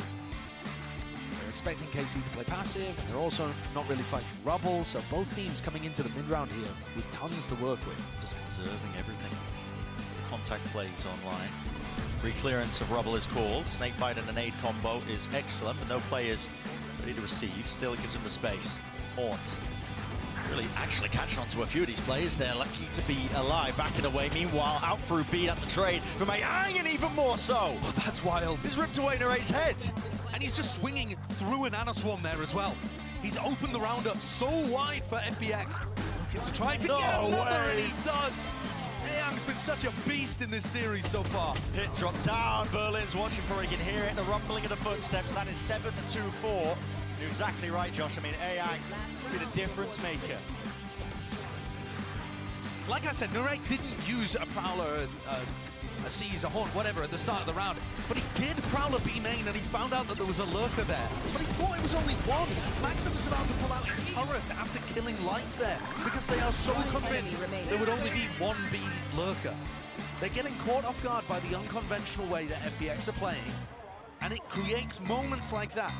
They're expecting KC to play passive, and they're also not really fighting Rubble, so both teams coming into the mid-round here with tons to work with. Just conserving everything. Contact plays online. Re-clearance of Rubble is called. Snakebite and a nade combo is excellent, but no players ready to receive. Still, it gives them the space. Haunt really actually catching onto a few of these players. They're lucky to be alive, backing away. Meanwhile, out through B, that's a trade from Ayang, and even more so. Oh, that's wild. He's ripped away Narrate's head. And he's just swinging through an Nanoswarm there as well. He's opened the round up so wide for FPX. Looking to try to get another, and he does. Aeyang's been such a beast in this series so far. Hit drop down. Berlin's watching for it. You can hear it, the rumbling of the footsteps. That is 7-2-4. You're exactly right, Josh. I mean, Aeyang be the difference maker. Like I said, Nurek didn't use a Prowler, a Seize, a Haunt, whatever, at the start of the round. But he did Prowler B main, and he found out that there was a Lurker there. But he thought it was only one. Magnum is about to pull out his turret after killing Life there, because they are so convinced there would only be one B Lurker. They're getting caught off guard by the unconventional way that FPX are playing, and it creates moments like that,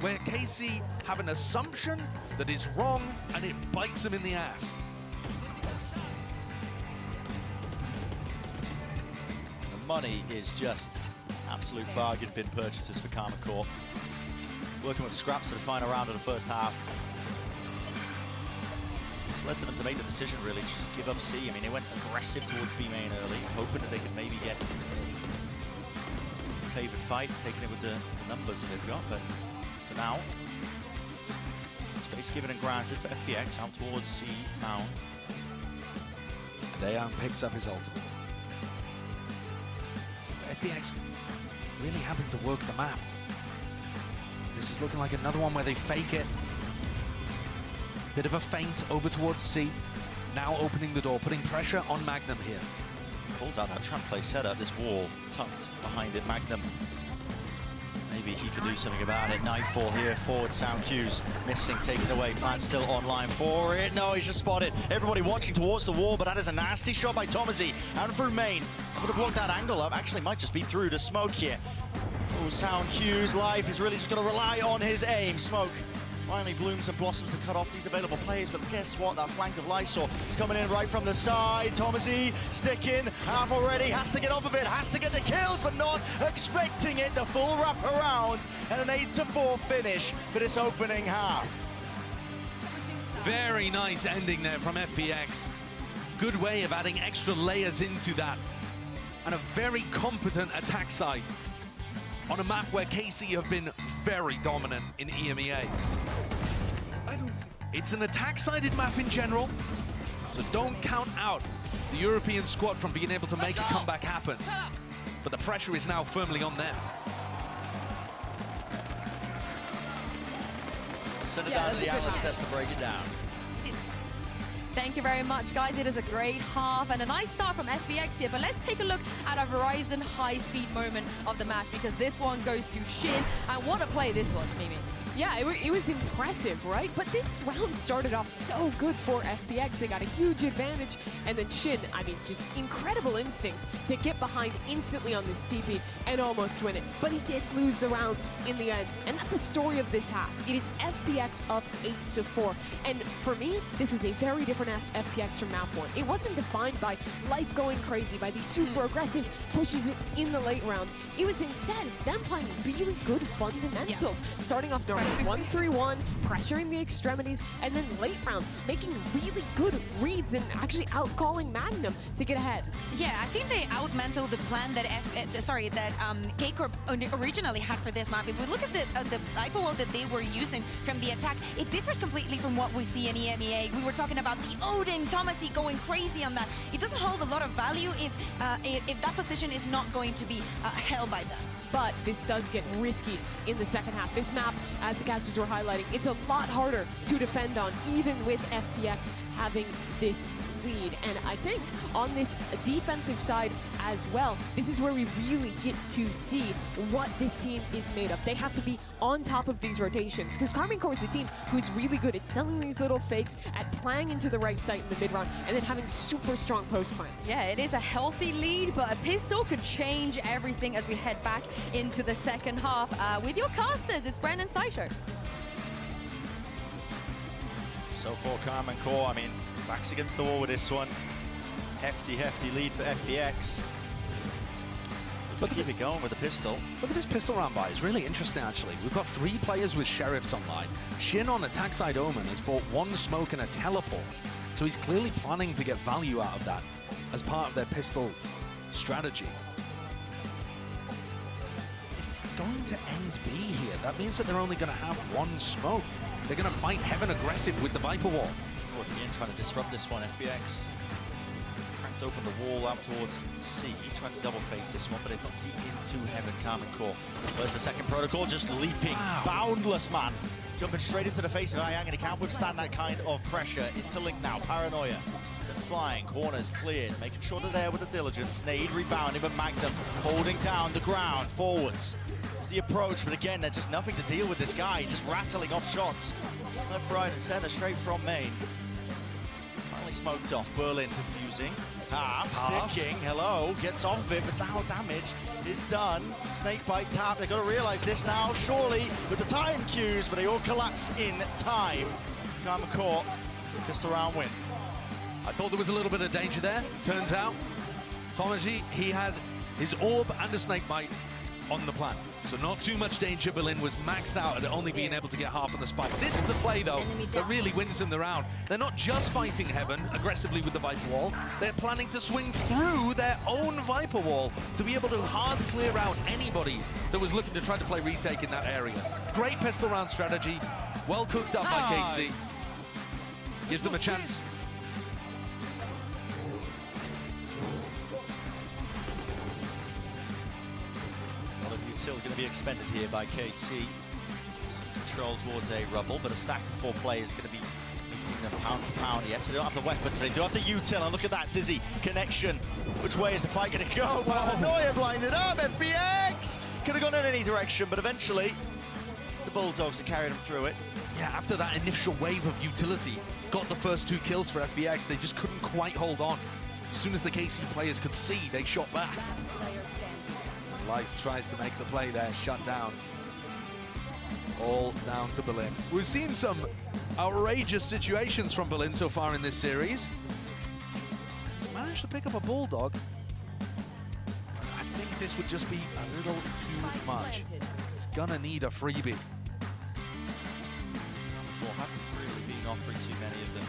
where KC have an assumption that is wrong, and it bites them in the ass. Money is just absolute bargain bin purchases for Karma Core. Working with scraps for the final round of the first half. It's led to them to make the decision, really, to just give up C. I mean, they went aggressive towards B main early, hoping that they could maybe get a favored fight, taking it with the numbers that they've got, but for now, space given and granted for FPX out towards C Mound. And Aeyang picks up his ultimate. FPX really having to work the map. This is looking like another one where they fake it. Bit of a feint over towards C. Now opening the door, putting pressure on Magnum here. Pulls out that trap play setup, this wall tucked behind it. Magnum, maybe he could do something about it. Nightfall here, forward sound cues, missing, taken away. Plan still online for it. No, he's just spotted. Everybody watching towards the wall, but that is a nasty shot by Thomasy. And through main, would have blocked that angle up. Actually, might just be through to Smoke here. Oh, sound cues, Life is really just going to rely on his aim. Smoke finally blooms and blossoms to cut off these available players, but guess what? That flank of Lysor is coming in right from the side. Thomasy sticking, half already, has to get off of it, has to get the kills, but not expecting it. The full wrap around and an 8-4 finish for this opening half. Very nice ending there from FPX. Good way of adding extra layers into that. And a very competent attack side on a map where KC have been very dominant in EMEA. It's an attack-sided map in general, so don't count out the European squad from being able to make a comeback happen. But the pressure is now firmly on them. Send it down to the analyst test to break it down. Thank you very much, guys. It is a great half and a nice start from FPX here. But let's take a look at a Verizon high-speed moment of the match, because this one goes to Shin. And what a play this was, Mimi. Yeah, it was impressive, right? But this round started off so good for FPX. They got a huge advantage. And then Shin, I mean, just incredible instincts to get behind instantly on this TP and almost win it. But he did lose the round in the end. And that's the story of this half. It is FPX up 8-4. And for me, this was a very different FPX from map one. It wasn't defined by Life going crazy, by these super aggressive pushes in the late round. It was instead them playing really good fundamentals. Starting off their 1-3-1, pressuring the extremities, and then late rounds making really good reads and actually out-calling Magnum to get ahead. Yeah, I think they out-mentaled the plan that K-Corp originally had for this map. If we look at the Viper wall that they were using from the attack, it differs completely from what we see in EMEA. We were talking about the Odin, Thomasy going crazy on that. It doesn't hold a lot of value if that position is not going to be held by them. But this does get risky in the second half. This map, as the casters were highlighting, it's a lot harder to defend on, even with FPX having this lead. And I think on this defensive side as well, this is where we really get to see what this team is made of. They have to be on top of these rotations, because Karmine Corp is a team who's really good at selling these little fakes, at playing into the right site in the mid round, and then having super strong post plans. Yeah, it is a healthy lead, but a pistol could change everything as we head back into the second half. With your casters, it's Brennan Sideshow. So for Karmine Corp, I mean, backs against the wall with this one. Hefty lead for FPX. But keep it going with the pistol. Look at this pistol round buy. It's really interesting, actually. We've got 3 players with Sheriffs online. Shin on attack side Omen has bought 1 smoke and a teleport. So he's clearly planning to get value out of that as part of their pistol strategy. If it's going to end B here, that means that they're only going to have 1 smoke. They're going to fight Heaven aggressive with the Viper wall. Again, trying to disrupt this one, FPX. Let's open the wall out towards C. Trying to double face this one, but they've got deep into Heaven. Karmine Corp. There's the second protocol, just leaping. Wow. Boundless, man. Jumping straight into the face of Ayang, and he can't withstand that kind of pressure. Into Link now, Paranoia. Flying, corners cleared, making sure they're there with the diligence. Nade rebounding, but Magnum holding down the ground, forwards. It's the approach, but again, there's just nothing to deal with this guy. He's just rattling off shots. Left, right, and center, straight from main. Finally smoked off, Berlin defusing. Half, sticking, hello, gets off it, but now damage is done. Snakebite tap, they've got to realize this now, surely, with the time cues, but they all collapse in time. Karmine Corp, pistol round win. I thought there was a little bit of danger there. Turns out, Tomaji, he had his orb and a snakebite on the plan. So not too much danger. Berlin was maxed out at only being able to get half of the spike. This is the play, though, that really wins them the round. They're not just fighting Heaven aggressively with the Viper Wall. They're planning to swing through their own Viper Wall to be able to hard clear out anybody that was looking to try to play retake in that area. Great pistol round strategy. Well cooked up by KC. Gives them a chance. Still going to be expended here by KC. Some control towards a rubble, but a stack of 4 players going to be meeting them pound for pound. Yes, they don't have the weapons, but they do have the util. And look at that dizzy connection. Which way is the fight going to go? Paranoia blinded up. FPX could have gone in any direction, but eventually it's the Bulldogs that carried them through it. Yeah, after that initial wave of utility, got the first 2 kills for FPX. They just couldn't quite hold on. As soon as the KC players could see, they shot back. Life tries to make the play there, shut down. All down to Berlin. We've seen some outrageous situations from Berlin so far in this series. Managed to pick up a Bulldog. I think this would just be a little too much. He's gonna need a freebie. Well, haven't really been offering too many of them.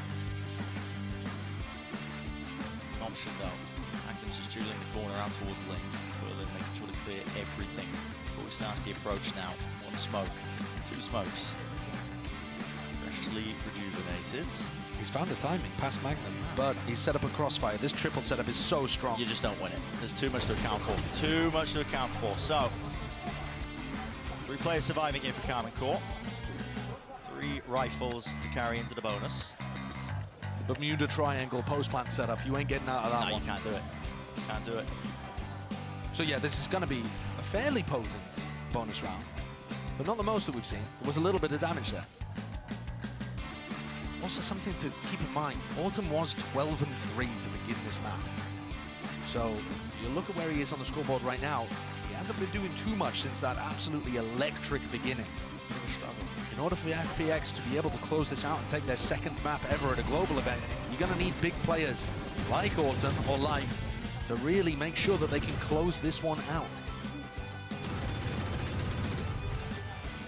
An option though. Magnum's just dueling the corner out towards Link. Berlin making sure to clear everything before he starts the approach now. 1 smoke, 2 smokes. Freshly rejuvenated. He's found the timing past Magnum, but he's set up a crossfire. This triple setup is so strong. You just don't win it. There's too much to account for. Too much to account for. So, 3 players surviving here for Karmine Corp. 3 rifles to carry into the bonus. The Bermuda Triangle post-plant setup. You ain't getting out of that one. No, you can't do it. You can't do it. So yeah, this is going to be a fairly potent bonus round, but not the most that we've seen. There was a little bit of damage there. Also something to keep in mind, Autumn was 12-3 to begin this map. So you look at where he is on the scoreboard right now, he hasn't been doing too much since that absolutely electric beginning. Bit of a struggle. In order for the FPX to be able to close this out and take their 2nd map ever at a global event, you're going to need big players like Autumn or Life to really make sure that they can close this one out.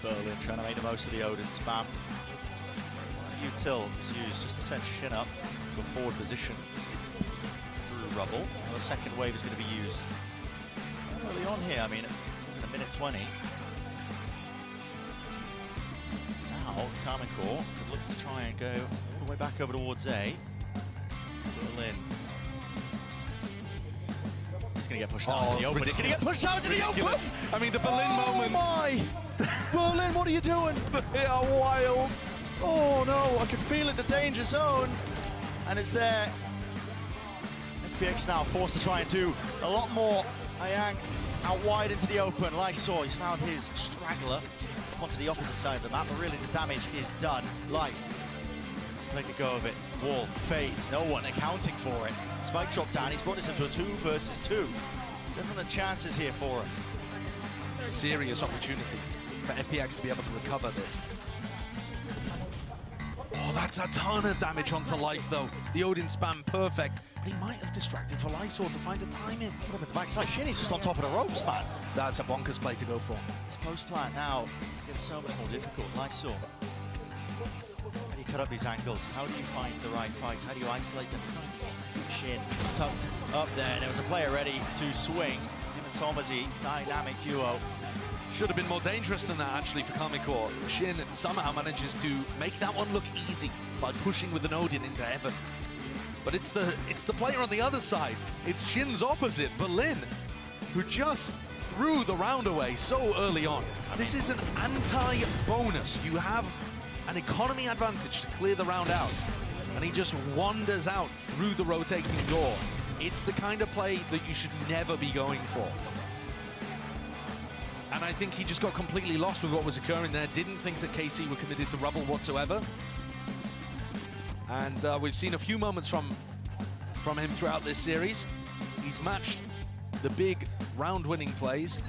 Berlin trying to make the most of the Odin spam. Util is used just to set Shin up to a forward position through rubble. The 2nd wave is going to be used early on here. I mean, in 1:20. Now, Karmine Corp could look to try and go all the way back over towards A. Berlin. He's going to get pushed out into the open. He's going to get pushed out into the open! I mean, the Berlin moments. My! Berlin, what are you doing? They are wild. Oh no, I can feel it, the danger zone. And it's there. FPX now forced to try and do a lot more. Ayang out wide into the open. Lysor, he's found his straggler onto the opposite side of the map, but really the damage is done. Life has to make a go of it. Wall fades, no one accounting for it. Spike drop down, he's brought this into a 2 versus 2. Definite chances here for him. Serious opportunity for FPX to be able to recover this. Oh, that's a ton of damage onto Life, though. The Odin spam perfect, but he might have distracted for Lysor to find a timing. What about the backside? Shinny's just on top of the ropes, man. That's a bonkers play to go for. This post plant now gets so much more difficult. Lysor, how do you cut up these angles? How do you find the right fights? How do you isolate them? It's not Shin tucked up there. There was a player ready to swing. Him and Tomaji, dynamic duo. Should have been more dangerous than that, actually, for Karmine Corp. Shin somehow manages to make that one look easy by pushing with an Odin into Heaven. But it's the player on the other side. It's Shin's opposite, Berlin, who just threw the round away so early on. This is an anti-bonus. You have an economy advantage to clear the round out, and he just wanders out through the rotating door. It's the kind of play that you should never be going for. And I think he just got completely lost with what was occurring there. Didn't think that KC were committed to Rubble whatsoever. And we've seen a few moments from him throughout this series. He's matched the big round-winning plays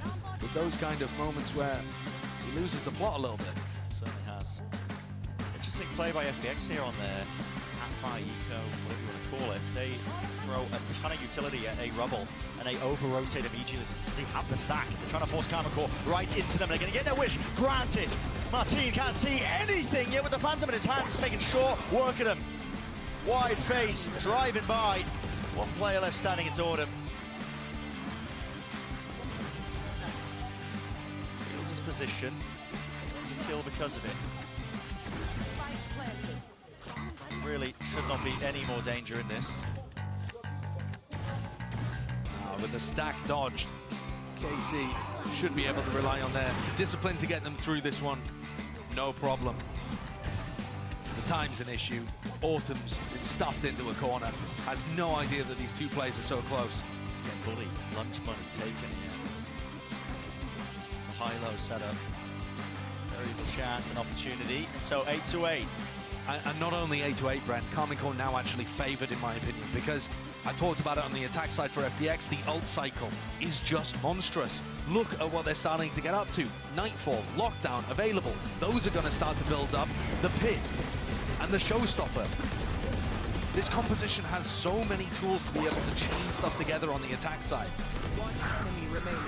with those kind of moments where he loses the plot a little bit. Certainly has. Interesting play by FPX here on their half-bar eco, whatever you want to call it. They throw a ton of utility at a Rubble, and they over-rotate immediately, so they have the stack. They're trying to force Karmacore right into them. They're going to get their wish granted. Martin can't see anything yet with the Phantom in his hands, making short work at him. Wide face, driving by. One player left standing, it's Autumn. Feels his position. To kill because of it. Really should not be any more danger in this. With the stack dodged, KC should be able to rely on their discipline to get them through this one. No problem. The time's an issue. Autumn's been stuffed into a corner. Has no idea that these two players are so close. He's getting bullied. Lunch money taken here. The high-low setup. Very good chance and opportunity. And so 8-8. And not only 8-8, Brent, Karmacore now actually favored in my opinion, because I talked about it on the attack side for FPX, the ult cycle is just monstrous. Look at what they're starting to get up to. Nightfall, Lockdown, available. Those are going to start to build up. The Pit and the Showstopper. This composition has so many tools to be able to chain stuff together on the attack side. One enemy remaining.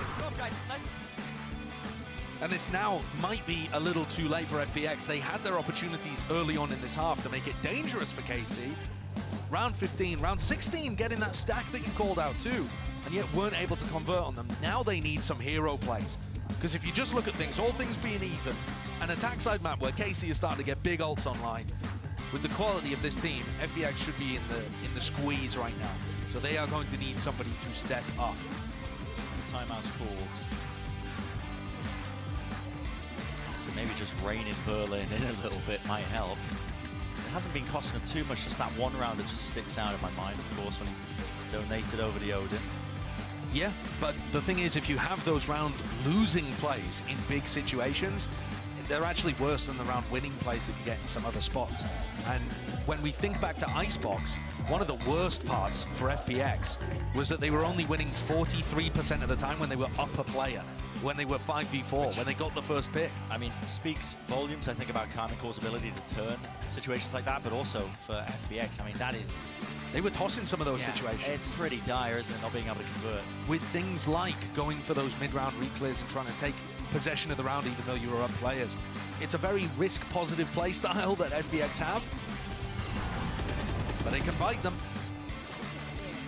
And this now might be a little too late for FPX. They had their opportunities early on in this half to make it dangerous for KC. Round 15, round 16, getting that stack that you called out too, and yet weren't able to convert on them. Now they need some hero plays. Because if you just look at things, all things being even, an attack side map where KC is starting to get big ults online, with the quality of this team, FPX should be in the squeeze right now. So they are going to need somebody to step up. Timeout's called. So maybe just reining Berlin in a little bit might help. It hasn't been costing them too much, just that one round that just sticks out in my mind, of course, when he donated over the Odin. Yeah, but the thing is, if you have those round losing plays in big situations, they're actually worse than the round winning plays that you get in some other spots. And when we think back to Icebox, one of the worst parts for FPX was that they were only winning 43% of the time when they were up a player, when they were 5v4, when they got the first pick. I mean, speaks volumes, I think, about Karmacore's ability to turn situations like that, but also for FPX, I mean, that is... They were tossing some of those situations. It's pretty dire, isn't it, not being able to convert. With things like going for those mid-round reclears and trying to take possession of the round even though you were up players. It's a very risk-positive play style that FPX have, but they can bite them.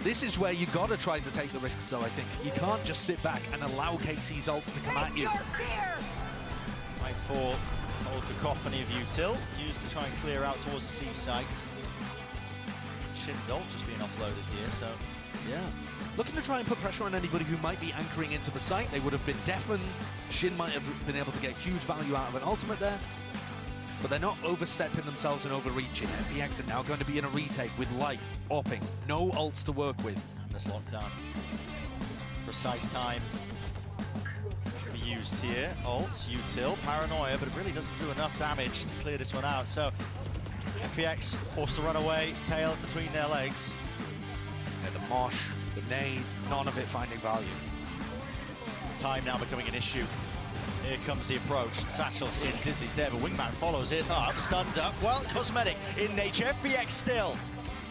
This is where you gotta try to take the risks though, I think. You can't just sit back and allow KC's ults to come at you. Right for whole cacophony of util, used to try and clear out towards the C site. Shin's ult just being offloaded here, so... Yeah. Looking to try and put pressure on anybody who might be anchoring into the site. They would have been deafened. Shin might have been able to get huge value out of an ultimate there. But they're not overstepping themselves and overreaching. FPX are now going to be in a retake with life, opping, no ults to work with. And this lockdown. Precise time to be used here. Ults, util, paranoia, but it really doesn't do enough damage to clear this one out. So FPX forced to run away, tail between their legs. Yeah, the mosh, the nade, none of it finding value. Time now becoming an issue. Here comes the approach. Satchel's in, Dizzy's there, but Wingman follows it up, stunned up. Well, cosmetic in nature. FPX still.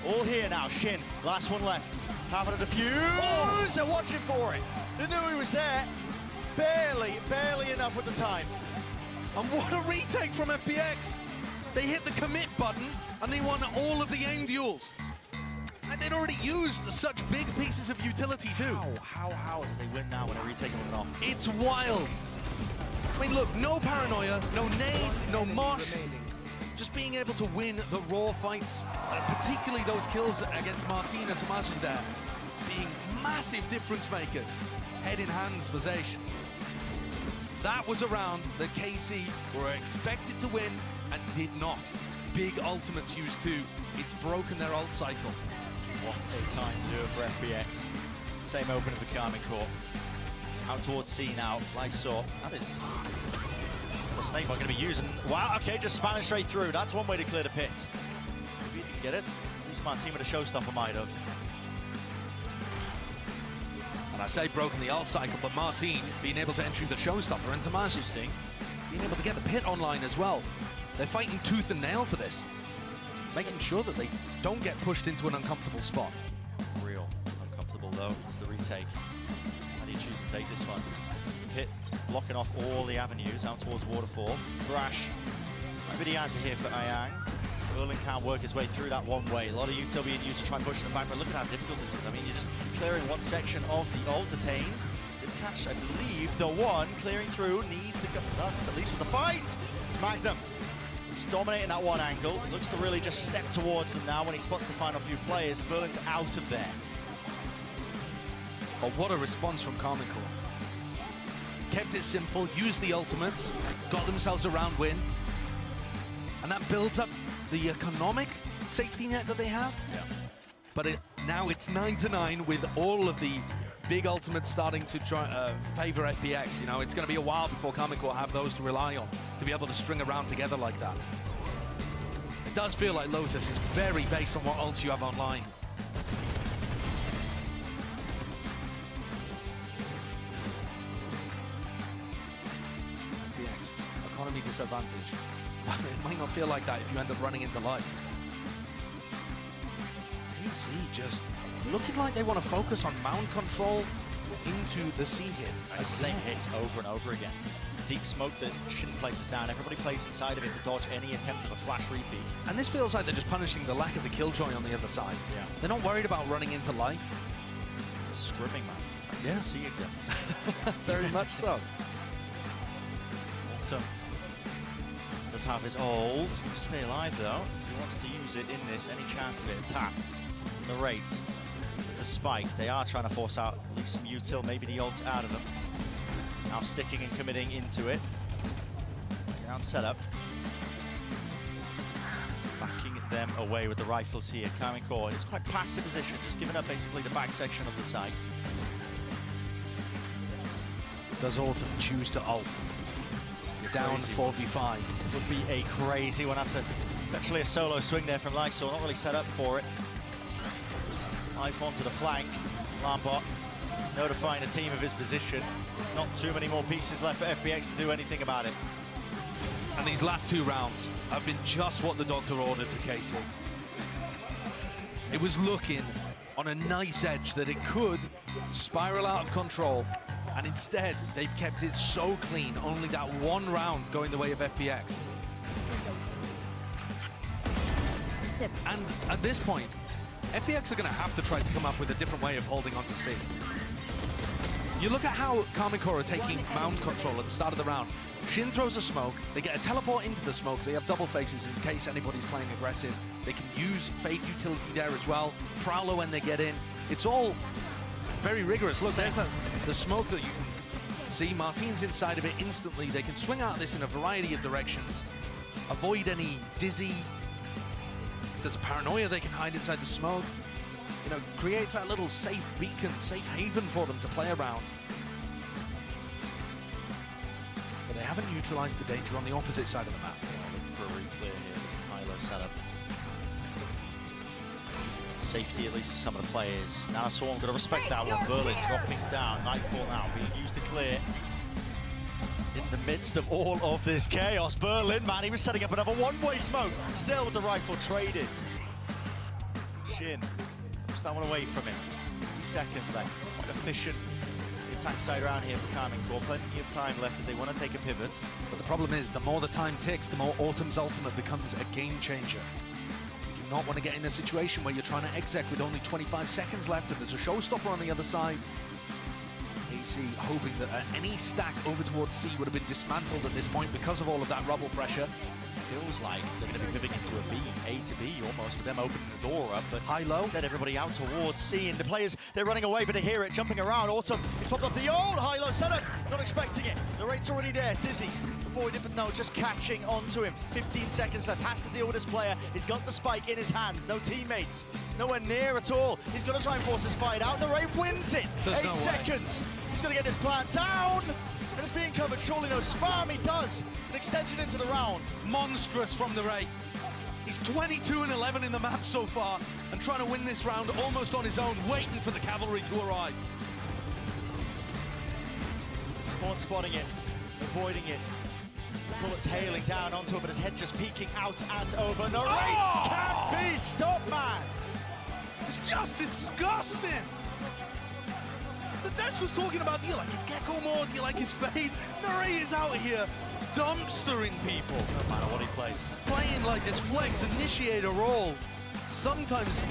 All here now. Shin, last one left. Having a defuse. Oh! They're watching for it. They knew he was there. Barely enough with the time. And what a retake from FPX. They hit the commit button and they won all of the aim duels. And they'd already used such big pieces of utility too. How did they win now when they're retaking them off? It's wild. I mean, look, no paranoia, no nade, no mosh. Just just being able to win the raw fights, particularly those kills against Martin and Tomáš there, being massive difference makers, head in hands for Zeish. That was a round that KC were expected to win and did not. Big ultimates used too. It's broken their ult cycle. What a time to do it for FPX. Same opener for Karmine Corp. Out towards C now. Lysor. That is the Snakebot going to be using. Wow, okay, just spamming straight through. That's one way to clear the pit. Maybe he can get it. At least Martin with a showstopper might have. And I say broken the ult cycle, but Martin being able to enter the showstopper, and Tomáš being able to get the pit online as well. They're fighting tooth and nail for this, making sure that they don't get pushed into an uncomfortable spot. Real uncomfortable though is the retake. How do you choose to take this one? Pit blocking off all the avenues out towards Waterfall. Thrash, might be the answer here for Ayang. Berlin can't work his way through that one way. A lot of util being used to try and push them back, but look at how difficult this is. I mean, you're just clearing one section of the ult attained. Did catch, I believe, the one clearing through. Need the that's at least with the fight. It's Magnum. Just dominating that one angle. Looks to really just step towards them now when he spots the final few players. Berlin's out of there. Oh, what a response from Karmine Corp. Kept it simple, used the ultimates, got themselves a round win, and that builds up the economic safety net that they have. Yeah. But now it's 9-9 with all of the big ultimates starting to favor FPX. You know, it's going to be a while before Karmine Corp have those to rely on to be able to string around together like that. It does feel like Lotus is very based on what ults you have online. FPX, economy disadvantage. It might not feel like that if you end up running into life. KC just looking like they want to focus on mount control into the C hit. It's the same hit over and over again. Deep smoke that Shin places down. Everybody plays inside of it to dodge any attempt of a flash repeat. And this feels like they're just punishing the lack of the killjoy on the other side. Yeah. They're not worried about running into life. The scrimming, man. That's yeah. C exams. Very much so. Autumn does have his ult. Needs to stay alive though. If he wants to use it in this, any chance of it. Tap. The rate. The spike. They are trying to force out at least some util, maybe the ult out of them. Now sticking and committing into it. Ground setup. Backing them away with the rifles here. Karmine Corp is quite passive position, just giving up basically the back section of the site. Does Autumn choose to ult? Down 4v5. Would be a crazy one. That's essentially a solo swing there from Lysor. Not really set up for it. Life onto the flank. Lambot notifying the team of his position. There's not too many more pieces left for FPX to do anything about it. And these last two rounds have been just what the doctor ordered for KC. It was looking on a nice edge that it could spiral out of control, and instead they've kept it so clean, only that one round going the way of FPX. And at this point, FPX are going to have to try to come up with a different way of holding on to C. You look at how Karmine Corp are taking mount control at the start of the round. Shin throws a smoke, they get a teleport into the smoke, they have double faces in case anybody's playing aggressive. They can use Fade utility there as well, Prowler when they get in. It's all very rigorous. Look, there's the smoke that you can see. Martin's inside of it instantly. They can swing out this in a variety of directions, avoid any dizzy. If there's a paranoia, they can hide inside the smoke. You know, creates that little safe beacon, safe haven for them to play around. But they haven't neutralized the danger on the opposite side of the map. Yeah, looking for a re-clear here. This Kylo setup. Safety, at least for some of the players. Now Swarm got to respect that one. Berlin dropping down. Nightfall now being used to clear. In the midst of all of this chaos, Berlin, man, he was setting up another one-way smoke. Still with the rifle traded. Shin, push that one away from him. 50 seconds left. Quite efficient. The attack side around here for Karmine Corp. Plenty of time left if they want to take a pivot. But the problem is, the more the time ticks, the more Autumn's ultimate becomes a game changer. You do not want to get in a situation where you're trying to exec with only 25 seconds left and there's a showstopper on the other side. KC hoping that any stack over towards C would have been dismantled at this point because of all of that rubble pressure. feels like they're going to be pivoting into a B, A to B almost, with them opening the door up, but high-low. Instead, everybody out towards C, and the players, they're running away, but they hear it, jumping around. Autumn, he's popped off the old high-low setup, not expecting it. The rate's already there. Dizzy, avoided, but no, just catching onto him. 15 seconds left, has to deal with this player. He's got the spike in his hands, no teammates, nowhere near at all. He's got to try and force his fight out. The Ray wins it. There's 8 no way. seconds. He's got to get this plant down. And it's being covered, surely no spam, he does. An extension into the round. Monstrous from the Ray. He's 22-11 in the map so far, and trying to win this round almost on his own, waiting for the cavalry to arrive. Horn spotting it, avoiding it. Bullets hailing down onto him, but his head just peeking out and over. No, Ray can't be stopped, man. It's just disgusting. The Des was talking about, do you like his Gecko more? Do you like his fade? Nurey is out here dumpstering people. No matter what he plays. Playing like this flex initiator role. Sometimes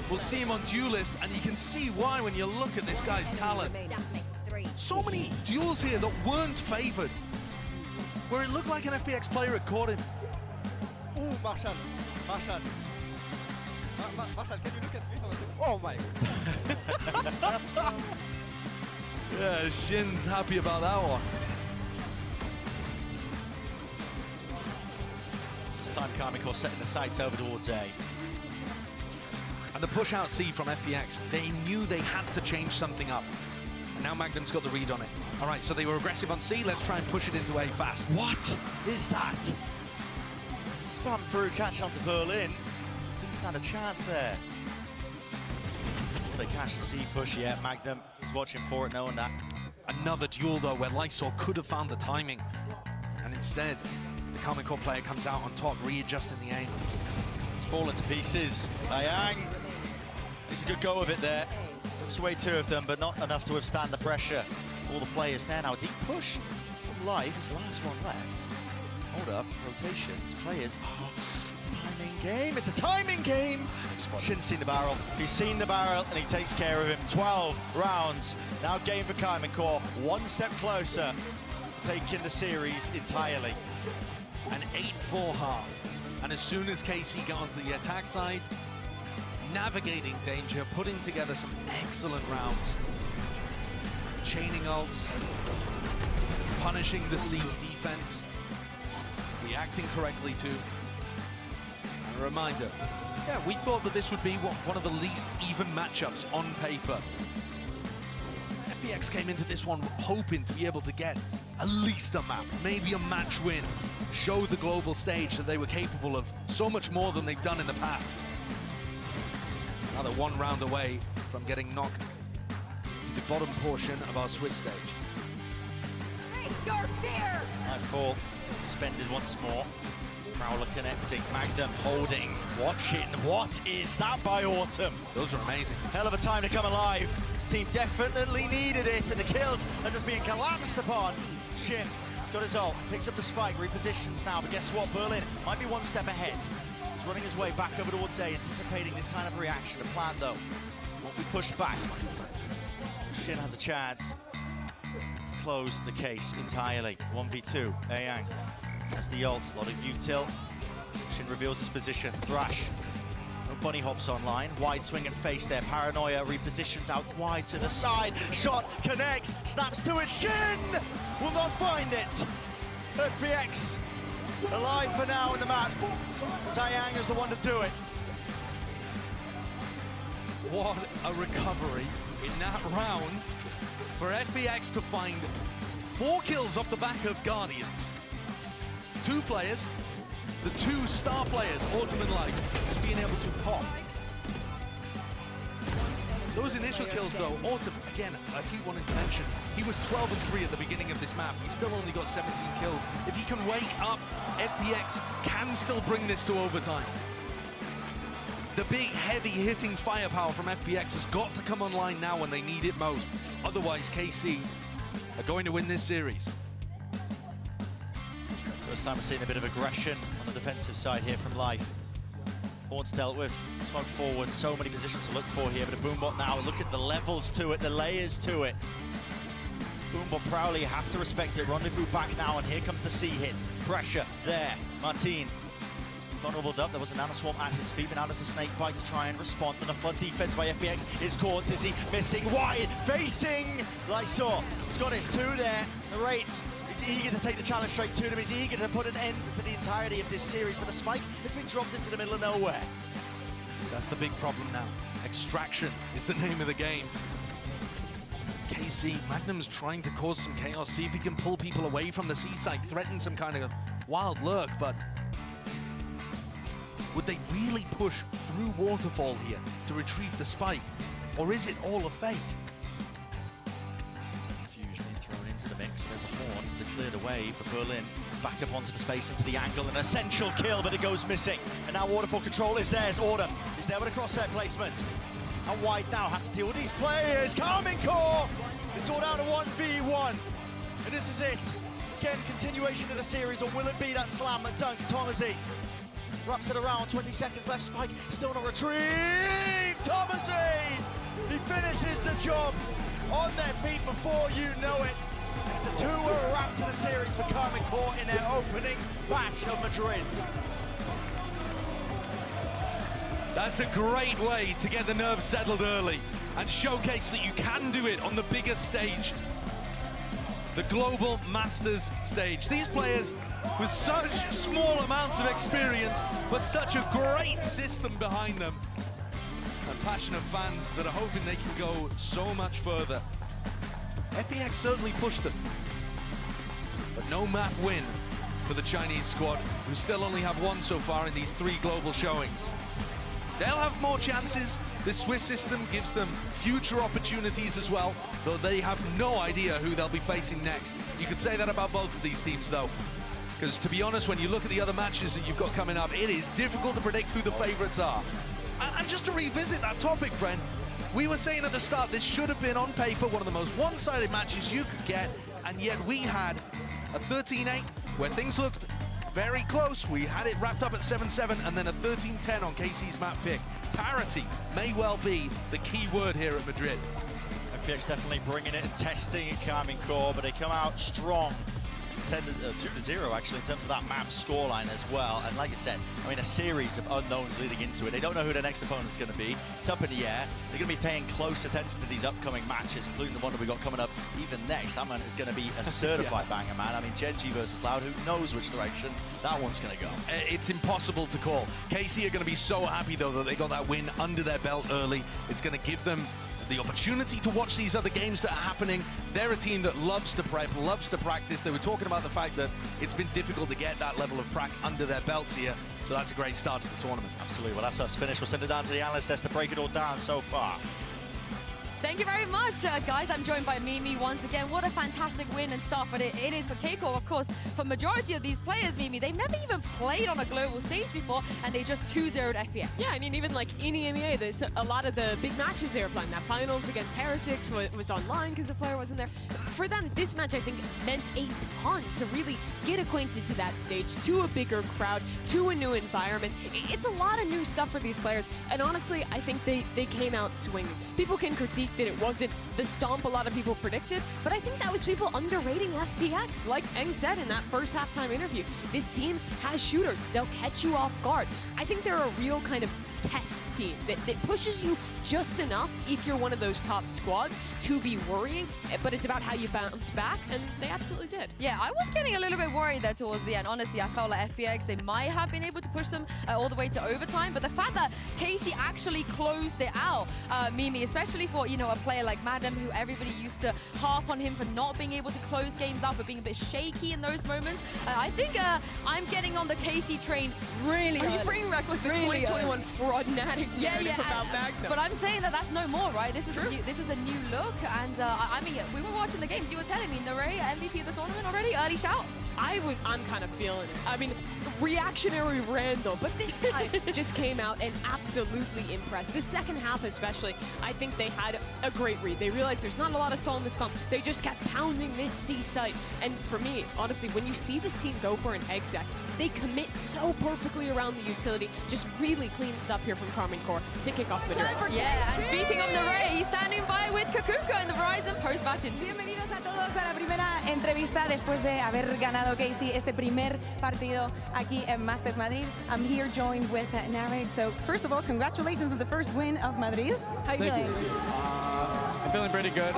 we'll see him on Duelist, and you can see why when you look at this guy's talent. So many duels here that weren't favored, where it looked like an FPX player had caught him. Oh, Marshall. Marshall, can you look at me? Oh my god. Yeah, Shin's happy about that one. This time Karmine Corp setting the sights over towards A. And the push out C from FPX, they knew they had to change something up. And now Magnum's got the read on it. All right, so they were aggressive on C, let's try and push it into A fast. What is that? Spun through, catch onto Berlin. Didn't stand a chance there. They catch the C push, yeah, Magnum is watching for it, knowing that. Another duel though, where Lysor could have found the timing. And instead, the Karmine Corp player comes out on top, readjusting the aim. It's fallen to pieces. Ayang makes a good go of it there. Puts away 2 of them, but not enough to withstand the pressure. All the players there now. Deep push from Live, his last one left. Hold up, rotations, players. Oh, it's a timing game, it's a timing game! Shin's seen the barrel, he's seen the barrel, and he takes care of him. 12 rounds, now game for Karmine Corp. 1 step closer to taking the series entirely. An 8-4 half. And as soon as KC got onto the attack side, navigating danger, putting together some excellent rounds. Chaining ults, punishing the C defense, reacting correctly too. And a reminder, yeah, we thought that this would be one of the least even matchups on paper. FPX came into this one hoping to be able to get at least a map, maybe a match win, show the global stage that they were capable of so much more than they've done in the past. Now they're 1 round away from getting knocked to the bottom portion of our Swiss stage. Face your fear! Nightfall suspended once more. Prowler connecting, Magnum holding, watching. What is that by Autumn? Those are amazing. Hell of a time to come alive. This team definitely needed it, and the kills are just being collapsed upon. Shin, he's got his ult, picks up the spike, repositions now, but guess what? Berlin might be 1 step ahead. He's running his way back over towards A, anticipating this kind of reaction. The plan, though, won't be pushed back. Shin has a chance to close the case entirely. 1v2, Ayang. That's the ult, a lot of util. Shin reveals his position. Thrash. No bunny hops online. Wide swing and face there. Paranoia repositions out wide to the side. Shot connects. Snaps to it. Shin will not find it. FPX alive for now in the map. Zayang is the one to do it. What a recovery in that round for FPX to find 4 kills off the back of Guardians. 2 players, the 2 star players, Autumn and Light, just being able to pop. Those initial kills though, Autumn, again, I keep wanting to mention, he was 12-3 at the beginning of this map. He still only got 17 kills. If he can wake up, FPX can still bring this to overtime. The big, heavy hitting firepower from FPX has got to come online now when they need it most. Otherwise, KC are going to win this series. First time we're seeing a bit of aggression on the defensive side here from Life. Horns dealt with, smoke forward, so many positions to look for here, but a Boombot now, look at the levels to it, the layers to it. Boombot Prowler, you have to respect it. Rendezvous back now, and here comes the C hit. Pressure there. Martin Vulnerable Dub, there was a Nanoswarm at his feet, but now there's a Snake Bite to try and respond, and a flood defense by FPX is caught. Dizzy missing wide, facing Lysor. He's got his 2 there. The Rate is eager to take the challenge straight to them. He's eager to put an end to the entirety of this series, but the spike has been dropped into the middle of nowhere. That's the big problem now. Extraction is the name of the game. KC, Magnum's trying to cause some chaos, see if he can pull people away from the C-site, threaten some kind of wild lurk, but would they really push through Waterfall here to retrieve the spike? Or is it all a fake? Fusion being thrown into the mix. There's a Horns to clear the way, but Berlin is back up onto the space, into the angle, an essential kill, but it goes missing. And now Waterfall control is theirs. Order is there with a crosshair placement. And White now has to deal with these players. Karmine Corp! It's all down to 1v1. And this is it. Again, continuation of the series, or will it be that slam and dunk? Thomasy wraps it around, 20 seconds left. Spike still not retrieved. Thomasy! He finishes the job on their feet before you know it. It's a 2-0 wrap to the series for Karmine Corp in their opening match of Madrid. That's a great way to get the nerves settled early and showcase that you can do it on the biggest stage. The Global Masters stage. These players with such small amounts of experience, but such a great system behind them. And passionate fans that are hoping they can go so much further. FPX certainly pushed them, but no map win for the Chinese squad, who still only have 1 so far in these 3 global showings. They'll have more chances. The Swiss system gives them future opportunities as well, though they have no idea who they'll be facing next. You could say that about both of these teams, though, because to be honest, when you look at the other matches that you've got coming up, it is difficult to predict who the favorites are. And just to revisit that topic, Brent, we were saying at the start this should have been on paper one of the most one-sided matches you could get, and yet we had a 13-8 where things looked very close. We had it wrapped up at 7-7, and then a 13-10 on KC's map pick. Parity may well be the key word here at Madrid. FPX definitely bringing it and testing Karmine Corp, but they come out strong. It's 2-0 actually in terms of that map scoreline as well. And like I said, I mean, a series of unknowns leading into it. They don't know who their next opponent's going to be. It's up in the air. They're going to be paying close attention to these upcoming matches, including the one that we got coming up even next. That one is going to be a certified banger, man. I mean, Gen G versus Loud, who knows which direction that one's going to go. It's impossible to call. KC are going to be so happy, though, that they got that win under their belt early. It's going to give them the opportunity to watch these other games that are happening. They're a team that loves to prep, loves to practice. They were talking about the fact that it's been difficult to get that level of prac under their belts here. So that's a great start to the tournament. Absolutely. Well, that's us finished. We'll send it down to the analyst desk to break it all down so far. Thank you very much, guys. I'm joined by Mimi once again. What a fantastic win and start for it is for KCOR. Of course, for majority of these players, Mimi, they've never even played on a global stage before, and they just 2-0'd FPX. Yeah, I mean, even like in EMEA, there's a lot of the big matches they were playing. That finals against Heretics was online because the player wasn't there. For them, this match, I think, meant a ton to really get acquainted to that stage, to a bigger crowd, to a new environment. It's a lot of new stuff for these players, and honestly, I think they came out swinging. People can critique that it wasn't the stomp a lot of people predicted, but I think that was people underrating FPX. Like Eng said in that first halftime interview, this team has shooters. They'll catch you off guard. I think they're a real kind of test team that pushes you just enough if you're one of those top squads to be worrying, but it's about how you bounce back, and they absolutely did. Yeah, I was getting a little bit worried there towards the end. Honestly, I felt like FPX, they might have been able to push them all the way to overtime, but the fact that KC actually closed it out, Mimi, especially for, you know, a player like Madam, who everybody used to harp on him for not being able to close games out, for being a bit shaky in those moments. I think I'm getting on the KC train really early. Are you bringing back like the really 2021 Fraudnatic about Magnum? But I'm saying that that's no more, right? This is a new look, and I mean, we were watching the games. You were telling me, Naray, MVP of the tournament already, early shout. I'm kind of feeling it. I mean, reactionary Randall, but this guy just came out and absolutely impressed. The second half especially, I think they had a great read. They realized there's not a lot of soul in this comp. They just kept pounding this C site. And for me, honestly, when you see this team go for an exec, They commit so perfectly around the utility. Just really clean stuff here from Karmine Corp to kick off Madrid. Yeah, and speaking of the race, standing by with Kakuka in the Verizon post-match interview. Bienvenidos a todos a la primera entrevista después de haber ganado Casey este primer partido aquí en Masters Madrid. I'm here joined with Narrate. So first of all, congratulations on the first win of Madrid. How are you feeling? I'm feeling pretty good.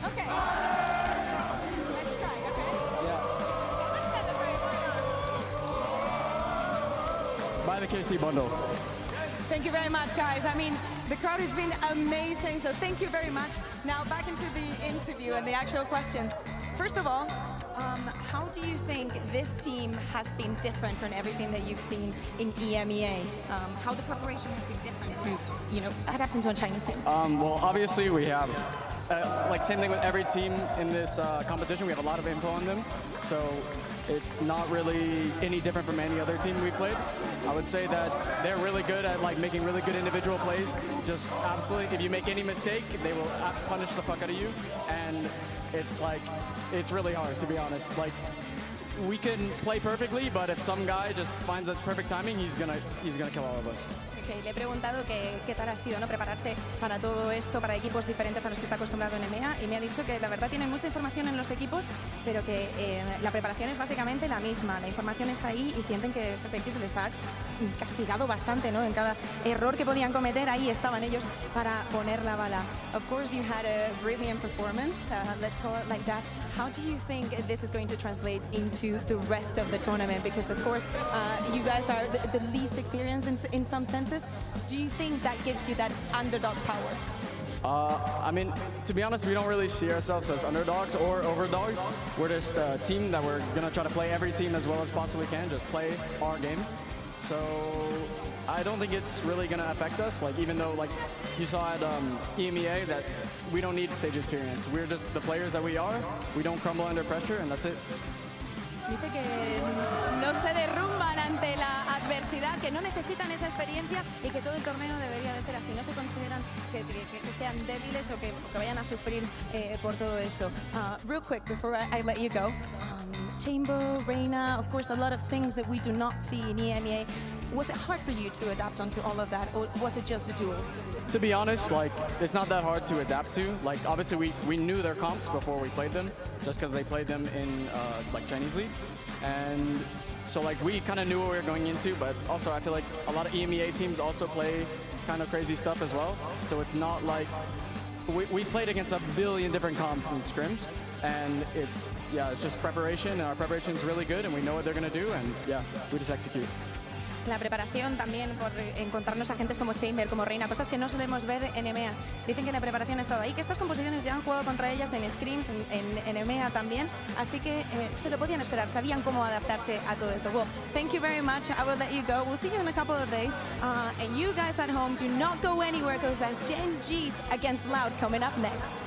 Okay. Let's try, okay? Buy the KC bundle. Thank you very much, guys. I mean, the crowd has been amazing, so thank you very much. Now back into the interview and the actual questions. First of all, how do you think this team has been different from everything that you've seen in EMEA? How the preparation has been different to, adapt into a Chinese team? Well, obviously we have, like same thing with every team in this competition, we have a lot of info on them. So it's not really any different from any other team we played. I would say that they're really good at like making really good individual plays. Just absolutely, if you make any mistake, they will punish the fuck out of you. And it's like, it's really hard, to be honest. Like, we can play perfectly, but if some guy just finds the perfect timing, he's gonna kill all of us. Okay, le he preguntado qué tal ha sido, ¿no? Prepararse para todo esto, para equipos diferentes a los que está acostumbrado en EMEA, y me ha dicho que la verdad tienen mucha información en los equipos, pero que la preparación es básicamente la misma. La información está ahí y sienten que FPX les ha castigado bastante, ¿no? En cada error que podían cometer, ahí estaban ellos para poner la bala. Of course, you had a brilliant performance, let's call it like that. How do you think this is going to translate into the rest of the tournament? Because of course, you guys are the least experienced in some senses. Do you think that gives you that underdog power? I mean, to be honest, we don't really see ourselves as underdogs or overdogs. We're just a team that we're gonna try to play every team as well as possibly can, just play our game. So I don't think it's really gonna affect us. Like, even though like you saw at EMEA that we don't need stage experience. We're just the players that we are. We don't crumble under pressure, and that's it. Dice que no se derrumban ante la adversidad, que no necesitan esa experiencia y que todo el torneo debería de ser así. No se consideran que sean débiles o que vayan a sufrir por todo eso. Real quick, before I let you go, Chamber, Reina, of course, a lot of things that we do not see in EMEA. Was it hard for you to adapt onto all of that, or was it just the duels? To be honest, like, it's not that hard to adapt to. Like, obviously we knew their comps before we played them, just because they played them in like Chinese League. And so like we kind of knew what we were going into, but also I feel like a lot of EMEA teams also play kind of crazy stuff as well. So it's not like, we played against a billion different comps and scrims, and it's just preparation, and our preparation is really good, and we know what they're going to do, and we just execute. La preparación también por encontrarnos a agentes como Chamber, como Reina, cosas que no solemos ver en EMEA. Dicen que la preparación ha estado ahí, que estas composiciones ya han jugado contra ellas en scrims, en EMEA también, así que se lo podían esperar, sabían cómo adaptarse a todo esto. Well, thank you very much. I will let you go. We'll see you in a couple of days. And you guys at home, do not go anywhere, because that's Gen G against Loud coming up next.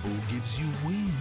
Rebel gives you wings.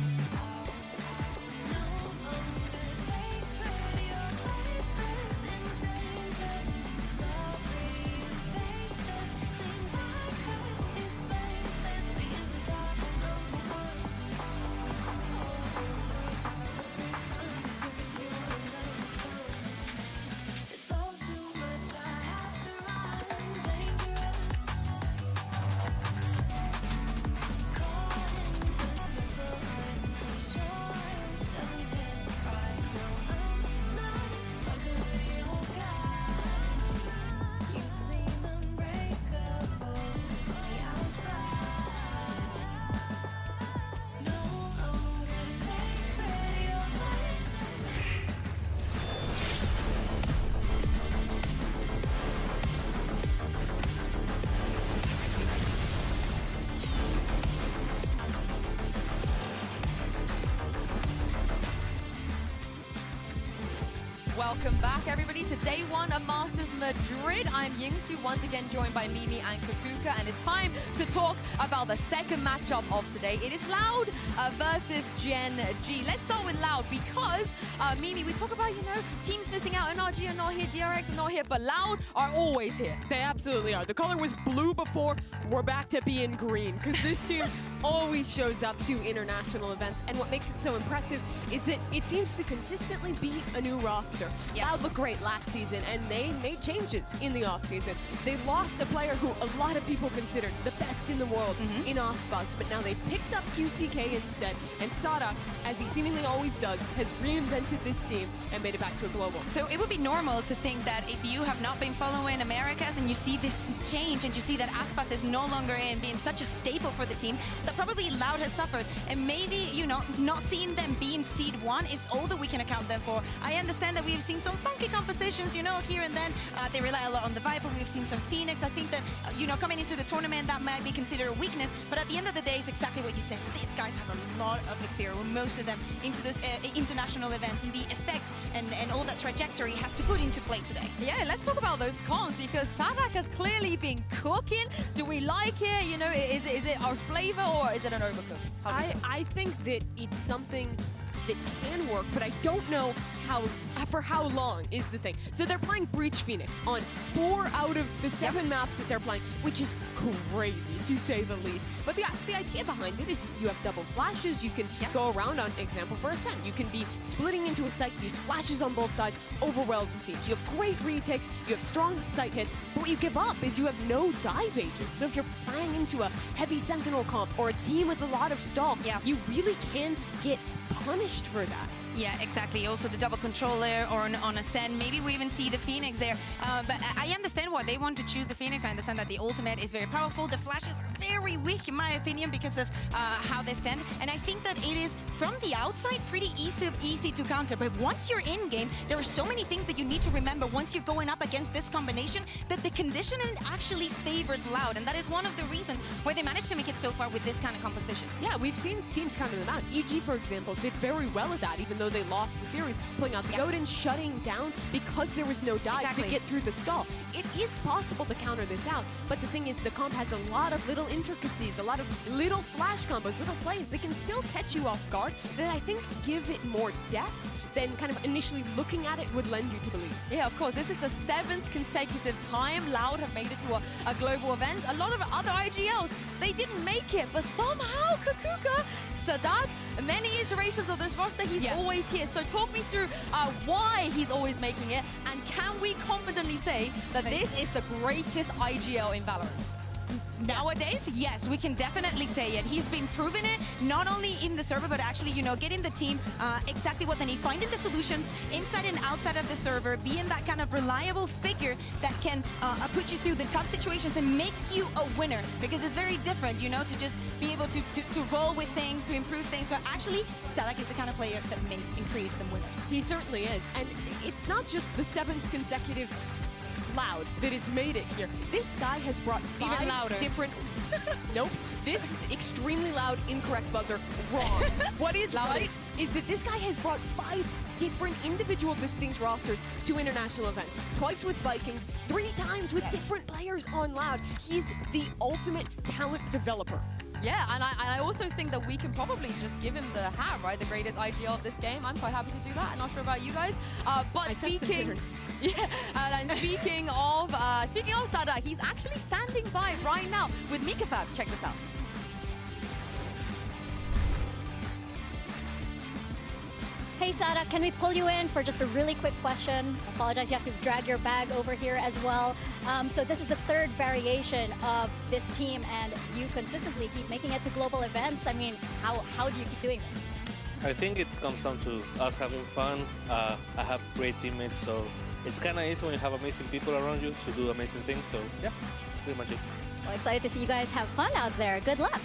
Welcome back, everybody, to day one of Masters Madrid. I'm Yingsu, once again joined by Mimi and Kakuka, and it's time to talk about the second matchup of today. It is Loud versus Gen G. Let's start with Loud because, Mimi, we talk about, teams missing out. NRG are not here, DRX are not here, but Loud are always here. They absolutely are. The color was blue before. We're back to being green because this team always shows up to international events, and what makes it so impressive is that it seems to consistently be a new roster. Loud looked great last season, and they made changes in the offseason. They lost a player who a lot of people considered the best in the world in Osbuzz, but now they picked up QCK instead, and Sadak, as he seemingly always does, has reinvented this team and made it back to a global. So it would be normal to think that if you have not been following Americas and you see this change and you see that Aspas is no longer in being such a staple for the team, that probably Loud has suffered, and maybe, not seeing them being seed 1 is all that we can account them for. I understand that we've seen some funky compositions, here and then. They rely a lot on the Viper. We've seen some Phoenix. I think that, coming into the tournament, that might be considered a weakness, but at the end of the day, it's exactly what you said. These guys have a lot of experience, most of them, into those international events, and the effect and all that trajectory has to put into play today. Yeah, let's talk about those cons, because Sadak has clearly been cooking. Do we like it? Is it our flavor, or is it an overcook? I think that it's something that can work, but I don't know for how long is the thing. So they're playing Breach Phoenix on 4 out of the 7 maps that they're playing, which is crazy to say the least. But the idea behind it is you have double flashes. You can go around, on example for Ascent. You can be splitting into a site, use flashes on both sides, overwhelm teams. You have great retakes, you have strong site hits, but what you give up is you have no dive agent. So if you're playing into a heavy Sentinel comp or a team with a lot of stall, you really can get punished for that. Yeah, exactly. Also the double controller or on Ascend. Maybe we even see the Phoenix there. But I understand why they want to choose the Phoenix. I understand that the ultimate is very powerful. The flashes are very weak, in my opinion, because of how they stand. And I think that it is, from the outside, pretty easy to counter. But once you're in game, there are so many things that you need to remember once you're going up against this combination, that the conditioning actually favors Loud. And that is one of the reasons why they managed to make it so far with this kind of compositions. Yeah, we've seen teams counter them out. EG, for example, did very well at that, even though they lost the series, pulling out the Odin, shutting down because there was no dive to get through the stall. It is possible to counter this out, but the thing is, the comp has a lot of little intricacies, a lot of little flash combos, little plays that can still catch you off guard, that I think give it more depth than kind of initially looking at it would lend you to believe. Yeah, of course. This is the 7th consecutive time Loud have made it to a global event. A lot of other IGLs, they didn't make it, but somehow Kakuka, Sadak, many iterations of this roster, he's always here. So talk me through why he's always making it, and can we confidently say that this is the greatest IGL in Valorant? Nowadays, yes, we can definitely say it. He's been proving it, not only in the server, but actually, getting the team exactly what they need, finding the solutions inside and outside of the server, being that kind of reliable figure that can put you through the tough situations and make you a winner. Because it's very different, to just be able to roll with things, to improve things. But actually, Sadak is the kind of player that makes and creates them winners. He certainly is. And it's not just the 7th consecutive Loud that has made it here. This guy has brought 5 different... Nope. This extremely loud, incorrect buzzer, wrong. What is right is that this guy has brought 5 different individual distinct rosters to international events. Twice with Vikings, 3 times with different players on Loud. He's the ultimate talent developer. Yeah, and I also think that we can probably just give him the hat, right? The greatest IGL of this game. I'm quite happy to do that. I'm not sure about you guys. But speaking, and speaking of Sadak, he's actually standing by right now with Mikafab. Check this out. Hey Sadak, can we pull you in for just a really quick question? I apologize, you have to drag your bag over here as well. So this is the third variation of this team, and you consistently keep making it to global events. I mean, how do you keep doing this? I think it comes down to us having fun. I have great teammates, so it's kind of easy when you have amazing people around you to do amazing things. So yeah, pretty much it. Well, excited to see you guys have fun out there. Good luck.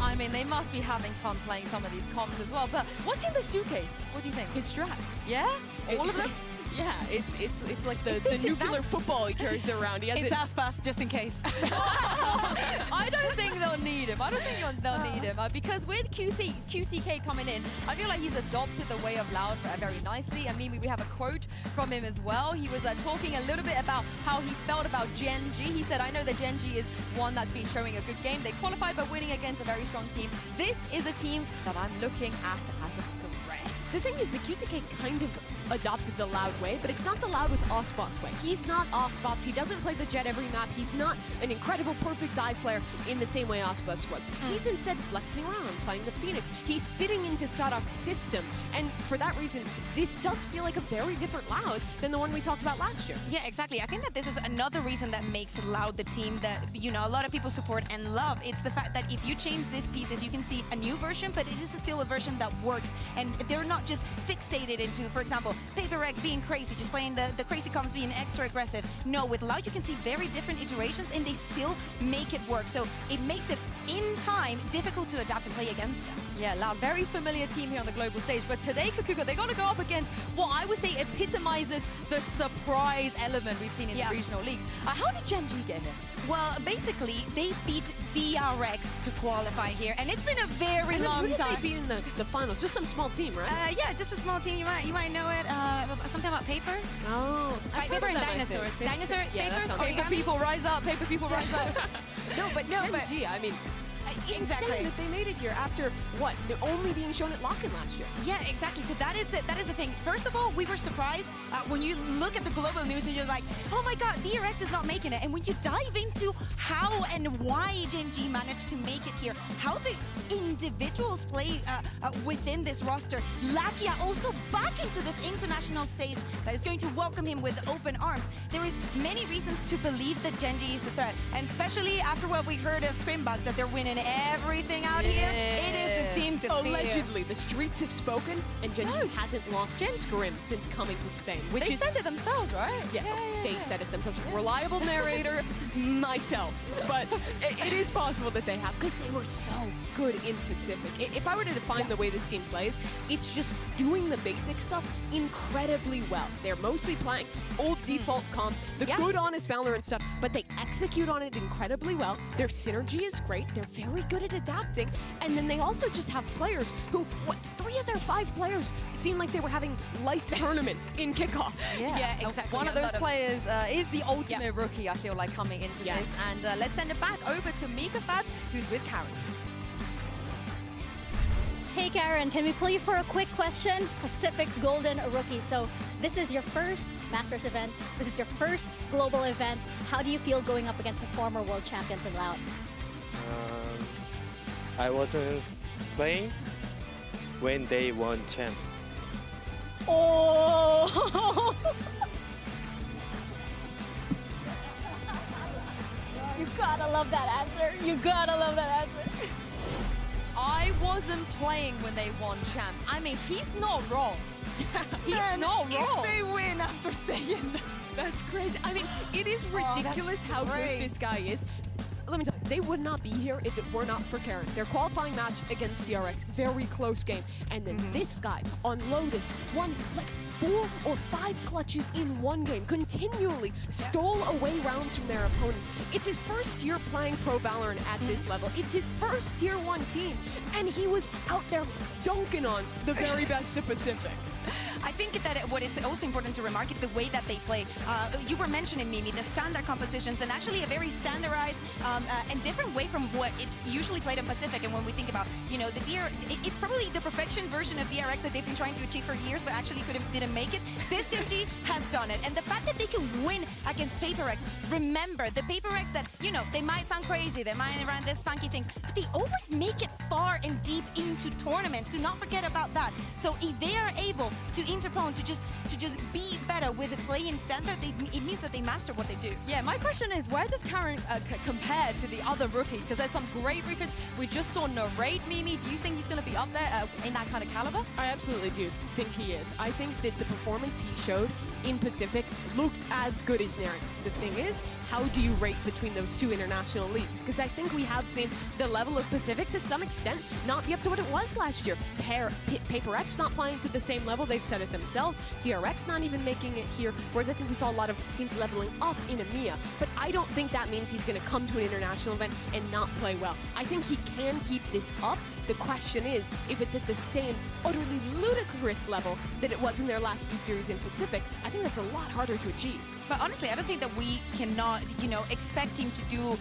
I mean, they must be having fun playing some of these comps as well. But what's in the suitcase? What do you think? His strats. Yeah? All of them? Yeah, it's like the nuclear football he carries around. He has it's Aspas, just in case. I don't think they'll need him. I don't think they'll need him. Because with QCK coming in, I feel like he's adopted the way of Loud very nicely. I mean, we have a quote from him as well. He was talking a little bit about how he felt about Gen G. He said, I know that Gen G is one that's been showing a good game. They qualified by winning against a very strong team. This is a team that I'm looking at as a threat. The thing is, the QCK kind of adopted the Loud way, but it's not the Loud with Osboss way. He's not Osboss. He doesn't play the Jet every map. He's not an incredible, perfect dive player in the same way Osboss was. He's instead flexing around, playing the Phoenix. He's fitting into Sadok's system, and for that reason, this does feel like a very different Loud than the one we talked about last year. Yeah, exactly. I think that this is another reason that makes Loud the team that, you know, a lot of people support and love. It's the fact that if you change these pieces, you can see a new version, but it is still a version that works, and they're not just fixated into, for example, Paper Rex being crazy, just playing the crazy comps being extra aggressive. No, with Loud you can see very different iterations and they still make it work. So it makes it, in time, difficult to adapt and play against them. Yeah, Loud, very familiar team here on the global stage. But today, Kakuka, they're going to go up against what I would say epitomizes the surprise element we've seen in the regional leagues. How did Gen G get here? Well, basically, they beat DRX to qualify here, and it's been a very long time. Who did they beat in the finals? Just some small team, right? Yeah, just a small team. You might know it. Something about Paper. Oh, Paper and Dinosaurs. Dinosaur, yeah, Paper. Paper people rise up. Paper people rise up. No, but Gen G, I mean, insane that they made it here after what, only being shown at Lock-In last year. Yeah, exactly. So that is the thing. First of all, we were surprised when you look at the global news and you're like, oh my god, DRX is not making it. And when you dive into how and why Gen G managed to make it here, how the individuals play within this roster, Lakia also back into this international stage that is going to welcome him with open arms. There is many reasons to believe that Gen G is the threat, and especially after what we heard of Scrimbugs, that they're winning everything out here. It is a team to fear. Allegedly, the streets have spoken, and Gen G hasn't lost Scrim since coming to Spain. Which they said it themselves, right? Yeah, they said it themselves. Reliable narrator, myself. But it is possible that they have, because they were so good in Pacific. If I were to define the way this team plays, it's just doing the basic stuff incredibly well. They're mostly playing old default comps, the good honest Valorant stuff, but they execute on it incredibly well. Their synergy is great. They're very good at adapting, and then they also just have players who, 3 of their 5 players seem like they were having life tournaments in kickoff. Yeah, exactly. One of those players is the ultimate rookie, I feel like, coming into this. And let's send it back over to Mikafab, who's with Karen. Hey Karen, can we pull you for a quick question? Pacific's Golden Rookie. So this is your first Masters event. This is your first global event. How do you feel going up against the former world champions in Loud? I wasn't playing when they won champs. Oh! You gotta love that answer. You gotta love that answer. I wasn't playing when they won champs. I mean, he's not wrong. He's not wrong. If they win after saying that. That's crazy. I mean, it is ridiculous how good this guy is. Let me tell you, they would not be here if it were not for Karen. Their qualifying match against DRX, very close game. And then this guy on Lotus won like 4 or 5 clutches in one game, continually stole away rounds from their opponent. It's his first year playing Pro Valorant at this level. It's his first Tier 1 team, and he was out there dunking on the very best of Pacific. I think that what is also important to remark is the way that they play. You were mentioning, Mimi, the standard compositions, and actually a very standardized and different way from what it's usually played in Pacific. And when we think about, you know, the it's probably the perfection version of DRX that they've been trying to achieve for years, but actually didn't make it. This Gen.G has done it. And the fact that they can win against PaperX, remember, the PaperX that, you know, they might sound crazy, they might run these funky things, but they always make it far and deep into tournaments. Do not forget about that. So if they are able to interpone, to just be better with the playing standard, it means that they master what they do. Yeah, my question is, where does Karin compare to the other rookies? Because there's some great rookies. We just saw Narrate, Mimi. Do you think he's going to be up there in that kind of caliber? I absolutely do think he is. I think that the performance he showed in Pacific looked as good as Narrate. The thing is, how do you rate between those two international leagues? Because I think we have seen the level of Pacific to some extent not be up to what it was last year. PaperX not playing to the same level, they've said it themselves. DRX not even making it here, whereas I think we saw a lot of teams leveling up in EMEA. But I don't think that means he's going to come to an international event and not play well. I think he can keep this up. The question is, if it's at the same utterly ludicrous level that it was in their last two series in Pacific, I think that's a lot harder to achieve. But honestly, I don't think that we cannot, you know, expect him to do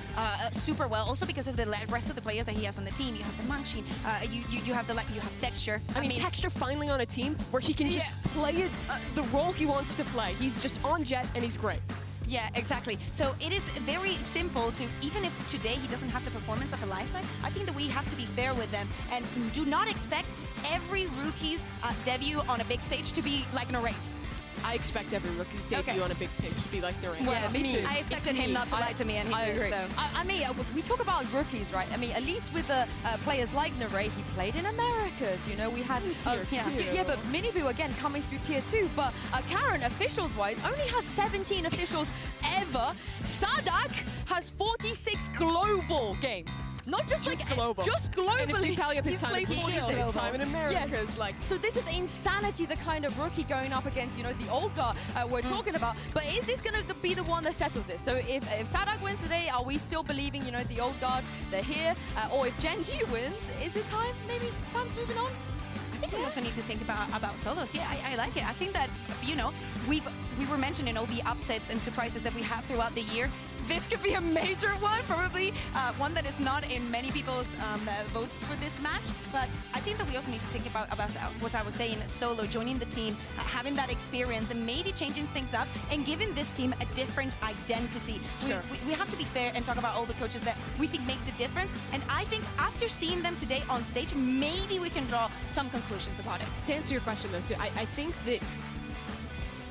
super well. Also because of the rest of the players that he has on the team. You have the Munchkin, you have Texture. I mean, Texture finally on a team where he can just play it, the role he wants to play. He's just on Jet and he's great. Yeah, exactly. So it is very simple to, even if today he doesn't have the performance of a lifetime, I think that we have to be fair with them and do not expect every rookie's debut on a big stage to be like Narrate's. I expect every rookie's debut on a big stage to be like Narrate. Well, yeah, me too. I expected him not to lie to me, and he I did, agree. So. I mean, we talk about rookies, right? I mean, at least with the players like Narrate, he played in Americas. You know, we had yeah, but Miniboo again coming through tier 2. But Karin, officials-wise, only has 17 officials ever. Sadak has 46 global games. Not just global. Just globally. And if you tally up his time in America, yes. Like, so this is insanity, the kind of rookie going up against, you know, the old guard we're talking about. But is this going to be the one that settles it? So if Sadak wins today, are we still believing, you know, the old guard, they're here? Or if Gen.G wins, is it time? Maybe time's moving on? I think we also need to think about solos. Yeah, I like it. I think that, you know, we were mentioning all the upsets and surprises that we have throughout the year. This could be a major one, probably one that is not in many people's votes for this match. But I think that we also need to think about what I was saying, solo, joining the team, having that experience, and maybe changing things up and giving this team a different identity. Sure. We have to be fair and talk about all the coaches that we think make the difference. And I think after seeing them today on stage, maybe we can draw some conclusions about it. To answer your question, though, Sue, I think that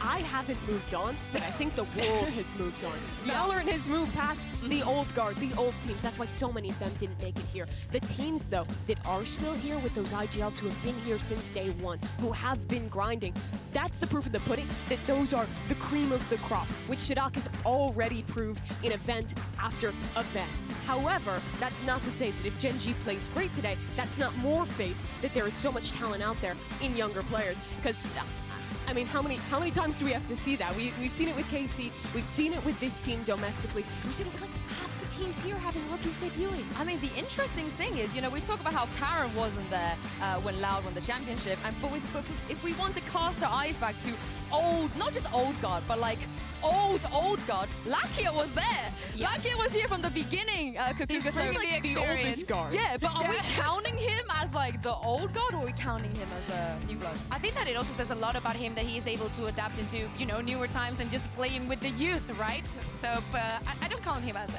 I haven't moved on, but I think the world has moved on. Valorant has moved past the old guard, the old teams. That's why so many of them didn't make it here. The teams, though, that are still here with those IGLs who have been here since day one, who have been grinding, that's the proof of the pudding that those are the cream of the crop, which Sadak has already proved in event after event. However, that's not to say that if Gen.G plays great today, that's not more faith that there is so much talent out there in younger players. Because I mean, how many times do we have to see that? We've seen it with KC, we've seen it with this team domestically, we've seen it with like half the teams here having rookies debuting. I mean, the interesting thing is, you know, we talk about how Karin wasn't there when Loud won the championship, but if we want to cast our eyes back to old, not just old guard, but like old guard, Lakia was there. Yeah. Lakia was here from the beginning. He's like the oldest guard. Yeah, but are we counting him as like the old guard, or are we counting him as a new blood? I think that it also says a lot about him that he is able to adapt into, you know, newer times and just playing with the youth, right? So I don't count him as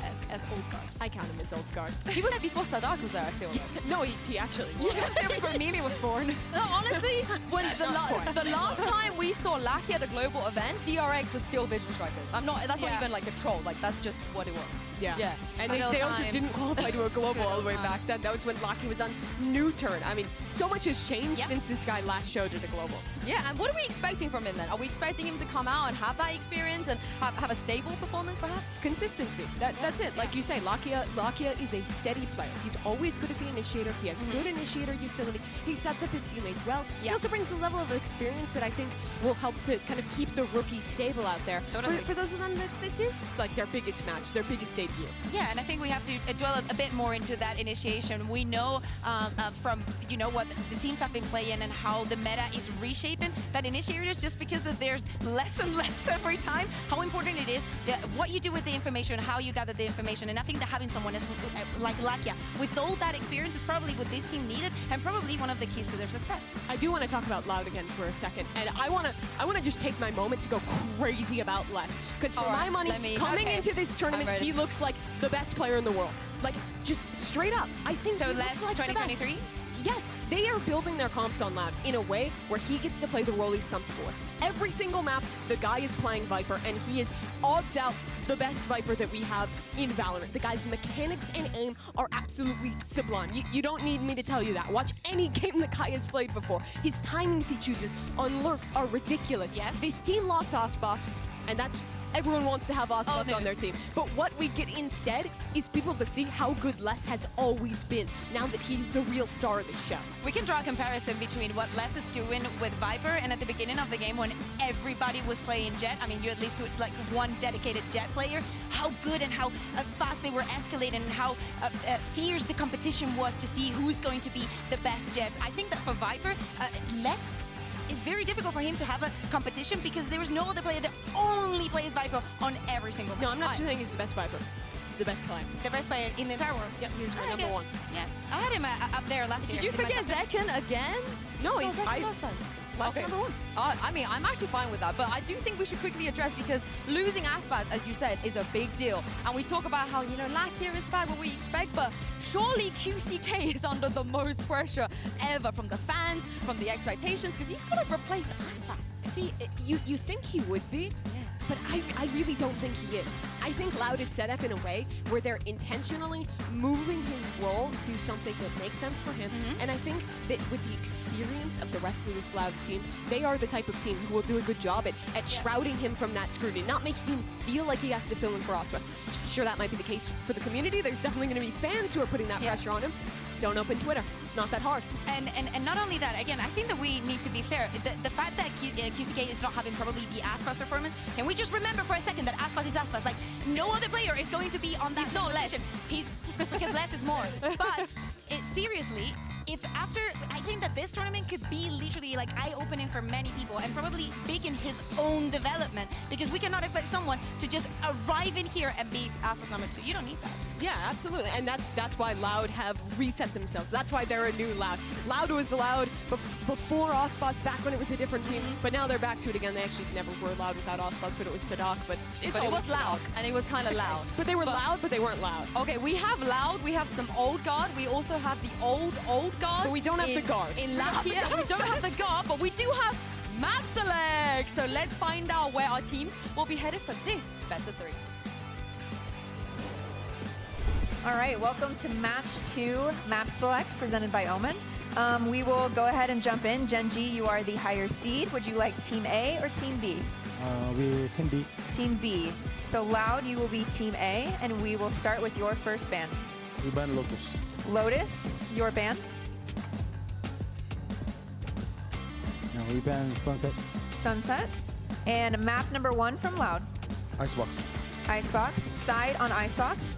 old guard. I count him as old guard. He was there before Sadak was there, I feel like. No, he actually was. He was there before Mimi was born. No, honestly, when the last time we saw Lakia at a global event, DRX was still Vision Strikers. That's not even like a troll, like that's just what it was. Yeah. And they also didn't qualify to a global all the way back then. That was when Lakia was on New Turn. I mean, so much has changed since this guy last showed at a global. Yeah, and what are we expecting from him then? Are we expecting him to come out and have that experience and have a stable performance perhaps? Consistency. That's it. Like you say, Lakia is a steady player. He's always good at the initiator. He has good initiator utility. He sets up his teammates well. He also brings the level of experience that I think will help to to kind of keep the rookies stable out there. Totally. For those of them that this is like their biggest match, their biggest debut. Yeah, and I think we have to dwell a bit more into that initiation. We know from what the teams have been playing and how the meta is reshaping that initiators, just because there's less and less every time, how important it is what you do with the information, how you gather the information. And I think that having someone like Lakia with all that experience is probably what this team needed, and probably one of the keys to their success. I do want to talk about Loud again for a second, and I want to just take my moment to go crazy about Les, because for my money, coming into this tournament, he looks like the best player in the world. Like, just straight up. I think so. He Les looks like 2023. Yes, they are building their comps on Loud in a way where he gets to play the role he's comfortable with. Every single map, the guy is playing Viper, and he is odds out the best Viper that we have in Valorant. The guy's mechanics and aim are absolutely sublime. You don't need me to tell you that. Watch any game the guy has played before. His timings he chooses on lurks are ridiculous. Yes. This team lost Aspas, and that's everyone wants to have Aspas on their team. But what we get instead is people to see how good Les has always been, now that he's the real star of the show. We can draw a comparison between what Les is doing with Viper and at the beginning of the game when everybody was playing Jett. I mean, you at least had like one dedicated Jett player. How good and how fast they were escalating, and how fierce the competition was to see who's going to be the best Jetts. I think that for Viper, Les, it's very difficult for him to have a competition because there is no other player that only plays Viper on every single match. No, I'm not saying he's the best Viper. The best player. The best player in the entire world. Yep, he's my number one. Yeah, I had him up there last year. Did you forget Zekken again? No, he's Last number one. I mean, I'm actually fine with that, but I do think we should quickly address, because losing Aspas, as you said, is a big deal. And we talk about how, Lakia is back, what we expect, but surely QCK is under the most pressure ever from the fans, from the expectations, because he's got to replace Aspas. See, you think he would be, but I really don't think he is. I think Loud is set up in a way where they're intentionally moving his role to something that makes sense for him. And I think that with the experience of the rest of this Loud team, they are the type of team who will do a good job at shrouding him from that scrutiny, not making him feel like he has to fill in for Aspas. Sure, that might be the case for the community. There's definitely going to be fans who are putting that pressure on him. Don't open Twitter. It's not that hard. And not only that, again, I think that we need to be fair. The fact that QCK is not having probably the Aspas performance, can we just remember for a second that Aspas is Aspas? Like, no other player is going to be on that position. Because less is more. But seriously, I think that this tournament could be literally like eye-opening for many people, and probably big in his own development, because we cannot expect someone to just arrive in here and be Aspas number 2. You don't need that. Yeah, absolutely, and that's why Loud have reset themselves. That's why they're a new Loud. Loud was Loud before Aspas, back when it was a different team, but now they're back to it again. They actually never were Loud without Aspas, but it was Sadak. But it was loud, and it was kind of loud. But they were loud, but they weren't loud. Okay, we have Loud, we have some old guard, we also have the old guard. But we don't have the guard. In Lakia, we don't have the guard, but we do have map select. So let's find out where our teams will be headed for this best of 3. All right, welcome to match 2, map select, presented by Omen. We will go ahead and jump in. Genji, you are the higher seed. Would you like Team A or Team B? We Team B. Team B. So Loud, you will be Team A, and we will start with your first ban. We ban Lotus. Lotus, your ban? No, we ban Sunset. Sunset. And map number 1 from Loud. Icebox. Icebox. Side on Icebox.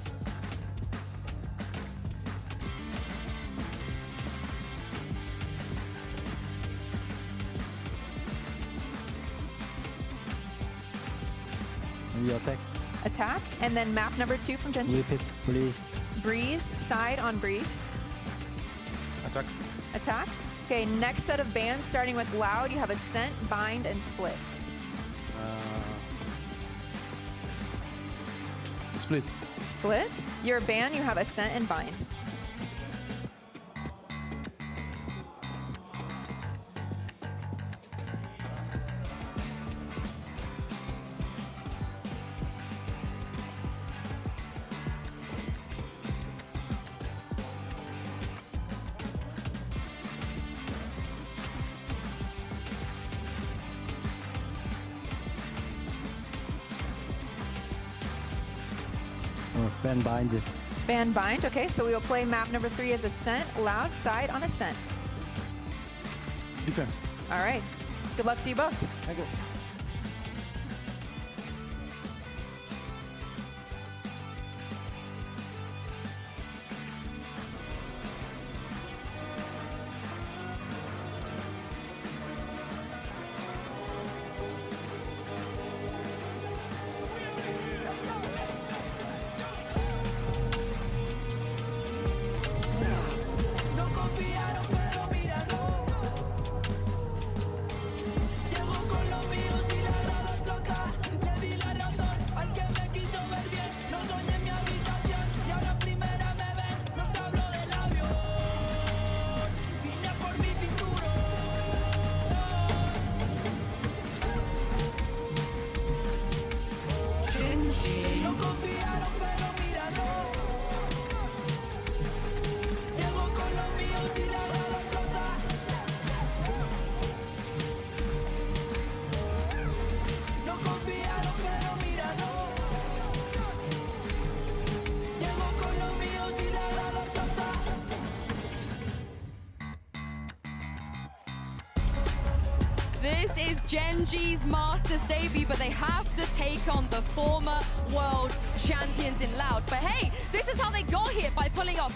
We attack. Attack. And then map number 2 from Genji. We pick Breeze. Breeze. Side on Breeze. Attack. Attack. Okay, next set of bans, starting with Loud, you have Ascent, Bind, and Split. Split. Split. Your ban, you have Ascent and Bind. Ban Bind. Ban Bind, okay, so we will play map number 3 as Ascent, Loud, Side on Ascent. Defense. All right, good luck to you both. Thank you. Gen G's Masters debut, but they have to take on the former world champions in Loud. But hey, this is how they got here, by pulling off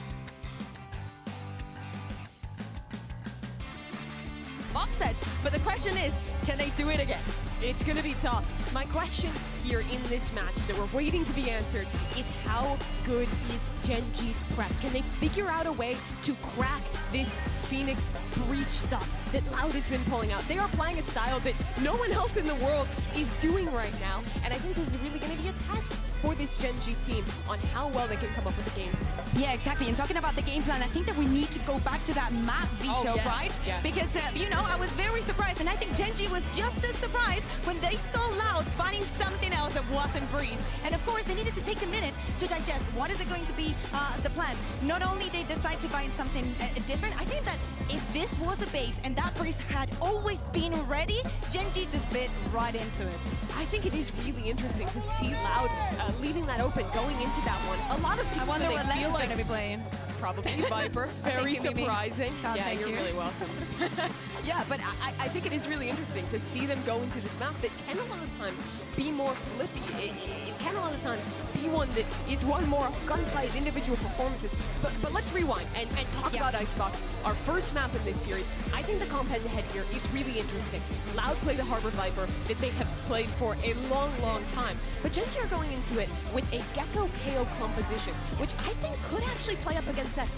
upsets. But the question is, can they do it again? It's going to be tough. My question here in this match that we're waiting to be answered is how good is Gen G's prep? Can they figure out a way to crack this Phoenix breach stuff that Loud has been pulling out? They are playing a style that no one else in the world is doing right now, and I think this is really going to be a test for this Gen G team on how well they can come up with a game. Yeah, exactly. And talking about the game plan, I think that we need to go back to that map, Vito, right? Yeah. Because, you know, I was very surprised, and I think Gen G was just as surprised when they saw Loud finding something else that wasn't Breeze. And of course, they needed to take a minute to digest what is it going to be the plan. Not only they decide to find something different, I think that if this was a bait and that Breeze had always been ready, Gen G just bit right into it. I think it is really interesting to see Loud leaving that open, going into that one. A lot of teams, I wonder what feel like going to be playing. Probably Viper. Very Thank you, Mimi. surprising. God, yeah, thank you're you. really welcome. Yeah, but I think it is really interesting to see them go into this map that can a lot of times be more flippy. It can a lot of times be one that is one more gunfight, individual performances. But let's rewind and talk about Icebox, our first map in this series. I think the comp head-to-head here is really interesting. Loud play the Harbor Viper that they have played for a long, long time. But Gen G are going into it with a Gecko KO composition, which I think could actually play up against that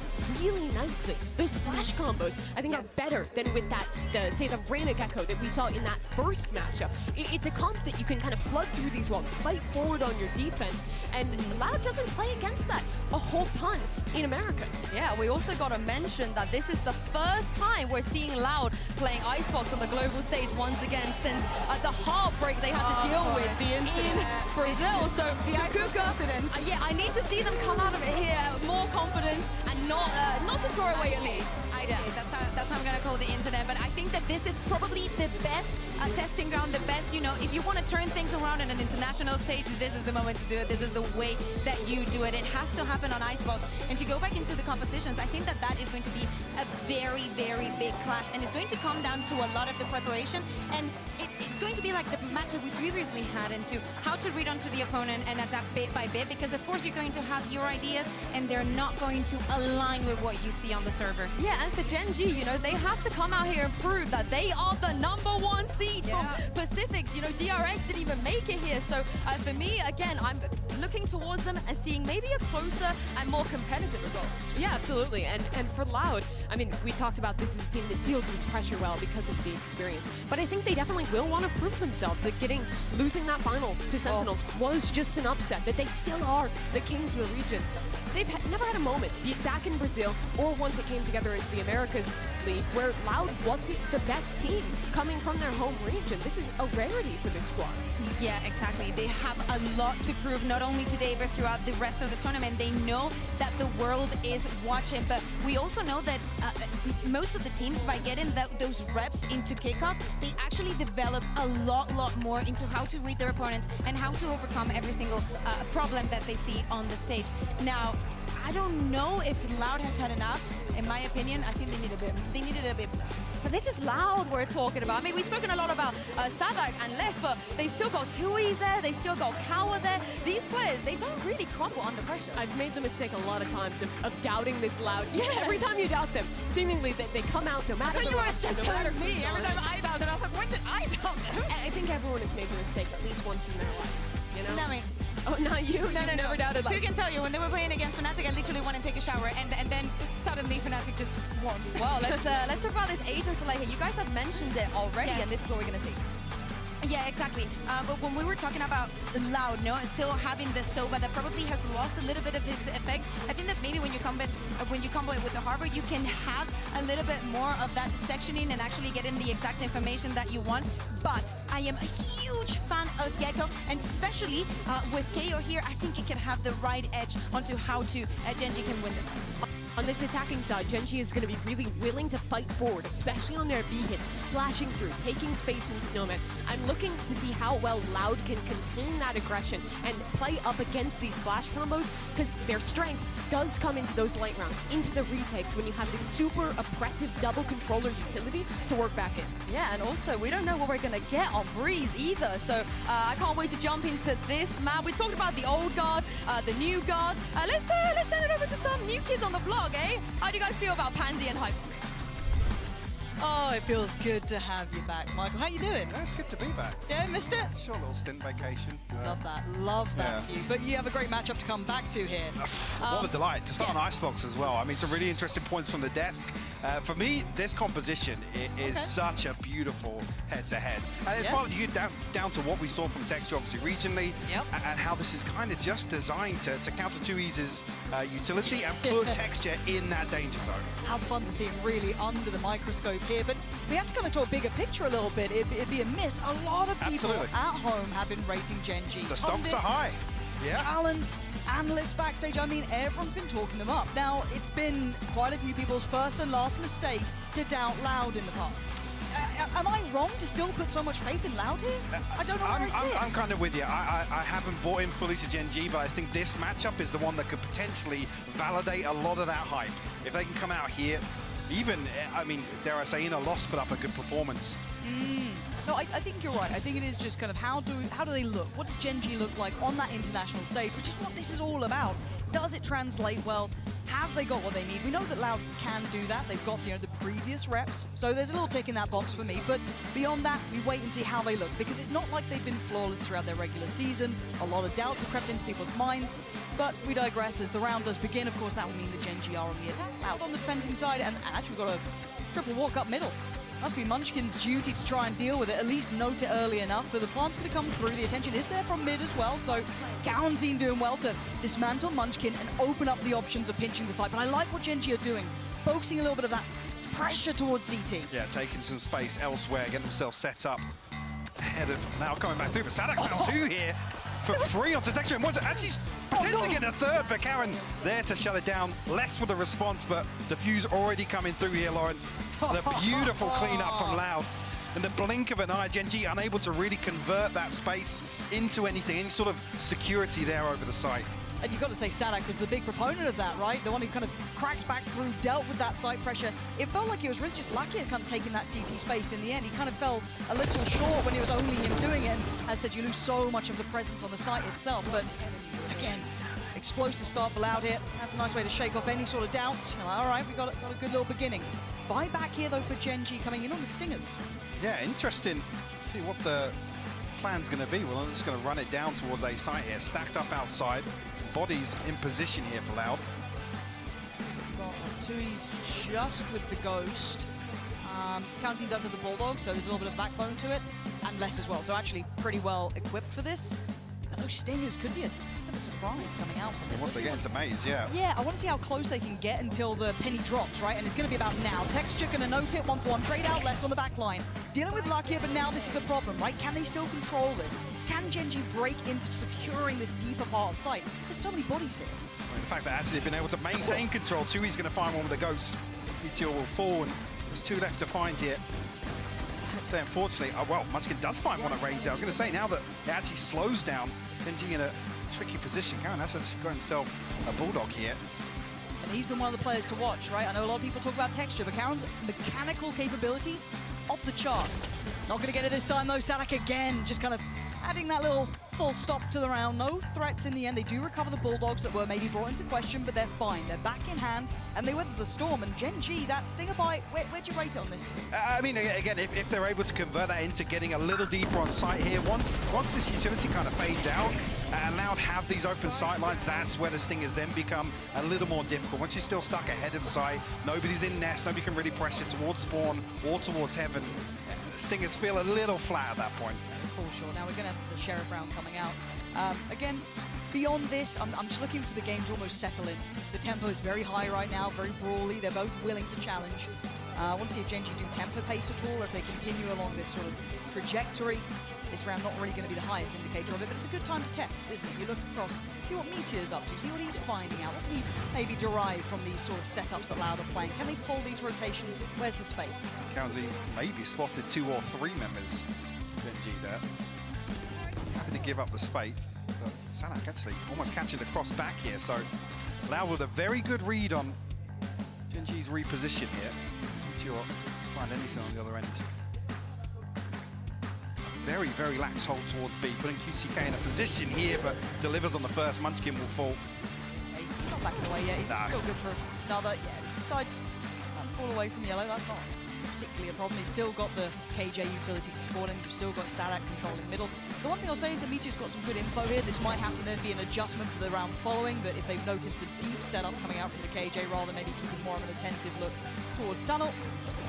really nicely. Those flash combos, I think, are better than with that, say, the Reyna Gecko that we saw in that first matchup. It's a comp that you can kind of flood through these walls, fight forward on your defense, and Loud doesn't play against that a whole ton in Americas. Yeah, we also got to mention that this is the first time we're seeing Loud playing Icebox on the global stage once again since the heartbreak they had to deal with in Brazil. So The Icebox Kuka, incident. yeah, I need to see them come out of it here more confident and not to throw away a lead. That's how I'm gonna call the incident. But I think that this is probably the best testing ground, the best, you know, if you want to turn things around on an international stage, this is the moment to do it. This is the way that you do it. It has to happen on Icebox. And to go back into the compositions, I think that that is going to be a very, very big clash. And it's going to come down to a lot of the preparation. And it's going to be like the match that we previously had into how to read onto the opponent and adapt bit by bit. Because of course you're going to have your ideas and they're not going to align with what you see on the server. Yeah, and for Gen G, you know, they have to come out here and prove that they are the #1 seed from Pacifics. You know, DRX didn't even make it here. So for me, again, I'm looking towards them and seeing maybe a closer and more competitive result. Yeah, absolutely. And for Loud, I mean, we talked about this as a team that deals with pressure well because of the experience. But I think they definitely will want to prove themselves that losing that final to Sentinels was just an upset, that they still are the kings of the region. They've never had a moment, be it back in Brazil or once it came together into the Americas League, where Loud wasn't the best team coming from their home region. This is a rarity for this squad. Yeah, exactly. They have a lot to prove, not only today, but throughout the rest of the tournament. They know that the world is watching, but we also know that most of the teams, by getting those reps into kickoff, they actually developed a lot more into how to read their opponents and how to overcome every single problem that they see on the stage. Now, I don't know if Loud has had enough. In my opinion, I think they needed a bit more. But this is Loud we're talking about. I mean, we've spoken a lot about Sadak and Les, but they've still got Tui's there, they still got Kawa there. These players, they don't really crumble under pressure. I've made the mistake a lot of times of doubting this Loud team. Every time you doubt them, seemingly they come out no matter the roster, no matter who's on. Every time I doubt it, I was like, when did I doubt them? I think everyone has made the mistake at least once in their life, you know? Not me. Oh, not you? No, You've never doubted Who like can tell you, when they were playing against Fnatic, I literally went and take a shower, and then suddenly Fnatic just won. Well, let's talk about this Agent Slay here. You guys have mentioned it already, and this is what we're gonna see. Yeah, exactly. But when we were talking about Loud, no, still having the Sova that probably has lost a little bit of his effect, I think that maybe when you combo it with the Harbor, you can have a little bit more of that sectioning and actually getting the exact information that you want. But I am a huge fan of Gecko, and especially with KO here, I think it can have the right edge onto how to Gen G can win this one. On this attacking side, Gen.G is going to be really willing to fight forward, especially on their B hits, flashing through, taking space in Snowman. I'm looking to see how well Loud can contain that aggression and play up against these flash combos, because their strength does come into those light rounds, into the retakes when you have this super oppressive double controller utility to work back in. Yeah, and also we don't know what we're going to get on Breeze either, so I can't wait to jump into this map. We talked about the old guard, the new guard. Let's send it over to some new kids on the block, eh? How do you guys feel about Pansy and Hype? Oh, it feels good to have you back, Michael. How you doing? Yeah, it's good to be back. Yeah, missed it? Short little stint vacation. Love that for you. But you have a great matchup to come back to here. What a delight. To start on Icebox as well. I mean, some really interesting points from the desk. For me, this composition is such a beautiful head-to-head. And it's partly down to what we saw from Texture, obviously, regionally, and how this is kind of just designed to counter 2E's utility and put Texture in that danger zone. How fun to see him really under the microscope here. But we have to come into a bigger picture a little bit. It'd be a miss. A lot of people at home have been rating Gen.G. The stocks are high. Yeah. Talent, analysts backstage, I mean, everyone's been talking them up. Now, it's been quite a few people's first and last mistake to doubt Loud in the past. Am I wrong to still put so much faith in Loud here? I don't know where I sit. I'm kind of with you. I haven't bought in fully to Gen.G, but I think this matchup is the one that could potentially validate a lot of that hype. If they can come out here, even, I mean, dare I say, in a loss, put up a good performance. No, I think you're right. I think it is just kind of how do they look? What does Gen.G look like on that international stage, which is what this is all about. Does it translate well? Have they got what they need? We know that Loud can do that. They've got, you know, the previous reps. So there's a little tick in that box for me. But beyond that, we wait and see how they look, because it's not like they've been flawless throughout their regular season. A lot of doubts have crept into people's minds. But we digress. As the round does begin, of course, that will mean the Gen.G are on the attack. Loud on the defending side, and actually we've got a triple walk up middle. Must be Munchkin's duty to try and deal with it, at least note it early enough, but the plant's going to come through. The attention is there from mid as well, so Gaoanzine doing well to dismantle Munchkin and open up the options of pinching the side. But I like what Gen.G are doing, focusing a little bit of that pressure towards CT. Yeah, taking some space elsewhere, getting themselves set up ahead of now coming back through. But Sadak found two here for free onto Texture, and actually potentially getting a third, but Karen there to shut it down. Less with the response, but the fuse already coming through here, Lauren. The beautiful cleanup from Loud. In the blink of an eye, Gen.G unable to really convert that space into anything, any sort of security there over the site. And you've got to say Sadak was the big proponent of that, right? The one who kind of cracked back through, dealt with that site pressure. It felt like he was really just lucky at kind of taking that CT space in the end. He kind of fell a little short when it was only him doing it. And as I said, you lose so much of the presence on the site itself. But again, explosive start for Loud here. That's a nice way to shake off any sort of doubts. You're like, all right, we got a good little beginning. Buyback here, though, for Gen.G coming in on the Stingers. Yeah, interesting to see what the plan's going to be. Well, I'm just going to run it down towards A site here, stacked up outside. Some bodies in position here for Loud. So we've got 2E's just with the Ghost. Gaoanzine does have the Bulldog, so there's a little bit of backbone to it, and less as well. So actually pretty well equipped for this. But those Stingers could be a surprise coming out from this. Once they get into Maze, yeah. Yeah, I want to see how close they can get until the penny drops, right? And it's going to be about now. Texture going to note it, 1-for-1 trade out, less on the back line. Dealing with luck here, but now this is the problem, right? Can they still control this? Can Gen.G break into securing this deeper part of sight? There's so many bodies here. Well, in fact, they actually have been able to maintain control. 2E's going to find one with a Ghost. ETL will fall, and there's two left to find here. So unfortunately, well, Munchkin does find one at range there. I was going to say, now that it actually slows down, Gen.G in a tricky position. Karen has actually got himself a Bulldog here. And he's been one of the players to watch, right? I know a lot of people talk about Texture, but Karen's mechanical capabilities off the charts. Not going to get it this time, though. Sadak again, just kind of adding that little full stop to the round. No threats in the end. They do recover the Bulldogs that were maybe brought into question, but they're fine. They're back in hand, and they weather the storm. And Gen.G, that Stinger bite, where'd you rate it on this? I mean, again, if they're able to convert that into getting a little deeper on site here, once this utility kind of fades out, and Loud have these open sight lines, that's where the Stingers then become a little more difficult. Once you're still stuck ahead of site, nobody's in nest, nobody can really pressure towards spawn or towards heaven. Stingers feel a little flat at that point. For sure. Now we're going to have the Sheriff round coming out. Again, beyond this, I'm just looking for the game to almost settle in. The tempo is very high right now, very brawly. They're both willing to challenge. I want to see if Gen.G do tempo pace at all, or if they continue along this sort of trajectory. this round not really going to be the highest indicator of it, but it's a good time to test, isn't it? You look across, see what Meteor's up to, see what he's finding out, what can he maybe derive from these sort of setups that Loud are playing. Can they pull these rotations? Where's the space? Kaozi maybe spotted 2 or 3 members. Gen.G there. Happy to give up the space. But Sanak actually almost catching the cross back here, so Loud with a very good read on Gen.G's reposition here. Meteor find anything on the other end. A very, very lax hold towards B, putting QCK in a position here, but delivers on the first. Munchkin will fall. Yeah, he's not backing away yet. He's still good for another. Yeah, decides to fall away from Yellow. That's not particularly a problem. He's still got the KJ utility to support him. You've still got Sadak controlling middle. The one thing I'll say is that Meteor's got some good info here. This might have to then be an adjustment for the round following, but if they've noticed the deep setup coming out from the KJ, rather than maybe keeping more of an attentive look towards tunnel.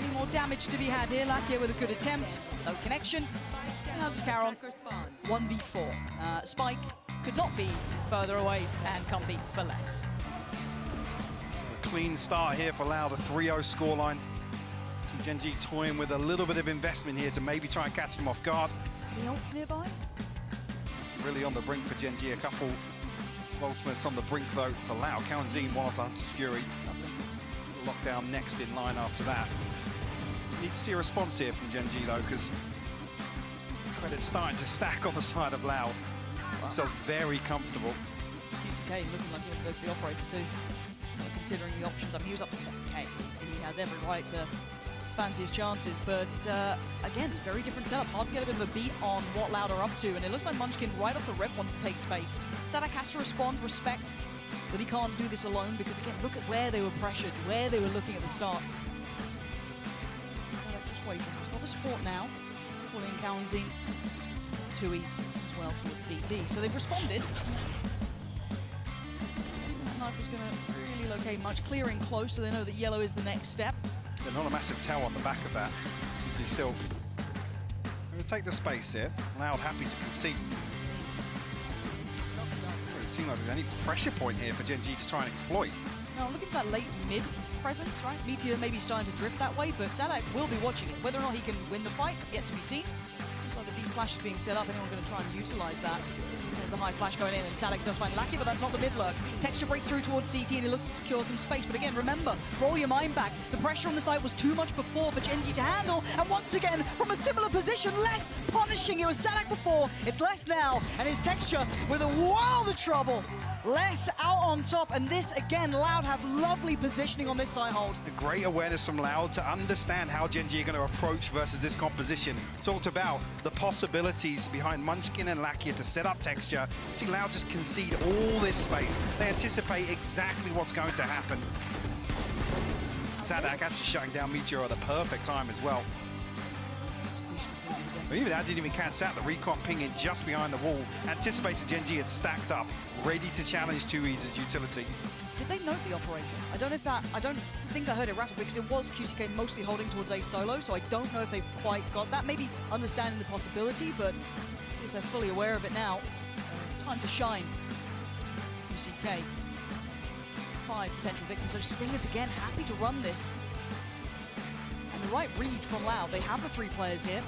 Any more damage to be had here? Lakia with a good attempt. No connection. Now just carry on. 1v4. Spike could not be further away and Comfy for less. A clean start here for Loud, a 3-0 scoreline. Gen.G toying with a little bit of investment here to maybe try and catch them off guard. Any ults nearby? It's really on the brink for Gen.G. A couple of ultimates on the brink though for Loud. Kaozi, one of the Hunter's Fury. Lockdown next in line after that. Need to see a response here from Gen.G though, because credit's starting to stack on the side of Loud. Themselves very comfortable. QCK looking like he wants to go for the operator too. Considering the options, I mean, he was up to 7k. And he has every right to fancy his chances, but again, very different setup. Hard to get a bit of a beat on what Loud are up to, and it looks like Munchkin right off the rip wants to take space. Sadak has to respond, respect that he can't do this alone, because again, look at where they were pressured, where they were looking at the start. Sadak just waiting. He's got the support now. Pulling Kaozi, Tui's as well towards CT. So they've responded. I don't think that knife was going to really locate much. Clearing close, so they know that Yellow is the next step. They're not a massive towel on the back of that. So he's still going to take the space here. Loud happy to concede. Doesn't really seem like there's any pressure point here for Gen.G to try and exploit. Now, looking for that late mid presence, right? Meteor maybe starting to drift that way, but Sadak will be watching it. Whether or not he can win the fight, yet to be seen. Looks like the deep flash is being set up. Anyone going to try and utilize that? There's the high flash going in, and Sadak does find Lakia, but that's not the mid lurk. Texture breakthrough towards CT, and he looks to secure some space. But again, remember, roll your mind back. The pressure on the site was too much before for Gen.G to handle, and once again, from a similar position, less punishing. It was Sadak before, it's less now, and his Texture with a world of trouble. Less out on top, and this again, Loud have lovely positioning on this side hold. The great awareness from Loud to understand how Gen.G are going to approach versus this composition. Talked about the possibilities behind Munchkin and Lakia to set up Texture. See Loud just concede all this space. They anticipate exactly what's going to happen. Sadak actually shutting down Meteor at the perfect time as well. Even that didn't even catch that. The recon pinging just behind the wall. Anticipated Gen.G had stacked up, ready to challenge Tui's utility. Did they note the operator? I don't know if that, I don't think I heard it rattle, because it was QCK mostly holding towards A solo, so I don't know if they've quite got that. Maybe understanding the possibility, but see if they're fully aware of it now. Time to shine. QCK. 5 potential victims. So Stingers again happy to run this. And the right read from Loud. They have the 3 players here.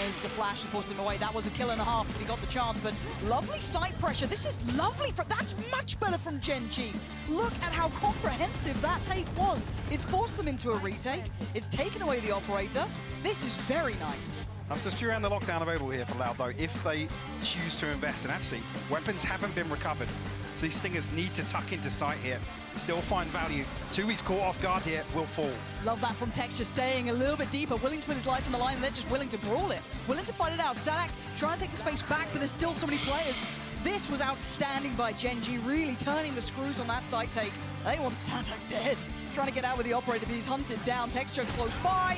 There's the flash to force him away. That was a kill and a half if he got the chance, but lovely side pressure. This is lovely. That's much better from Gen.G. Look at how comprehensive that take was. It's forced them into a retake. It's taken away the operator. This is very nice. That's just around the lockdown available here for Loud, though, if they choose to invest. And actually, weapons haven't been recovered. So these Stingers need to tuck into sight here. Still find value. Tui's caught off guard here, will fall. Love that from Texture, staying a little bit deeper, willing to put his life on the line, and they're just willing to brawl it. Willing to fight it out. Sadak trying to take the space back, but there's still so many players. This was outstanding by Gen.G, really turning the screws on that side take. They want Sadak dead. Trying to get out with the operator, but he's hunted down. Texture close by.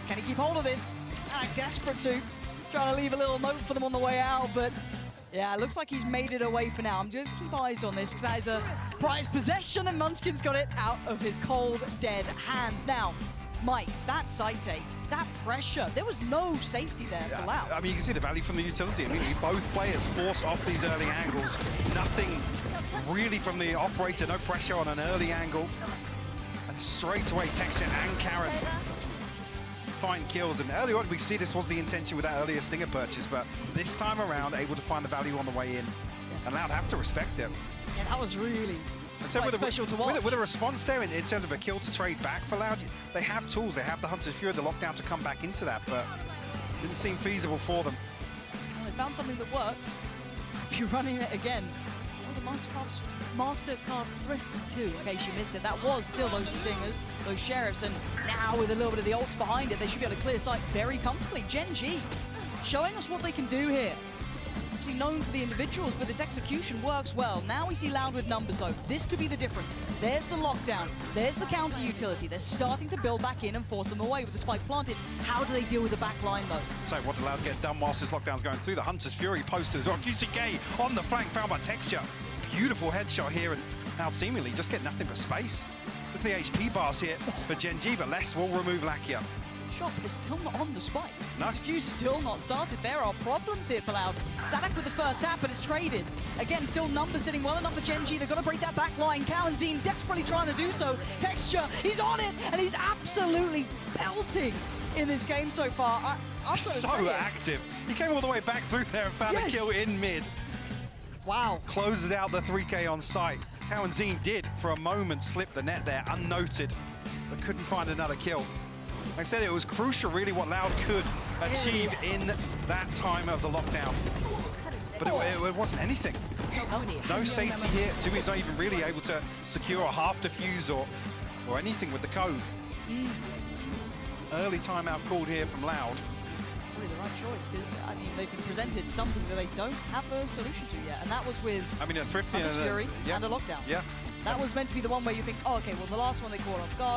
Can he keep hold of this? Sadak desperate to. Trying to leave a little note for them on the way out, but yeah, it looks like he's made it away for now. I'm just keep eyes on this, because that is a prized possession, and Munchkin's got it out of his cold, dead hands. Now, Mike, that side take, that pressure, there was no safety there for Loud. I mean, you can see the value from the utility. I mean, both players force off these early angles. Nothing really from the operator, no pressure on an early angle. And straight away, Texture and Karin find kills, and early on we see this was the intention with that earlier Stinger purchase, but this time around able to find the value on the way in, and Loud have to respect it. Yeah, that was really quite special to watch. With a response there in terms of a kill to trade back for Loud, they have tools, they have the Hunter's Fury, the lockdown to come back into that, but didn't seem feasible for them. Well, they found something that worked. Be running it again. That was a Mastercard Thrift too, in case you missed it. That was still those Stingers, those Sheriffs, and now with a little bit of the ults behind it, they should be able to clear sight very comfortably. Gen G showing us what they can do here. Obviously known for the individuals, but this execution works well. Now we see Loud with numbers though. This could be the difference. There's the lockdown, there's the counter utility. They're starting to build back in and force them away with the spike planted. How do they deal with the back line though? So what did Loud get done whilst this lockdown's going through? The Hunter's Fury posted as well. QCK on the flank, found by Texture. Beautiful headshot here, and now seemingly just get nothing but space. Look at the HP bars here for Gen G, but Les will remove Lakia. Shot is still not on the spike. No. Diffuse still not started. There are problems here for Loud. Zadak with the first tap, but it's traded. Again, still numbers sitting well enough for Gen G. They've got to break that back line. Kalentzine desperately trying to do so. Texture, he's on it, and he's absolutely belting in this game so far. I've got to So say active. He came all the way back through there and found a kill in mid. Wow. Closes out the 3K on site. Kalentzine did, for a moment, slip the net there, unnoted, but couldn't find another kill. Like I said, it was crucial, really, what Loud could achieve in that time of the lockdown. But it wasn't anything. No safety here. Tumi's not even really able to secure a half defuse or anything with the Cove. Early timeout called here from Loud. Probably the right choice, because, I mean, they've been presented something that they don't have a solution to yet, and that was with a Thrifty Hunter's Fury and a lockdown. Yeah. That was meant to be the one where you think, oh, okay, well, the last one they caught off guard,